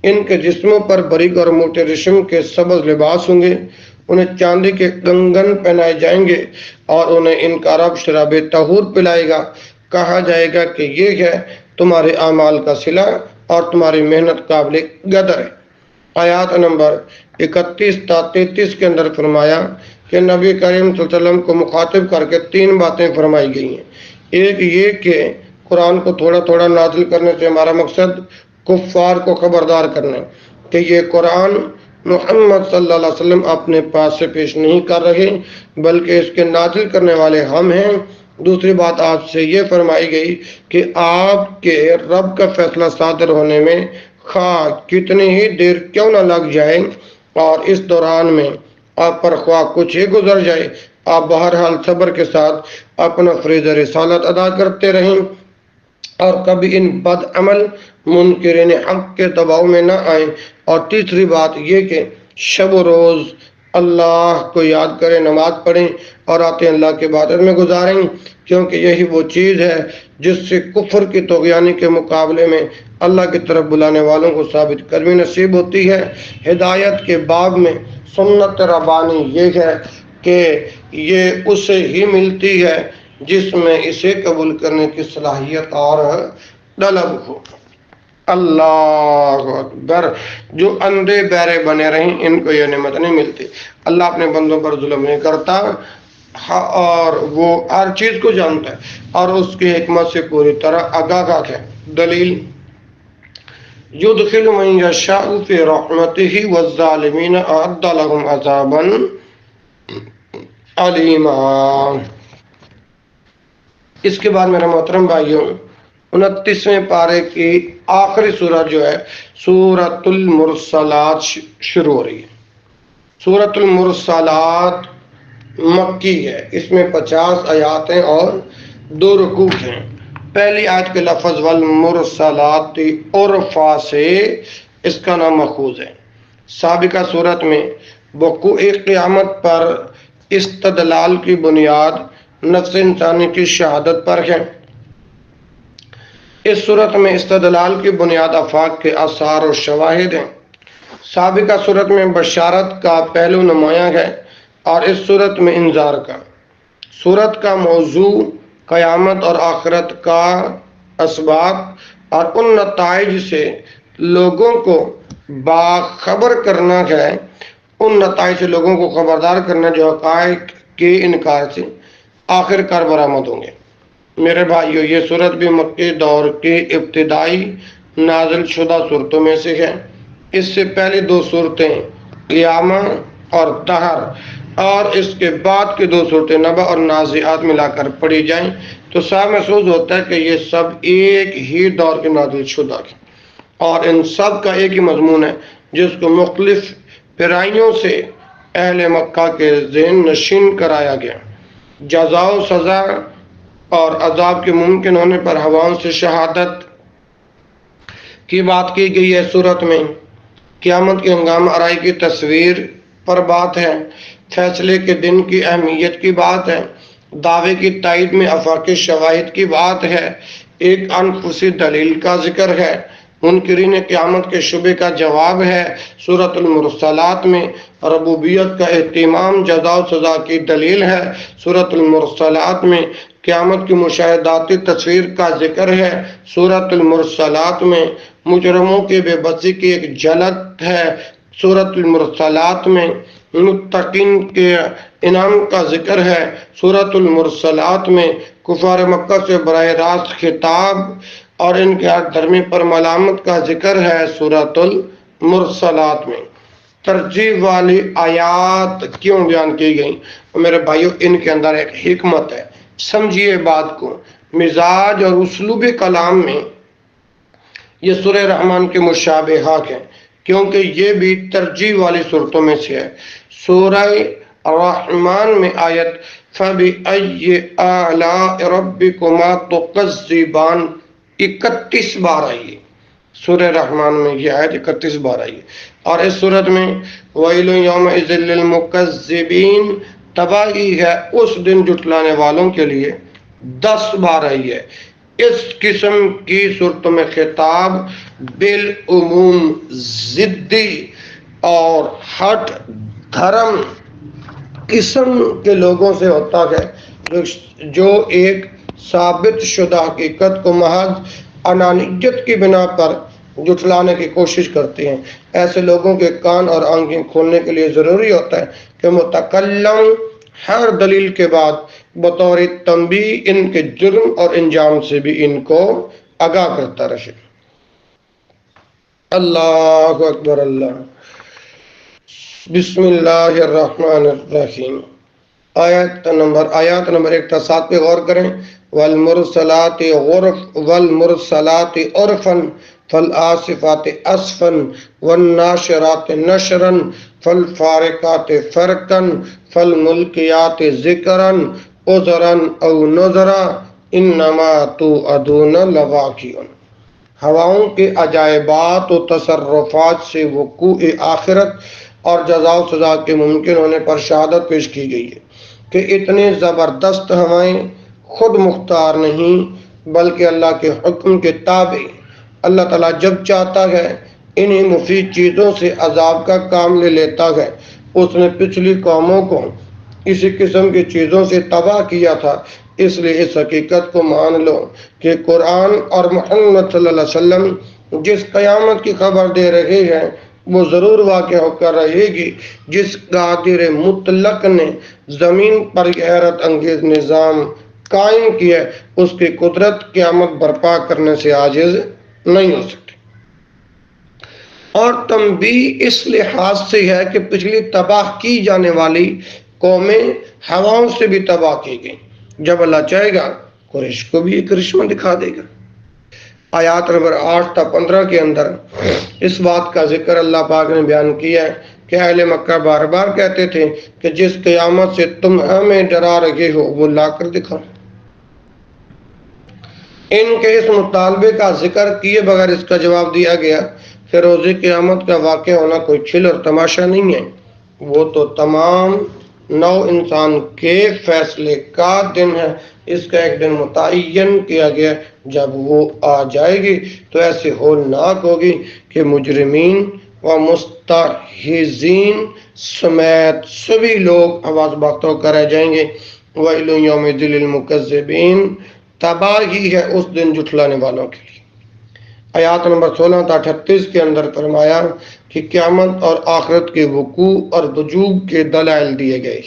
ان کے جسموں پر باریک اور موٹے ریشم کے سبز لباس ہوں گے، انہیں چاندی کے کنگن پہنائے جائیں گے اور انہیں ان کا رب شراب طہور پلائے گا۔ کہا جائے گا کہ یہ ہے تمہارے اعمال کا صلہ اور تمہاری محنت قابل قدر ہے۔ آیات نمبر 31 تا 33 کے اندر فرمایا کہ نبی کریم صلی اللہ علیہ وسلم کو مخاطب کر کے 3 باتیں فرمائی گئی ہیں۔ ایک یہ کہ قرآن کو تھوڑا تھوڑا نازل کرنے سے ہمارا مقصد کفار کو خبردار کرنا ہے کہ یہ قرآن محمد صلی اللہ علیہ وسلم اپنے پاس سے پیش نہیں کر رہے بلکہ اس کے نازل کرنے والے ہم ہیں۔ دوسری بات آپ سے یہ فرمائی گئی کہ آپ کے رب کا فیصلہ صادر ہونے میں خواہ کتنی ہی دیر کیوں نہ لگ جائے، اور اس دوران میں آپ پر خواہ کچھ ہی گزر جائے، آپ بہرحال صبر کے ساتھ اپنا فریضہ رسالت ادا کرتے رہیں اور کبھی ان بد عمل منکرین حق کے دباؤ میں نہ آئیں۔ اور تیسری بات یہ کہ شب و روز اللہ کو یاد کریں، نماز پڑھیں اور آتے اللہ کے عبادت میں گزاریں، کیونکہ یہی وہ چیز ہے جس سے کفر کی طغیانی کے مقابلے میں اللہ کی طرف بلانے والوں کو ثابت قدمی نصیب ہوتی ہے۔ ہدایت کے باب میں سنت ربانی یہ ہے کہ یہ اسے ہی ملتی ہے جس میں اسے قبول کرنے کی صلاحیت اور طلب ہو۔ اللہ اکبر۔ جو اندھے بہرے بنے رہیں ان کو یہ نعمت نہیں ملتی۔ اللہ اپنے بندوں پر ظلم نہیں کرتا اور وہ ہر چیز کو جانتا ہے اور اس کی حکمت سے پوری طرح آگاہ ہے۔ دلیل یدخل من یشاء فی رحمتہ والظالمین اعد لهم عذابا علیما۔ اس کے بعد میرے محترم بھائیوں 29ویں پارے کی آخری سورہ جو ہے سورۃ المرسلات شروع ہو رہی ہے۔ سورۃ المرسلات مکی ہے، اس میں 50 آیات ہیں اور 2 رکوع ہیں۔ پہلی آیت کے لفظ والمرسلات عرفا سے اس کا نام ماخوذ ہے۔ سابقہ صورت میں وقوع قیامت پر استدلال کی بنیاد نفس انسانی کی شہادت پر ہے۔ اس صورت میں استدلال کی بنیاد آفاق کے آثار و شواہد ہیں۔ سابقہ صورت میں بشارت کا پہلو نمایاں ہے اور اس صورت میں انذار کا۔ صورت کا موضوع قیامت اور آخرت کا اسباب اور ان نتائج سے لوگوں کو باخبر کرنا ہے، ان نتائج سے لوگوں کو خبردار کرنا جو حقائق کے انکار سے آخر کار برآمد ہوں گے۔ میرے بھائیو، یہ صورت بھی مکی دور کی ابتدائی نازل شدہ صورتوں میں سے ہے۔ اس سے پہلے 2 صورتیں قیامہ اور دہر اور اس کے بعد کی 2 صورتیں نبأ اور نازعات ملا کر پڑھی جائیں تو صاف محسوس ہوتا ہے کہ یہ سب ایک ہی دور کے نازل شدہ ہیں۔ اور ان سب کا ایک ہی مضمون ہے جس کو مختلف پیرائیوں سے اہل مکہ کے ذہن نشین کرایا گیا۔ جزا و سزا اور عذاب کے ممکن ہونے پر حوالوں سے شہادت کی بات کی گئی ہے سورت میں۔ قیامت کے ہنگامہ آرائی کی تصویر پر بات ہے، فیصلے کے دن کی اہمیت کی بات ہے، دعوے کی تائید میں آفاقی شواہد کی بات ہے، ایک انفسی دلیل کا ذکر ہے، منکرین قیامت کے شبہ کا جواب ہے۔ سورۃ المرسلات میں ربوبیت کا اہتمام، جزا و سزا کی دلیل ہے۔ سورۃ المرسلات میں قیامت کی مشاہداتی تصویر کا ذکر ہے۔ سورۃ المرسلات میں مجرموں کی بے بسی کی ایک جھلک ہے۔ سورۃ المرسلات میں متقین کے انعام کا ذکر ہے۔ سورۃ المرسلات میں کفار مکہ سے براہ راست خطاب اور ان کے ہر دھرمی پر ملامت کا ذکر ہے۔ سورۃ المرسلات میں ترجیح والی آیات کیوں بیان کی گئی؟ میرے بھائیو، ان کے اندر ایک حکمت ہے، سمجھیے بات کو۔ مزاج اور اسلوب کلام میں یہ سورہ رحمان کے مشابہات ہیں، کیونکہ یہ بھی ترجیح والی صورتوں میں سے ہے۔ سورہ رحمان میں آیت فَبِأَيِّ آلَاءِ رَبِّكُمَا تُكَذِّبَانِ 31 بار آئی ہے۔ سورہ رحمان میں یہ آیت 31 بار آئی ہے، اور اس صورت میں وَيْلٌ يَوْمَئِذٍ لِّلْمُكَذِّبِينَ، تباہی ہے اس دن جھٹلانے والوں کے لیے، 10 بار آئی ہے۔ اس قسم کی صورتوں میں خطاب بالعموم ضدی اور ہٹ دھرم قسم کے لوگوں سے ہوتا ہے، جو ایک ثابت شدہ حقیقت کو محض انانیت کی بنا پر جھٹلانے کی کوشش کرتے ہیں۔ ایسے لوگوں کے کان اور آنکھیں کھولنے کے لیے ضروری ہوتا ہے کہ متکلم ہر دلیل کے بعد بطور تنبیہ ان کے جرم اور انجام سے بھی ان کو آگاہ کرتا رہے۔ اللہ اکبر، اللہ۔ بسم اللہ الرحمن الرحیم۔ آیات نمبر 1 تا 7 پہ غور کریں۔ والمرسلات والمرسلات عرفا فالآصفات اسفا والناشرات نشرا فالفارقات فرقا فالملقیات ذکرا عذرا او نذرا انما توعدون لواقع۔ ہواؤں کے عجائبات و تصرفات سے وقوع آخرت اور جزا و سزا کے ممکن ہونے پر شہادت پیش کی گئی ہے کہ اتنی زبردست ہوائیں خود مختار نہیں بلکہ اللہ کے حکم کے تابع۔ اللہ تعالیٰ جب چاہتا ہے انہی مفید چیزوں سے عذاب کا کام لے لیتا ہے۔ اس نے پچھلی قوموں کو اسی قسم کی چیزوں سے تباہ کیا تھا، اس لیے اس حقیقت کو مان لو کہ قرآن اور محمد صلی اللہ علیہ وسلم جس قیامت کی خبر دے رہے ہیں وہ ضرور واقع ہو کر رہے گی، جس قادر مطلق نے زمین پر حیرت انگیز نظام قائم کیا ہے، اس کی قدرت قیامت برپا کرنے سے عاجز نہیں ہو سکتی۔ اور تنبیہ اس لحاظ سے ہے کہ پچھلی تباہ کی جانے والی قومیں ہواؤں سے بھی تباہ کی گئیں، جب اللہ چاہے گا قریش کو بھی ایک کرشمہ دکھا دے گا۔ آیات نمبر 8 تا 15 کے اندر اس بات کا ذکر اللہ پاک نے بیان کیا ہے کہ اہل مکہ بار بار کہتے تھے کہ جس قیامت سے تم ہمیں ڈرا رہے ہو وہ لا کر دکھاؤ۔ ان کے اس مطالبے کا ذکر کیے بغیر اس کا جواب دیا گیا کہ روز قیامت کا واقع ہونا کوئی کھیل اور تماشا نہیں ہے، وہ تو تمام نو انسان کے فیصلے کا دن ہے۔ اس کا ایک دن متعین کیا گیا، جب وہ آ جائے گی تو ایسے ہولناک ہوگی کہ مجرمین و مستحزین سمیت سبھی لوگ حواس باختہ ہو کر رہ جائیں گے۔ وَإِلٌ يَوْمَئِذٍ لِّلْمُكَذِّبِينَ، تباہی ہے اس دن جھٹلانے والوں کے لیے۔ آیات نمبر 16 تا 38 کے اندر فرمایا کہ قیامت اور آخرت کے وقوع اور وجوب کے دلائل دیے گئے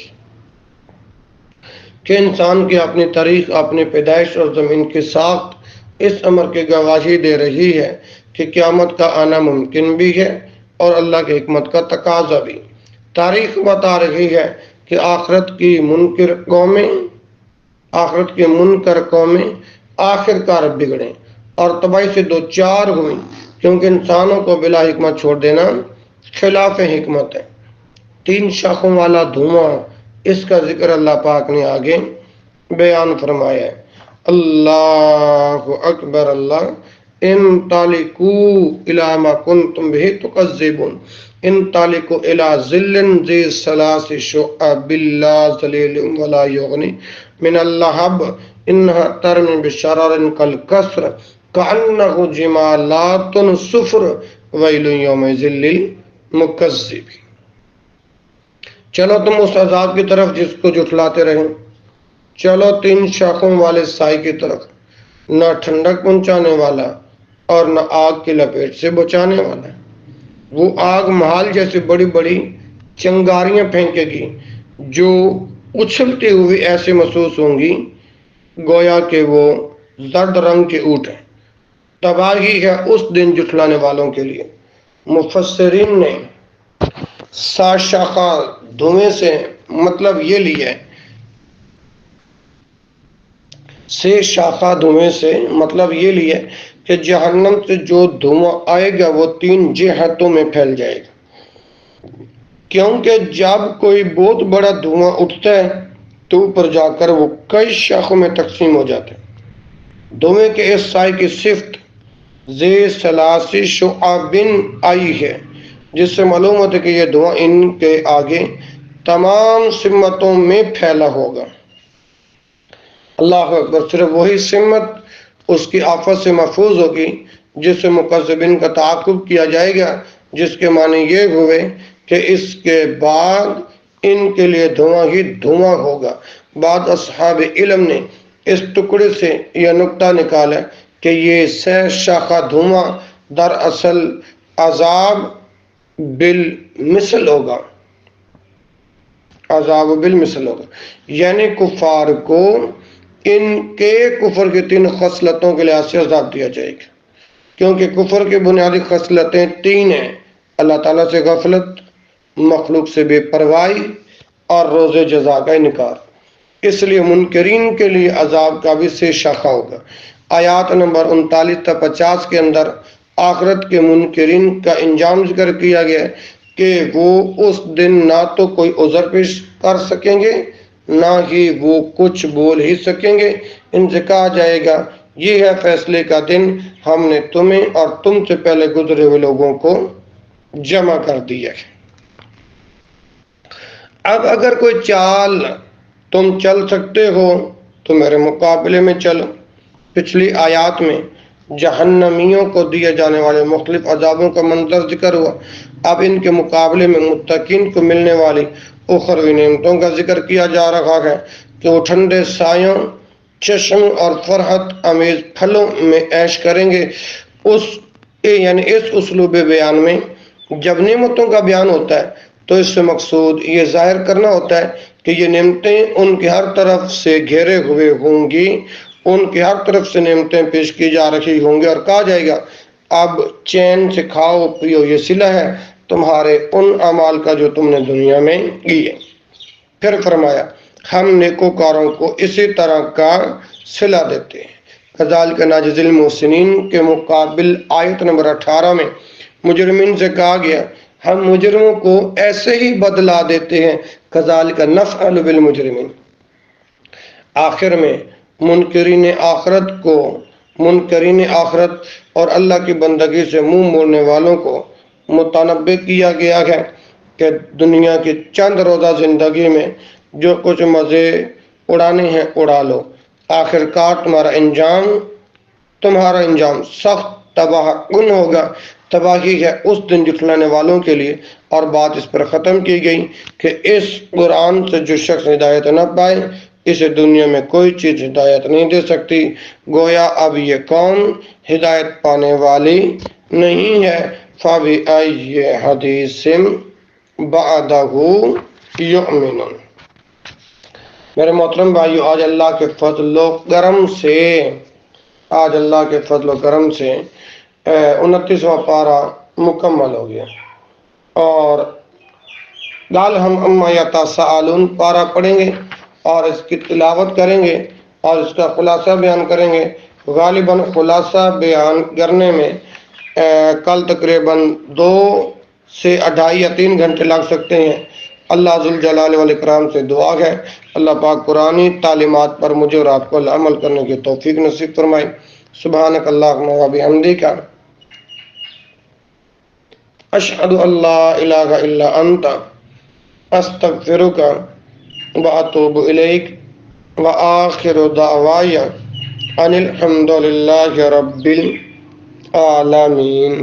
کہ انسان کی اپنی تاریخ، اپنی پیدائش اور زمین کی ساخت اس امر کی گواہی دے رہی ہے کہ قیامت کا آنا ممکن بھی ہے اور اللہ کی حکمت کا تقاضا بھی۔ تاریخ بتا رہی ہے کہ آخرت کی منکر قومیں آخرکار بگڑیں اور تباہی سے دو چار ہوئیں، کیونکہ انسانوں کو بلا حکمت چھوڑ دینا خلاف حکمت ہے۔ 3 شاخوں والا دھواں، اس کا ذکر اللہ پاک نے آگے بیان فرمایا ہے۔ اللہ اکبر اللہ، انطلقوا الی ما کنتم بہ تکذبون، انطلقوا الی ظل ذی ثلاث شعب لا ظلیل ولا یغنی من اللہب انہا ترمی بشرر کالقصر کأنہ جمالات صفر ویل یومئذ للمکذبین۔ چلو تم اس عذاب کی طرف جس کو جھٹلاتے رہے، چلو 3 شاخوں والے سائے کی طرف، نہ ٹھنڈک پہنچانے والا اور نہ آگ کی لپیٹ سے بچانے والا۔ وہ آگ محال جیسے بڑی بڑی چنگاریاں پھینکے گی جو اچھلتی ہوئی ایسے محسوس ہوں گی گویا کہ وہ زرد رنگ کے اونٹ ہیں۔ تباہی ہے اس دن جھٹلانے والوں کے لیے۔ مفسرین نے 7 شاخہ دھوئیں سے مطلب یہ لیا ہے، 6 شاخہ دھوئیں سے مطلب یہ لیا ہے کہ جہنم سے جو دھواں آئے گا وہ 3 جہتوں میں پھیل جائے گا، کیونکہ جب کوئی بہت بڑا دھواں اٹھتا ہے تو اوپر جا کر وہ کئی شاخوں میں تقسیم ہو جاتا ہے۔ دھوئیں کے اس سائے کی صفت ذی ثلاث شعب آئی ہے، جس سے معلوم ہوتا ہے کہ یہ دھواں ان کے آگے تمام سمتوں میں پھیلا ہوگا۔ اللہ اکبر، صرف وہی سمت اس کی آفت سے محفوظ ہوگی جس سے مکذبین کا تعاقب کیا جائے گا، جس کے معنی یہ ہوئے کہ اس کے بعد ان کے لیے دھواں ہی دھواں ہوگا۔ بعض اصحاب علم نے اس ٹکڑے سے یہ نقطہ نکالا کہ یہ 6 شاخہ دھواں دراصل عذاب بالمثل ہوگا، عذاب بالمثل ہوگا، یعنی کفار کو ان کے کفر کی 3 خصلتوں کے لحاظ سے عذاب دیا جائے گا، کیونکہ کفر کی بنیادی خصلتیں 3 ہیں: اللہ تعالیٰ سے غفلت، مخلوق سے بے پرواہی اور روز جزا کا انکار۔ اس لیے منکرین کے لیے عذاب کا بھی 6 شاخہ ہوگا۔ آیات نمبر 39 تا 50 کے اندر آخرت کے منکرین کا انجام ذکر کیا گیا ہے کہ وہ اس دن نہ تو کوئی عذر پیش کر سکیں گے نہ ہی وہ کچھ بول ہی سکیں گے۔ ان سے کہا جائے گا یہ ہے فیصلے کا دن، ہم نے تمہیں اور تم سے پہلے گزرے ہوئے لوگوں کو جمع کر دیا ہے۔ اب اگر کوئی چال تم چل سکتے ہو تو میرے مقابلے میں چلو۔ پچھلی آیات میں جہنمیوں کو دیے جانے والے مختلف عذابوں کا منظر ذکر ہوا، اب ان کے مقابلے میں متقین کو ملنے والی اخروی نعمتوں کا ذکر کیا جا رہا ہے کہ وہ ٹھنڈے سایوں، چشم اور فرحت امیز پھلوں میں عیش کریں گے۔ اس اسلوب بیان میں جب نعمتوں کا بیان ہوتا ہے تو اس سے مقصود یہ ظاہر کرنا ہوتا ہے کہ یہ نعمتیں ان کی ہر طرف سے گھیرے ہوئے ہوں گی، ان کی ہر طرف سے نعمتیں پیش کی جا رہی ہوں گی، اور کہا جائے گا اب چین سے کھاؤ پیو، یہ صلہ ہے تمہارے ان اعمال کا جو تم نے دنیا میں کیے۔ پھر فرمایا ہم نیکوکاروں کو اسی طرح کا صلہ دیتے ہیں۔ کذالک نجزی المحسنین کے مقابل آیت نمبر 18 میں مجرمین سے کہا گیا ہم مجرموں کو ایسے ہی بدلا دیتے ہیں، کذالک نفعل بالمجرمین۔ آخر میں منکرین آخرت اور اللہ کی بندگی سے منہ موڑنے والوں کو متنبہ کیا گیا ہے کہ دنیا کی چند روزہ زندگی میں جو کچھ مزے اڑانے ہیں اڑا لو، آخر کار تمہارا انجام سخت تباہ کن ہوگا۔ تباہی ہے اس دن جھٹلانے والوں کے لیے۔ اور بات اس پر ختم کی گئی کہ اس قرآن سے جو شخص ہدایت نہ پائے اسے دنیا میں کوئی چیز ہدایت نہیں دے سکتی، گویا اب یہ قوم ہدایت پانے والی نہیں ہے۔ فَبِأَيِّ حَدِيثٍ بَعْدَهُ يُؤْمِنُونَ۔ میرے محترم بھائیو، آج اللہ کے فضل و کرم سے 29واں پارہ مکمل ہو گیا، اور لال ہم اما یتساءلون پارہ پڑھیں گے اور اس کی تلاوت کریں گے اور اس کا خلاصہ بیان کریں گے۔ غالباً خلاصہ بیان کرنے میں کل تقریباً 2 سے 2.5 یا 3 گھنٹے لگ سکتے ہیں۔ اللہ ذوالجلال والاکرام سے دعا ہے اللہ پاک قرآنی تعلیمات پر مجھے اور آپ کو عمل کرنے کی توفیق نصیب فرمائے۔ سبحانک اللہم و بحمدک اشہد ان لا الہ الا انت استغفرک و اتوب الیک وآخر دعوایا ان الحمد للہ رب العالمین۔